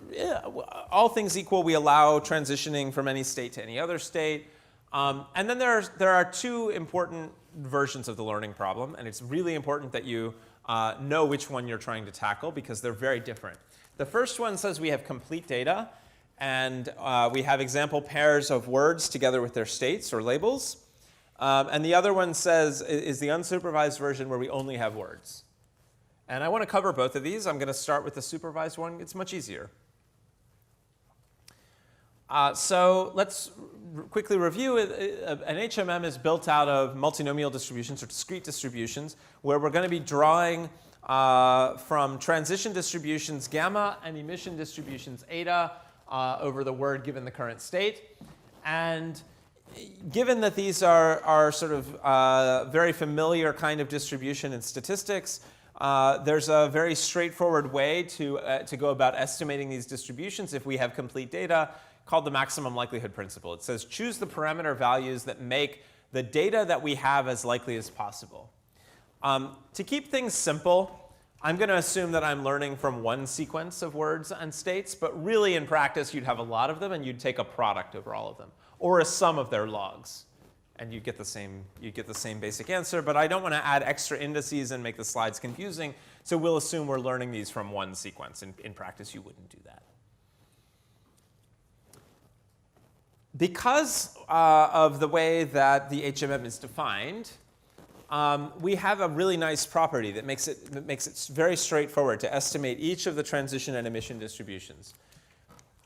all things equal, we allow transitioning from any state to any other state. And then there are two important versions of the learning problem, and it's really important that you know which one you're trying to tackle because they're very different. The first one says we have complete data, and we have example pairs of words together with their states or labels. And the other one says is the unsupervised version where we only have words. And I want to cover both of these. I'm going to start with the supervised one. It's much easier. So let's quickly review. An HMM is built out of multinomial distributions or discrete distributions where we're going to be drawing from transition distributions gamma and emission distributions eta over the word given the current state. And given that these are sort of very familiar kind of distribution in statistics, there's a very straightforward way to go about estimating these distributions if we have complete data, called the maximum likelihood principle. It says choose the parameter values that make the data that we have as likely as possible. To keep things simple, I'm going to assume that I'm learning from one sequence of words and states, but really in practice you'd have a lot of them and you'd take a product over all of them, or a sum of their logs. And you get the same basic answer, but I don't want to add extra indices and make the slides confusing, so we'll assume we're learning these from one sequence. In practice, you wouldn't do that. Because of the way that the HMM is defined, we have a really nice property that makes it very straightforward to estimate each of the transition and emission distributions.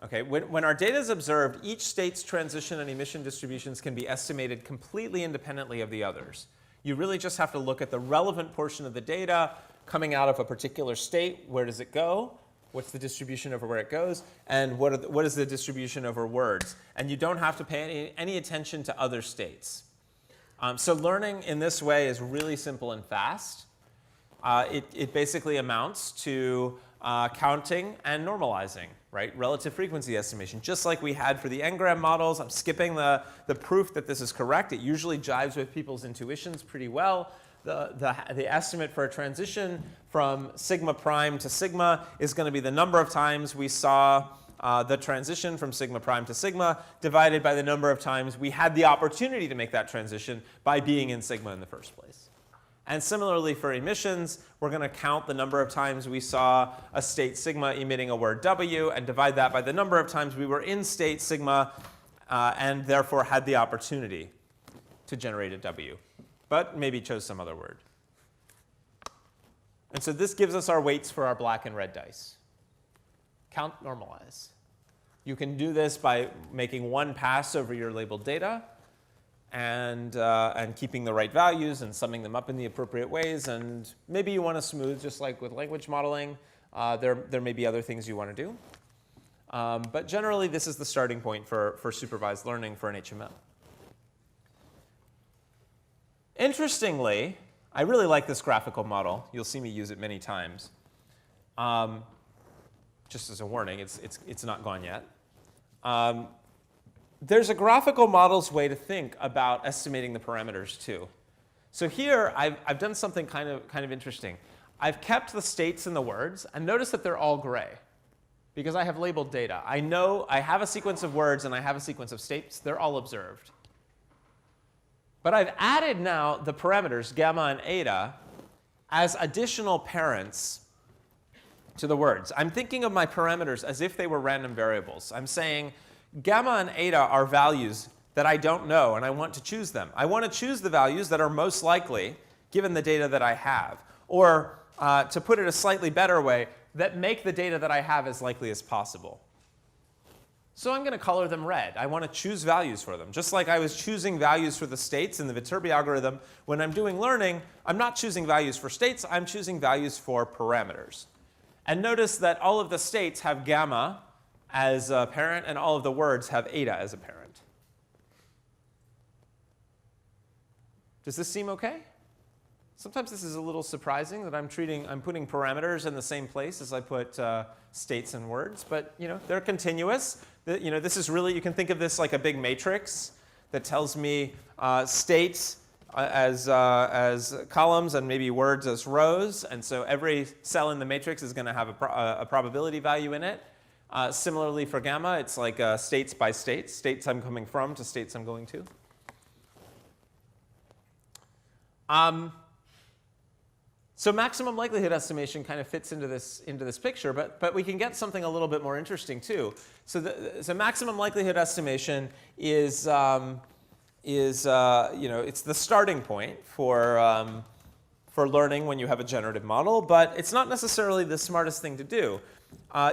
Okay, when our data is observed, each state's transition and emission distributions can be estimated completely independently of the others. You really just have to look at the relevant portion of the data coming out of a particular state. Where does it go? What's the distribution over where it goes? And what is the distribution over words? And you don't have to pay any attention to other states. So learning in this way is really simple and fast. It basically amounts to counting and normalizing, right? Relative frequency estimation, just like we had for the n-gram models. I'm skipping the proof that this is correct. It usually jives with people's intuitions pretty well. The estimate for a transition from sigma prime to sigma is going to be the number of times we saw the transition from sigma prime to sigma divided by the number of times we had the opportunity to make that transition by being in sigma in the first place. And similarly for emissions, we're going to count the number of times we saw a state sigma emitting a word W and divide that by the number of times we were in state sigma and therefore had the opportunity to generate a W, but maybe chose some other word. And so this gives us our weights for our black and red dice. Count, normalize. You can do this by making one pass over your labeled data and keeping the right values and summing them up in the appropriate ways. And maybe you want to smooth, just like with language modeling. There may be other things you want to do. But generally, this is the starting point for supervised learning for an HMM. Interestingly, I really like this graphical model. You'll see me use it many times. Just as a warning, it's not gone yet. There's a graphical model's way to think about estimating the parameters too. So here, I've done something kind of interesting. I've kept the states in the words, and notice that they're all gray, because I have labeled data. I know I have a sequence of words and I have a sequence of states. They're all observed. But I've added now the parameters, gamma and eta, as additional parents to the words. I'm thinking of my parameters as if they were random variables. I'm saying gamma and eta are values that I don't know, and I want to choose them. I want to choose the values that are most likely given the data that I have. Or to put it a slightly better way, that make the data that I have as likely as possible. So I'm going to color them red. I want to choose values for them. Just like I was choosing values for the states in the Viterbi algorithm, when I'm doing learning, I'm not choosing values for states, I'm choosing values for parameters. And notice that all of the states have gamma as a parent, and all of the words have eta as a parent. Does this seem okay? Sometimes this is a little surprising that I'm putting parameters in the same place as I put states and words, but they're continuous. This is really, you can think of this like a big matrix that tells me states as columns and maybe words as rows, and so every cell in the matrix is going to have a probability value in it. Similarly for gamma, it's like states by states, states I'm coming from to states I'm going to. So maximum likelihood estimation kind of fits into this picture, but we can get something a little bit more interesting too. So maximum likelihood estimation is it's the starting point for learning when you have a generative model, but it's not necessarily the smartest thing to do.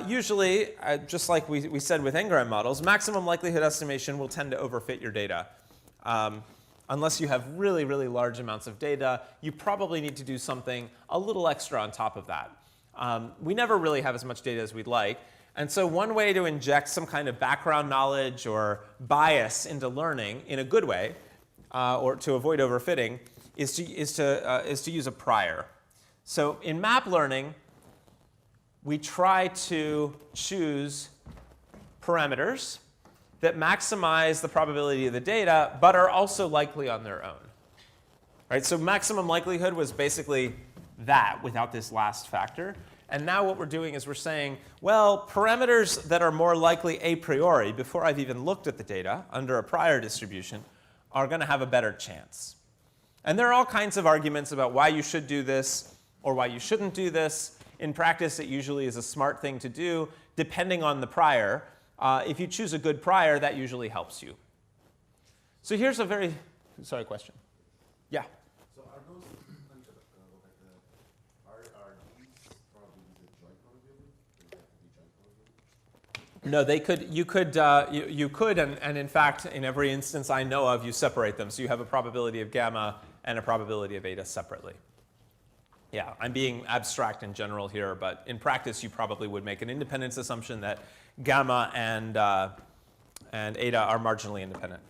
Usually, just like we said with n-gram models, maximum likelihood estimation will tend to overfit your data. Unless you have really, really large amounts of data, you probably need to do something a little extra on top of that. We never really have as much data as we'd like. And so one way to inject some kind of background knowledge or bias into learning in a good way, or to avoid overfitting, is to use a prior. So in map learning, we try to choose parameters that maximize the probability of the data, but are also likely on their own. Right? So maximum likelihood was basically that without this last factor. And now what we're doing is we're saying, well, parameters that are more likely a priori, before I've even looked at the data, under a prior distribution, are going to have a better chance. And there are all kinds of arguments about why you should do this or why you shouldn't do this. In practice, it usually is a smart thing to do, depending on the prior. If you choose a good prior, that usually helps you. So here's a very, sorry, question. Yeah? So are those, let me go back to that. Are these probabilities a joint probability? Do they have to be joint probability? No, they could, you could, and in fact, in every instance I know of, you separate them. So you have a probability of gamma and a probability of eta separately. Yeah, I'm being abstract in general here, but in practice, you probably would make an independence assumption that gamma and eta are marginally independent.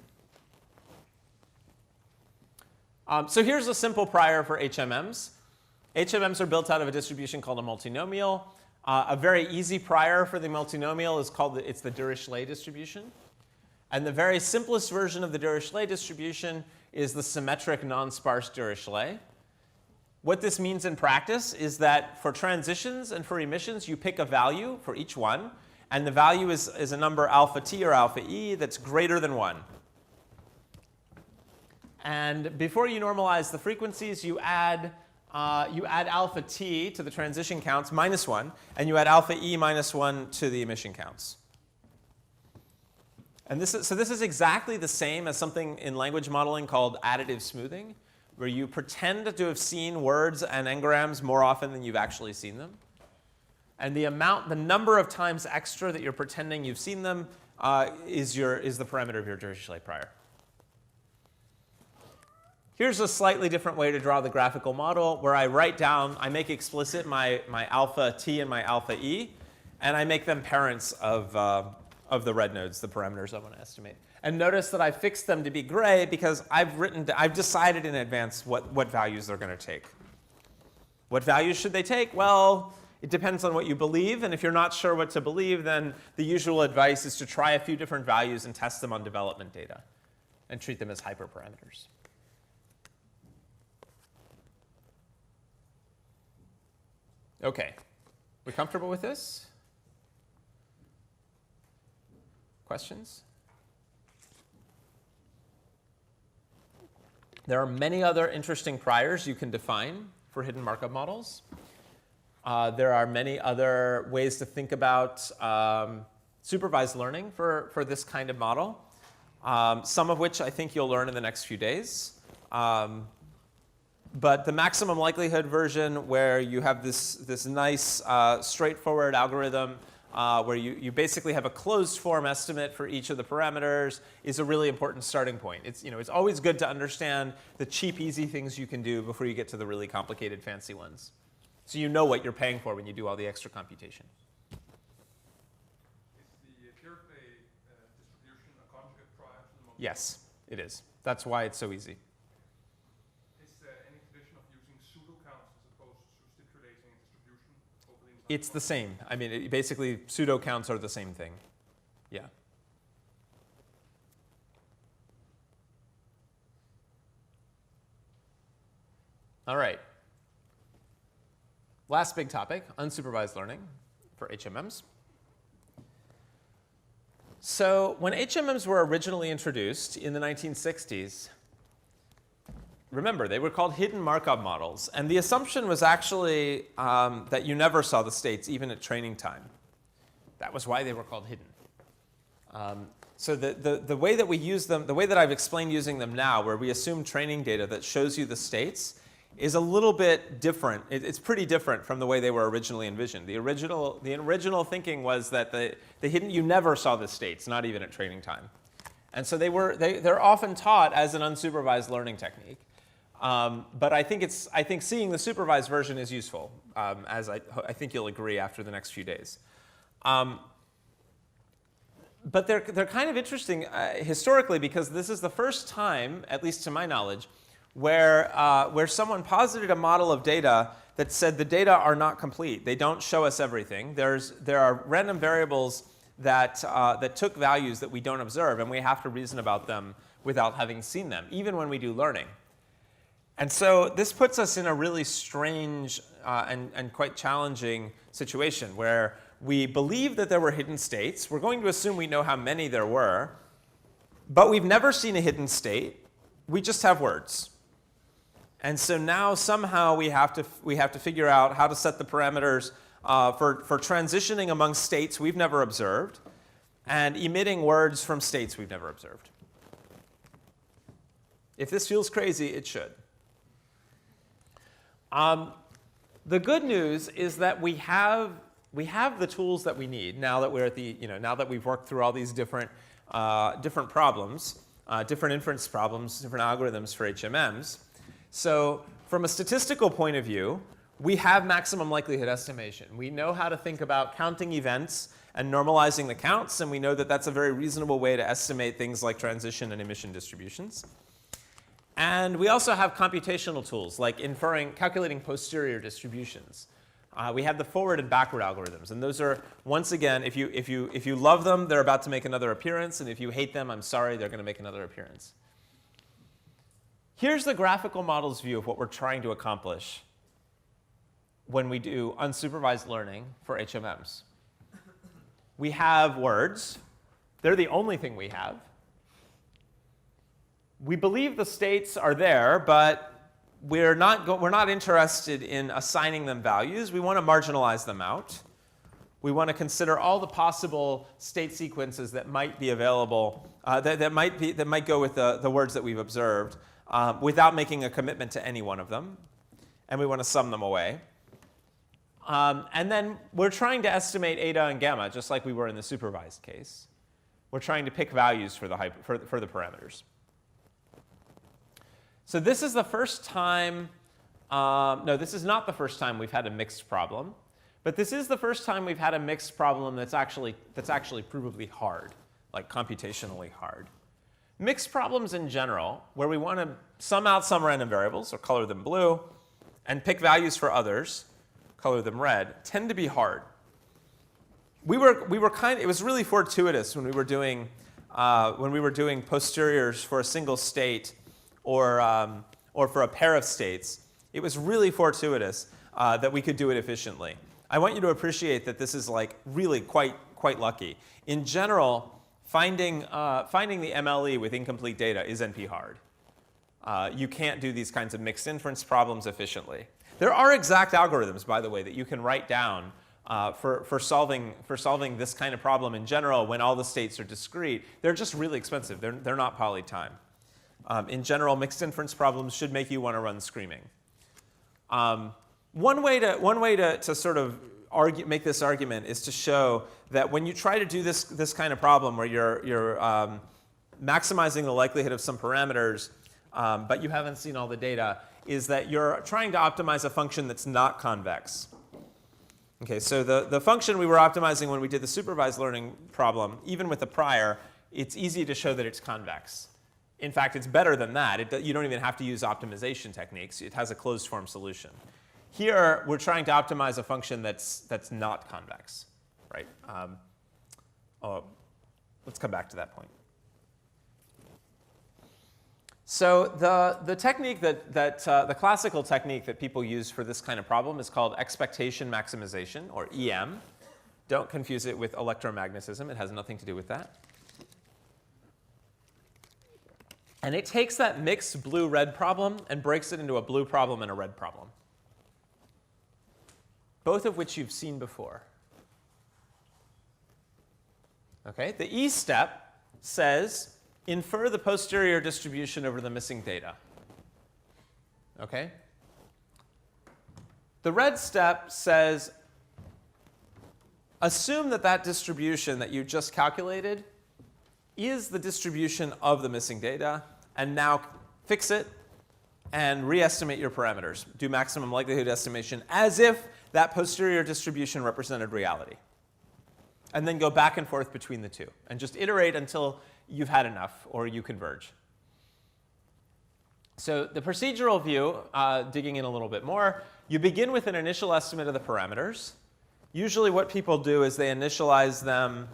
So here's a simple prior for HMMs. HMMs are built out of a distribution called a multinomial. A very easy prior for the multinomial is called it's the Dirichlet distribution. And the very simplest version of the Dirichlet distribution is the symmetric non-sparse Dirichlet. What this means in practice is that for transitions and for emissions, you pick a value for each one. And the value is a number alpha t or alpha e that's greater than 1. And before you normalize the frequencies, you add alpha t to the transition counts minus 1, and you add alpha e minus 1 to the emission counts. And this is exactly the same as something in language modeling called additive smoothing, where you pretend to have seen words and n-grams more often than you've actually seen them. And the number of times extra that you're pretending you've seen them is the parameter of your Dirichlet prior. Here's a slightly different way to draw the graphical model, where I make explicit my alpha t and my alpha e, and I make them parents of the red nodes, the parameters I want to estimate. And notice that I fixed them to be gray because I've decided in advance what values they're going to take. What values should they take? Well, it depends on what you believe, and if you're not sure what to believe, then the usual advice is to try a few different values and test them on development data and treat them as hyperparameters. Okay, we comfortable with this? Questions? There are many other interesting priors you can define for hidden Markov models. There are many other ways to think about supervised learning for this kind of model. some of which I think you'll learn in the next few days. But the maximum likelihood version, where you have this nice, straightforward algorithm where you basically have a closed form estimate for each of the parameters, is a really important starting point. It's always good to understand the cheap, easy things you can do before you get to the really complicated, fancy ones. So you know what you're paying for when you do all the extra computation. Is the Dirichlet distribution a conjugate prior to the moment? Yes, it is. That's why it's so easy. Is there any tradition of using pseudo-counts as opposed to stipulating a distribution over the entire It's the same. I mean, basically, pseudo counts are the same thing. Yeah. All right. Last big topic, unsupervised learning for HMMs. So when HMMs were originally introduced in the 1960s, remember, they were called hidden Markov models. And the assumption was actually that you never saw the states, even at training time. That was why they were called hidden. So the way that we use them, the way that I've explained using them now, where we assume training data that shows you the states, is a little bit different. It's pretty different from the way they were originally envisioned. The original thinking was that the hidden, you never saw the states, not even at training time. And so they're often taught as an unsupervised learning technique. But I think seeing the supervised version is useful, as I think you'll agree after the next few days. But they're kind of interesting historically, because this is the first time, at least to my knowledge, where someone posited a model of data that said the data are not complete. They don't show us everything. There are random variables that took values that we don't observe, and we have to reason about them without having seen them, even when we do learning. And so this puts us in a really strange and quite challenging situation where we believe that there were hidden states. We're going to assume we know how many there were, but we've never seen a hidden state. We just have words. And so now somehow we have to figure out how to set the parameters for transitioning among states we've never observed and emitting words from states we've never observed. If this feels crazy, it should. The good news is that we have the tools that we need now that we're at now that we've worked through all these different problems, different inference problems, different algorithms for HMMs. So from a statistical point of view, we have maximum likelihood estimation. We know how to think about counting events and normalizing the counts, and we know that that's a very reasonable way to estimate things like transition and emission distributions. And we also have computational tools like calculating posterior distributions. We have the forward and backward algorithms, and those are, once again, if you love them, they're about to make another appearance, and if you hate them, I'm sorry, they're going to make another appearance. Here's the graphical model's view of what we're trying to accomplish when we do unsupervised learning for HMMs. We have words. They're the only thing we have. We believe the states are there, but we're not interested in assigning them values. We want to marginalize them out. We want to consider all the possible state sequences that might be available, that might go with the words that we've observed, without making a commitment to any one of them. And we want to sum them away. And then we're trying to estimate eta and gamma, just like we were in the supervised case. We're trying to pick values for the parameters. So this is the first time, no, this is not the first time we've had a mixed problem. But this is the first time we've had a mixed problem that's actually provably hard, like computationally hard. Mixed problems in general, where we want to sum out some random variables, or color them blue, and pick values for others, color them red, tend to be hard. It was really fortuitous when we were doing posteriors for a single state or for a pair of states. It was really fortuitous that we could do it efficiently. I want you to appreciate that this is like really quite lucky. In general, finding the MLE with incomplete data is NP hard. You can't do these kinds of mixed inference problems efficiently. There are exact algorithms, by the way, that you can write down for solving this kind of problem in general when all the states are discrete, they're just really expensive. They're not poly-time. In general, mixed inference problems should make you want to run screaming. One way to sort of make this argument is to show that when you try to do this kind of problem where you're maximizing the likelihood of some parameters, but you haven't seen all the data, is that you're trying to optimize a function that's not convex. Okay, so the function we were optimizing when we did the supervised learning problem, even with the prior, it's easy to show that it's convex. In fact, it's better than that. You don't even have to use optimization techniques. It has a closed form solution. Here, we're trying to optimize a function that's not convex, right? Let's come back to that point. So the technique the classical technique that people use for this kind of problem is called expectation maximization, or EM. Don't confuse it with electromagnetism. It has nothing to do with that. And it takes that mixed blue-red problem and breaks it into a blue problem and a red problem, both of which you've seen before. Okay, the E step says infer the posterior distribution over the missing data. Okay? The red step says assume that distribution that you just calculated is the distribution of the missing data, and now fix it and re-estimate your parameters. Do maximum likelihood estimation as if that posterior distribution represented reality. And then go back and forth between the two, and just iterate until you've had enough or you converge. So the procedural view, digging in a little bit more, you begin with an initial estimate of the parameters. Usually what people do is they initialize them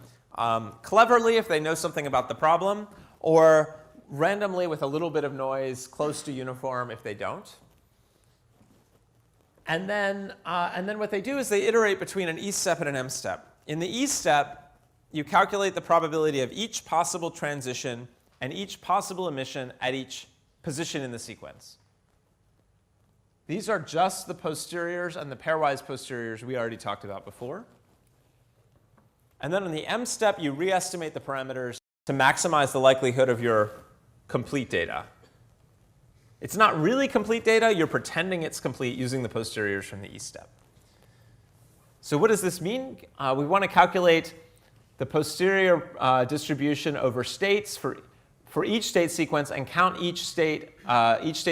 cleverly if they know something about the problem, or randomly with a little bit of noise close to uniform if they don't. And then what they do is they iterate between an E step and an M step. In the E step, you calculate the probability of each possible transition and each possible emission at each position in the sequence. These are just the posteriors and the pairwise posteriors we already talked about before. And then in the M step, you re-estimate the parameters to maximize the likelihood of your complete data. It's not really complete data. You're pretending it's complete using the posteriors from the E step. So what does this mean? We want to calculate the posterior distribution over states for each state sequence and count each state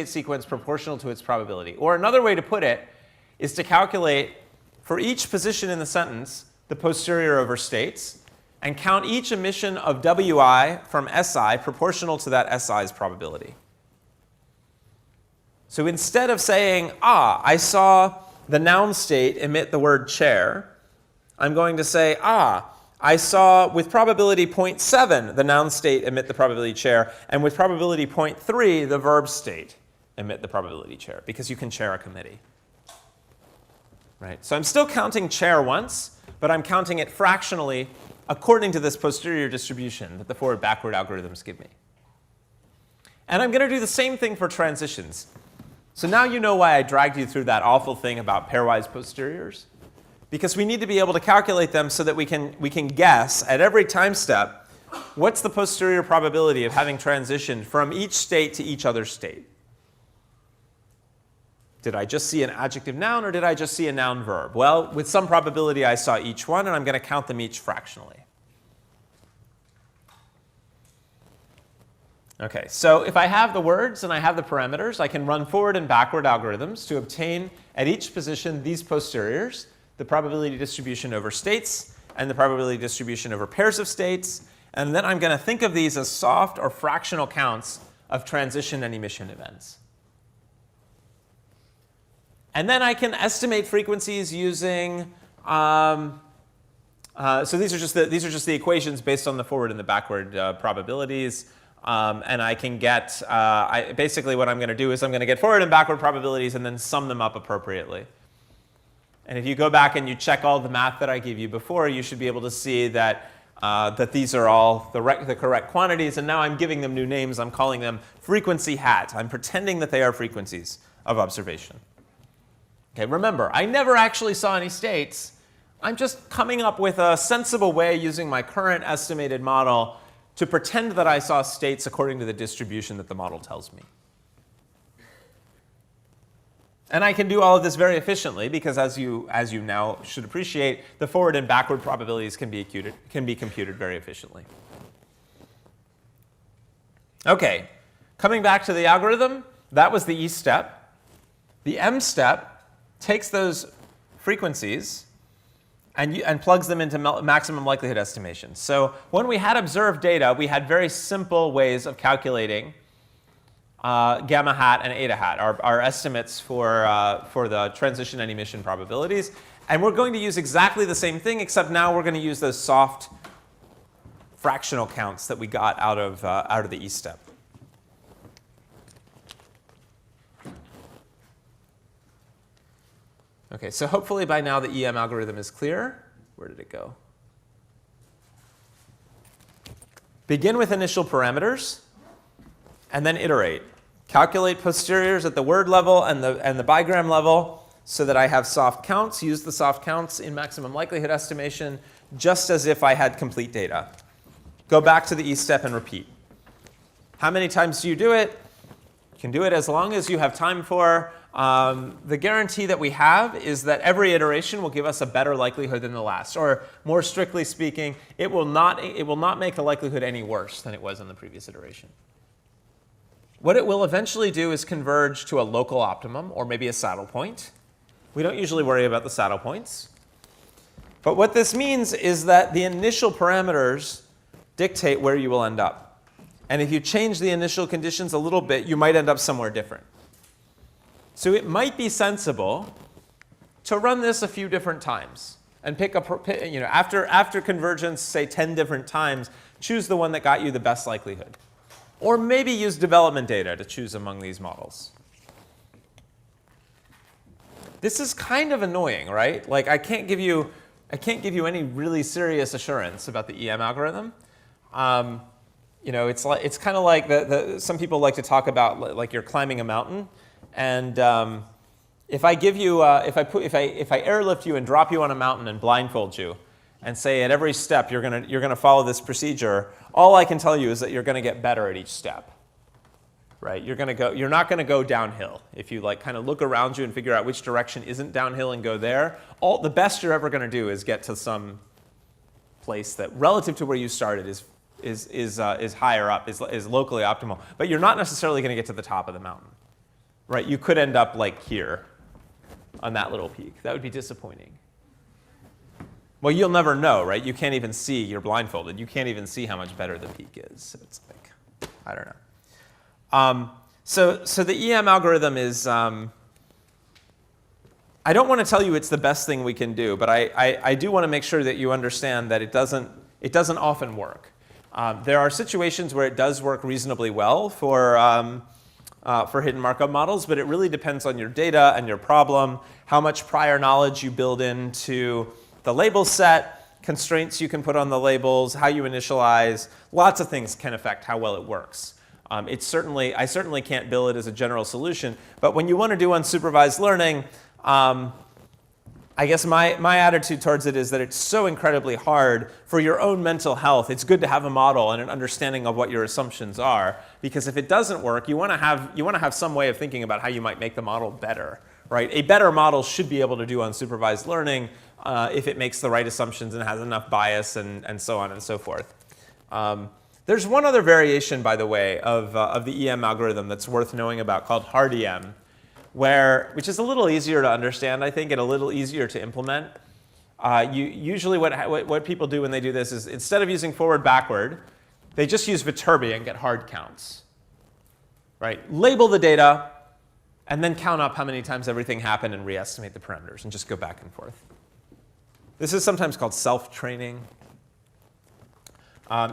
sequence proportional to its probability. Or another way to put it is to calculate for each position in the sentence the posterior over states and count each emission of Wi from Si proportional to that Si's probability. So instead of saying, I saw the noun state emit the word chair, I'm going to say, I saw with probability 0.7 the noun state emit the probability chair, and with probability 0.3 the verb state emit the probability chair, because you can chair a committee. Right? So I'm still counting chair once, but I'm counting it fractionally according to this posterior distribution that the forward-backward algorithms give me. And I'm going to do the same thing for transitions. So now you know why I dragged you through that awful thing about pairwise posteriors. Because we need to be able to calculate them so that we can guess at every time step what's the posterior probability of having transitioned from each state to each other state. Did I just see an adjective noun, or did I just see a noun verb? Well, with some probability I saw each one, and I'm going to count them each fractionally. Okay, so if I have the words and I have the parameters, I can run forward and backward algorithms to obtain at each position these posteriors, the probability distribution over states and the probability distribution over pairs of states. And then I'm going to think of these as soft or fractional counts of transition and emission events. And then I can estimate frequencies using, so these are just the equations based on the forward and the backward probabilities. And I can get, basically what I'm going to do is I'm going to get forward and backward probabilities and then sum them up appropriately. And if you go back and you check all the math that I gave you before, you should be able to see that, that these are all the correct quantities. And now I'm giving them new names. I'm calling them frequency hat. I'm pretending that they are frequencies of observation. Okay, remember, I never actually saw any states I'm just coming up with a sensible way using my current estimated model to pretend that I saw states according to the distribution that the model tells me. And I can do all of this very efficiently because, as you now should appreciate, the forward and backward probabilities can be computed very efficiently. OK, coming back to the algorithm, that was the E step. The M step takes those frequencies and plugs them into maximum likelihood estimation. So when we had observed data, we had very simple ways of calculating gamma hat and eta hat, our estimates for the transition and emission probabilities. And we're going to use exactly the same thing, except now we're going to use those soft fractional counts that we got out of the E step. OK, so hopefully by now the EM algorithm is clear. Where did it go? Begin with initial parameters, and then iterate. Calculate posteriors at the word level and the bigram level so that I have soft counts. Use the soft counts in maximum likelihood estimation just as if I had complete data. Go back to the E step and repeat. How many times do you do it? You can do it as long as you have time for. The guarantee that we have is that every iteration will give us a better likelihood than the last. Or more strictly speaking, it will not make the likelihood any worse than it was in the previous iteration. What it will eventually do is converge to a local optimum, or maybe a saddle point. We don't usually worry about the saddle points. But what this means is that the initial parameters dictate where you will end up. And if you change the initial conditions a little bit, you might end up somewhere different. So it might be sensible to run this a few different times and pick after convergence, say 10 different times, choose the one that got you the best likelihood. Or maybe use development data to choose among these models. This is kind of annoying, right? Like I can't give you any really serious assurance about the EM algorithm. It's kind of like some people like to talk about like you're climbing a mountain. And if I give you, if I airlift you and drop you on a mountain and blindfold you, and say at every step you're gonna follow this procedure, all I can tell you is that you're gonna get better at each step, right? You're not gonna go downhill. If you like kind of look around you and figure out which direction isn't downhill and go there, the best you're ever gonna do is get to some place that, relative to where you started, is higher up, is locally optimal. But you're not necessarily gonna get to the top of the mountain. Right, you could end up like here on that little peak. That would be disappointing. Well, you'll never know, right? You can't even see. You're blindfolded. You can't even see how much better the peak is. So it's like, I don't know. So the EM algorithm is, I don't want to tell you it's the best thing we can do, but I do want to make sure that you understand that it doesn't often work. There are situations where it does work reasonably well for hidden Markov models, but it really depends on your data and your problem, how much prior knowledge you build into the label set, constraints you can put on the labels, how you initialize. Lots of things can affect how well it works. I certainly can't bill it as a general solution, but when you want to do unsupervised learning, I guess my attitude towards it is that it's so incredibly hard for your own mental health. It's good to have a model and an understanding of what your assumptions are, because if it doesn't work, you want to have some way of thinking about how you might make the model better, right? A better model should be able to do unsupervised learning if it makes the right assumptions and has enough bias and so on and so forth. There's one other variation, by the way, of the EM algorithm that's worth knowing about called hard EM, which is a little easier to understand, I think, and a little easier to implement. Usually what people do when they do this is instead of using forward-backward, they just use Viterbi and get hard counts. Right? Label the data, and then count up how many times everything happened and re-estimate the parameters, and just go back and forth. This is sometimes called self-training.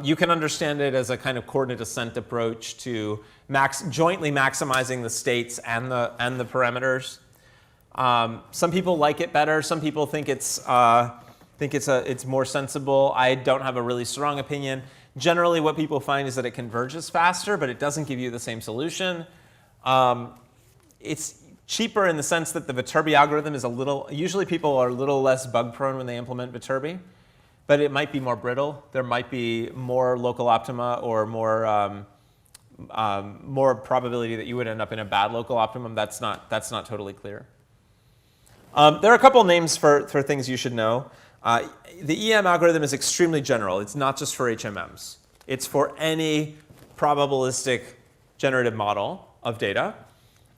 You can understand it as a kind of coordinate ascent approach to jointly maximizing the states and the parameters. Some people like it better. Some people think it's more sensible. I don't have a really strong opinion. Generally, what people find is that it converges faster, but it doesn't give you the same solution. It's Cheaper in the sense that the Viterbi algorithm is usually people are a little less bug prone when they implement Viterbi, but it might be more brittle. There might be more local optima or more probability that you would end up in a bad local optimum. That's not totally clear. There are a couple names for things you should know. The EM algorithm is extremely general. It's not just for HMMs. It's for any probabilistic generative model of data.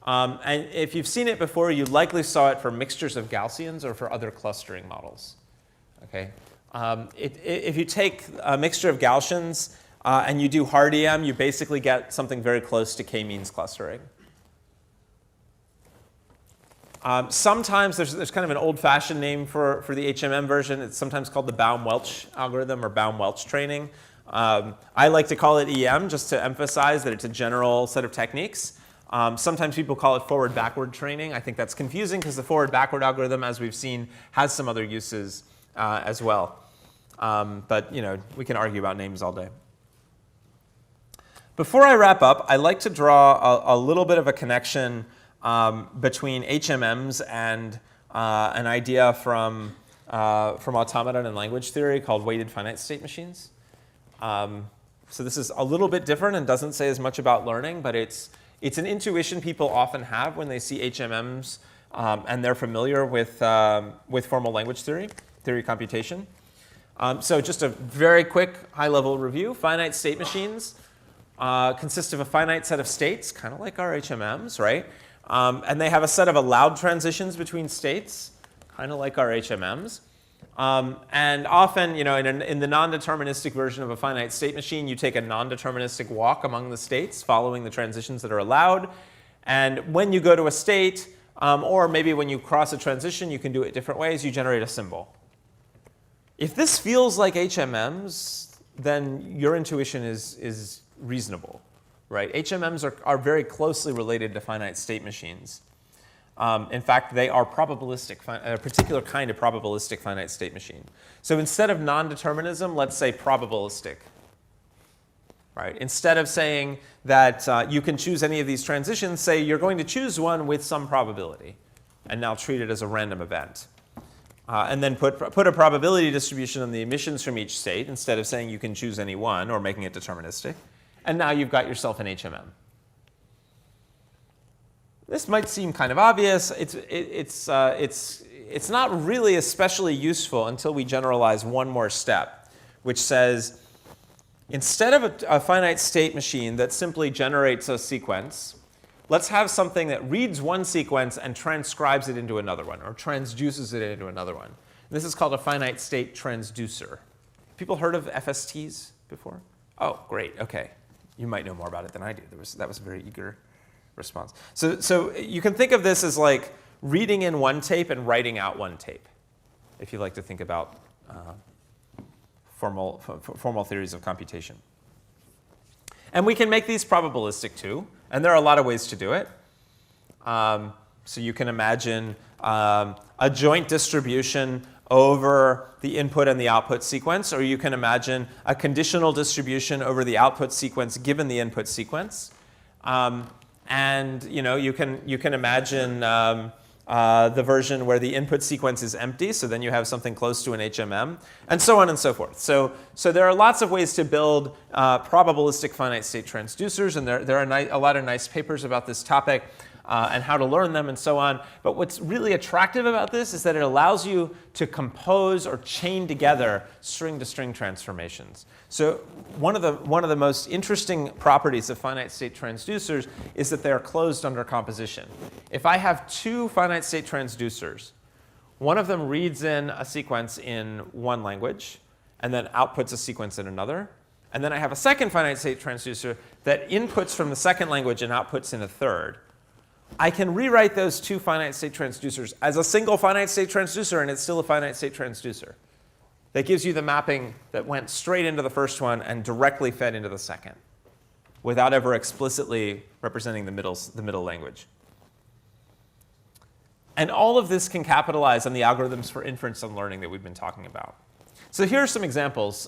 And if you've seen it before, you likely saw it for mixtures of Gaussians or for other clustering models. Okay? If you take a mixture of Gaussians and you do hard EM, you basically get something very close to k-means clustering. Sometimes there's kind of an old-fashioned name for the HMM version. It's sometimes called the Baum-Welch algorithm or Baum-Welch training. I like to call it EM just to emphasize that it's a general set of techniques. Sometimes people call it forward-backward training. I think that's confusing because the forward-backward algorithm, as we've seen, has some other uses as well. But we can argue about names all day. Before I wrap up, I'd like to draw a little bit of a connection between HMMs and an idea from automaton and language theory called weighted finite state machines. So this is a little bit different and doesn't say as much about learning, but it's an intuition people often have when they see HMMs and they're familiar with formal language theory computation. So just a very quick high-level review. Finite state machines consist of a finite set of states, kind of like our HMMs, right? And they have a set of allowed transitions between states, kind of like our HMMs. And often, in the non-deterministic version of a finite state machine, you take a non-deterministic walk among the states following the transitions that are allowed. And when you go to a state, or maybe when you cross a transition, you can do it different ways, you generate a symbol. If this feels like HMMs, then your intuition is reasonable, right? HMMs are very closely related to finite state machines. In fact, they are probabilistic, a particular kind of probabilistic finite state machine. So instead of non-determinism, let's say probabilistic. Right? Instead of saying that you can choose any of these transitions, say you're going to choose one with some probability, and now treat it as a random event. And then put a probability distribution on the emissions from each state instead of saying you can choose any one or making it deterministic. And now you've got yourself an HMM. This might seem kind of obvious. It's not really especially useful until we generalize one more step, which says instead of a finite state machine that simply generates a sequence, let's have something that reads one sequence and transcribes it into another one, or transduces it into another one. And this is called a finite state transducer. People heard of FSTs before? Oh, great. OK. You might know more about it than I do. That was a very eager response. So you can think of this as like reading in one tape and writing out one tape, if you like to think about formal theories of computation. And we can make these probabilistic too, and there are a lot of ways to do it. So you can imagine a joint distribution over the input and the output sequence, or you can imagine a conditional distribution over the output sequence given the input sequence. And you can imagine the version where the input sequence is empty, so then you have something close to an HMM, and so on and so forth. So there are lots of ways to build probabilistic finite state transducers, and there are a lot of nice papers about this topic and how to learn them and so on. But what's really attractive about this is that it allows you to compose or chain together string-to-string transformations. So one of the most interesting properties of finite state transducers is that they are closed under composition. If I have two finite state transducers, one of them reads in a sequence in one language and then outputs a sequence in another, and then I have a second finite state transducer that inputs from the second language and outputs in a third, I can rewrite those two finite state transducers as a single finite state transducer, and it's still a finite state transducer. That gives you the mapping that went straight into the first one and directly fed into the second, without ever explicitly representing the middle language. And all of this can capitalize on the algorithms for inference and learning that we've been talking about. So here are some examples.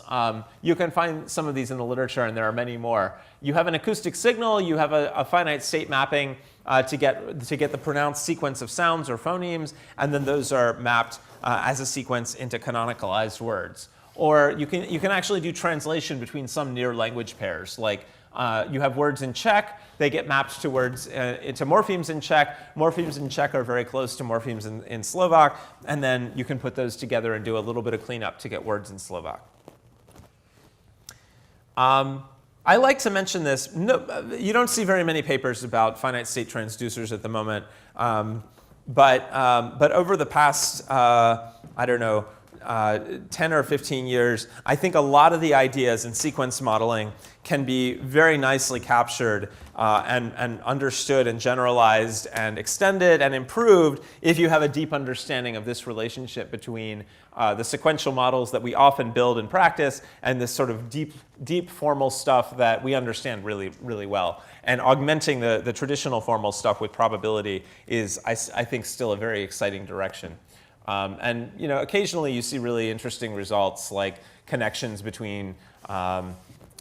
You can find some of these in the literature, and there are many more. You have an acoustic signal. You have a finite state mapping to get the pronounced sequence of sounds or phonemes, and then those are mapped as a sequence into canonicalized words. Or you can actually do translation between some near language pairs. Like you have words in Czech, they get mapped to words into morphemes in Czech. Morphemes in Czech are very close to morphemes in Slovak, and then you can put those together and do a little bit of cleanup to get words in Slovak. I like to mention this. No, you don't see very many papers about finite state transducers at the moment, but over the past, I don't know, 10 or 15 years, I think a lot of the ideas in sequence modeling can be very nicely captured and understood and generalized and extended and improved if you have a deep understanding of this relationship between the sequential models that we often build in practice and this sort of deep formal stuff that we understand really, really well. And augmenting the traditional formal stuff with probability is, I think, still a very exciting direction. And occasionally you see really interesting results like connections between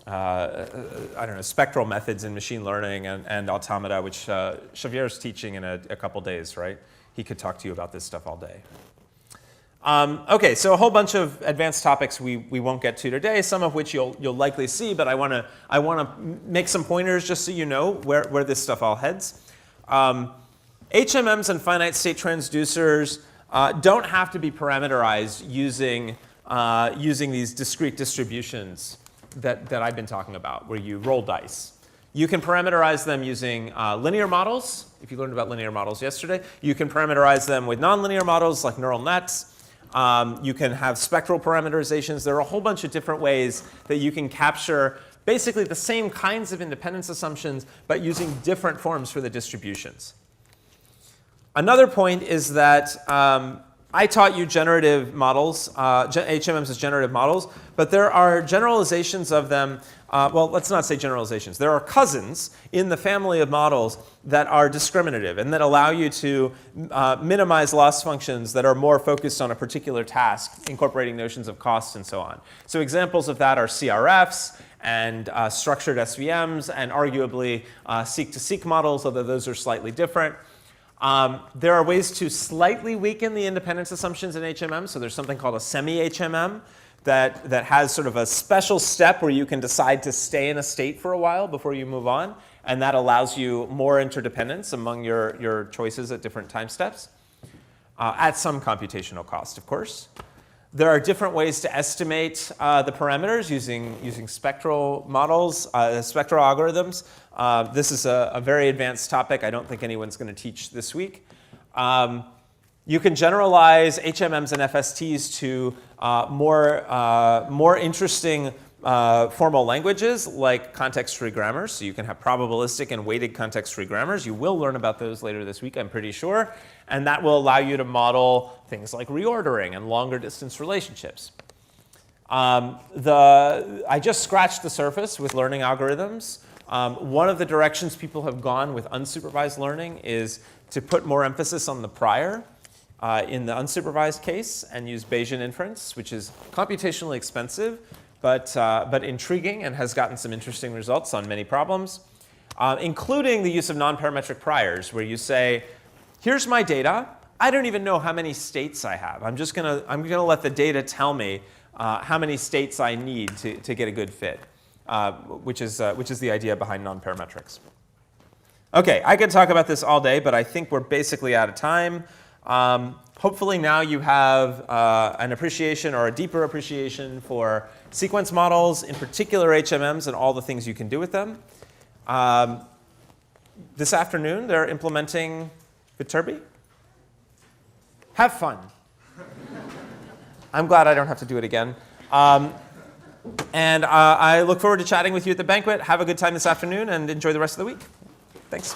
I don't know, spectral methods in machine learning and automata, which Xavier's teaching in a couple days, right? He could talk to you about this stuff all day. Okay, so a whole bunch of advanced topics we won't get to today, some of which you'll likely see, but I want to make some pointers just so you know where this stuff all heads. HMMs and finite state transducers don't have to be parameterized using these discrete distributions that I've been talking about, where you roll dice. You can parameterize them using linear models. If you learned about linear models yesterday, you can parameterize them with nonlinear models like neural nets. You can have spectral parameterizations. There are a whole bunch of different ways that you can capture basically the same kinds of independence assumptions, but using different forms for the distributions. Another point is that I taught you generative models, HMMs as generative models, but there are generalizations of them. Well, let's not say generalizations. There are cousins in the family of models that are discriminative and that allow you to minimize loss functions that are more focused on a particular task, incorporating notions of cost and so on. So examples of that are CRFs and structured SVMs and arguably seek-to-seek models, although those are slightly different. There are ways to slightly weaken the independence assumptions in HMM. So there's something called a semi-HMM that has sort of a special step where you can decide to stay in a state for a while before you move on. And that allows you more interdependence among your choices at different time steps, at some computational cost, of course. There are different ways to estimate the parameters using spectral models, spectral algorithms. This is a very advanced topic. I don't think anyone's going to teach this week. You can generalize HMMs and FSTs to more interesting formal languages like context-free grammars. So you can have probabilistic and weighted context-free grammars. You will learn about those later this week, I'm pretty sure. And that will allow you to model things like reordering and longer distance relationships. I just scratched the surface with learning algorithms. One of the directions people have gone with unsupervised learning is to put more emphasis on the prior in the unsupervised case and use Bayesian inference, which is computationally expensive, but intriguing and has gotten some interesting results on many problems, including the use of non-parametric priors, where you say, here's my data. I don't even know how many states I have. I'm gonna let the data tell me how many states I need to get a good fit, which is the idea behind non-parametrics. Okay, I could talk about this all day, but I think we're basically out of time. Hopefully now you have an appreciation or a deeper appreciation for sequence models, in particular HMMs, and all the things you can do with them. This afternoon, they're implementing Viterbi. Have fun. I'm glad I don't have to do it again. And I look forward to chatting with you at the banquet. Have a good time this afternoon and enjoy the rest of the week. Thanks.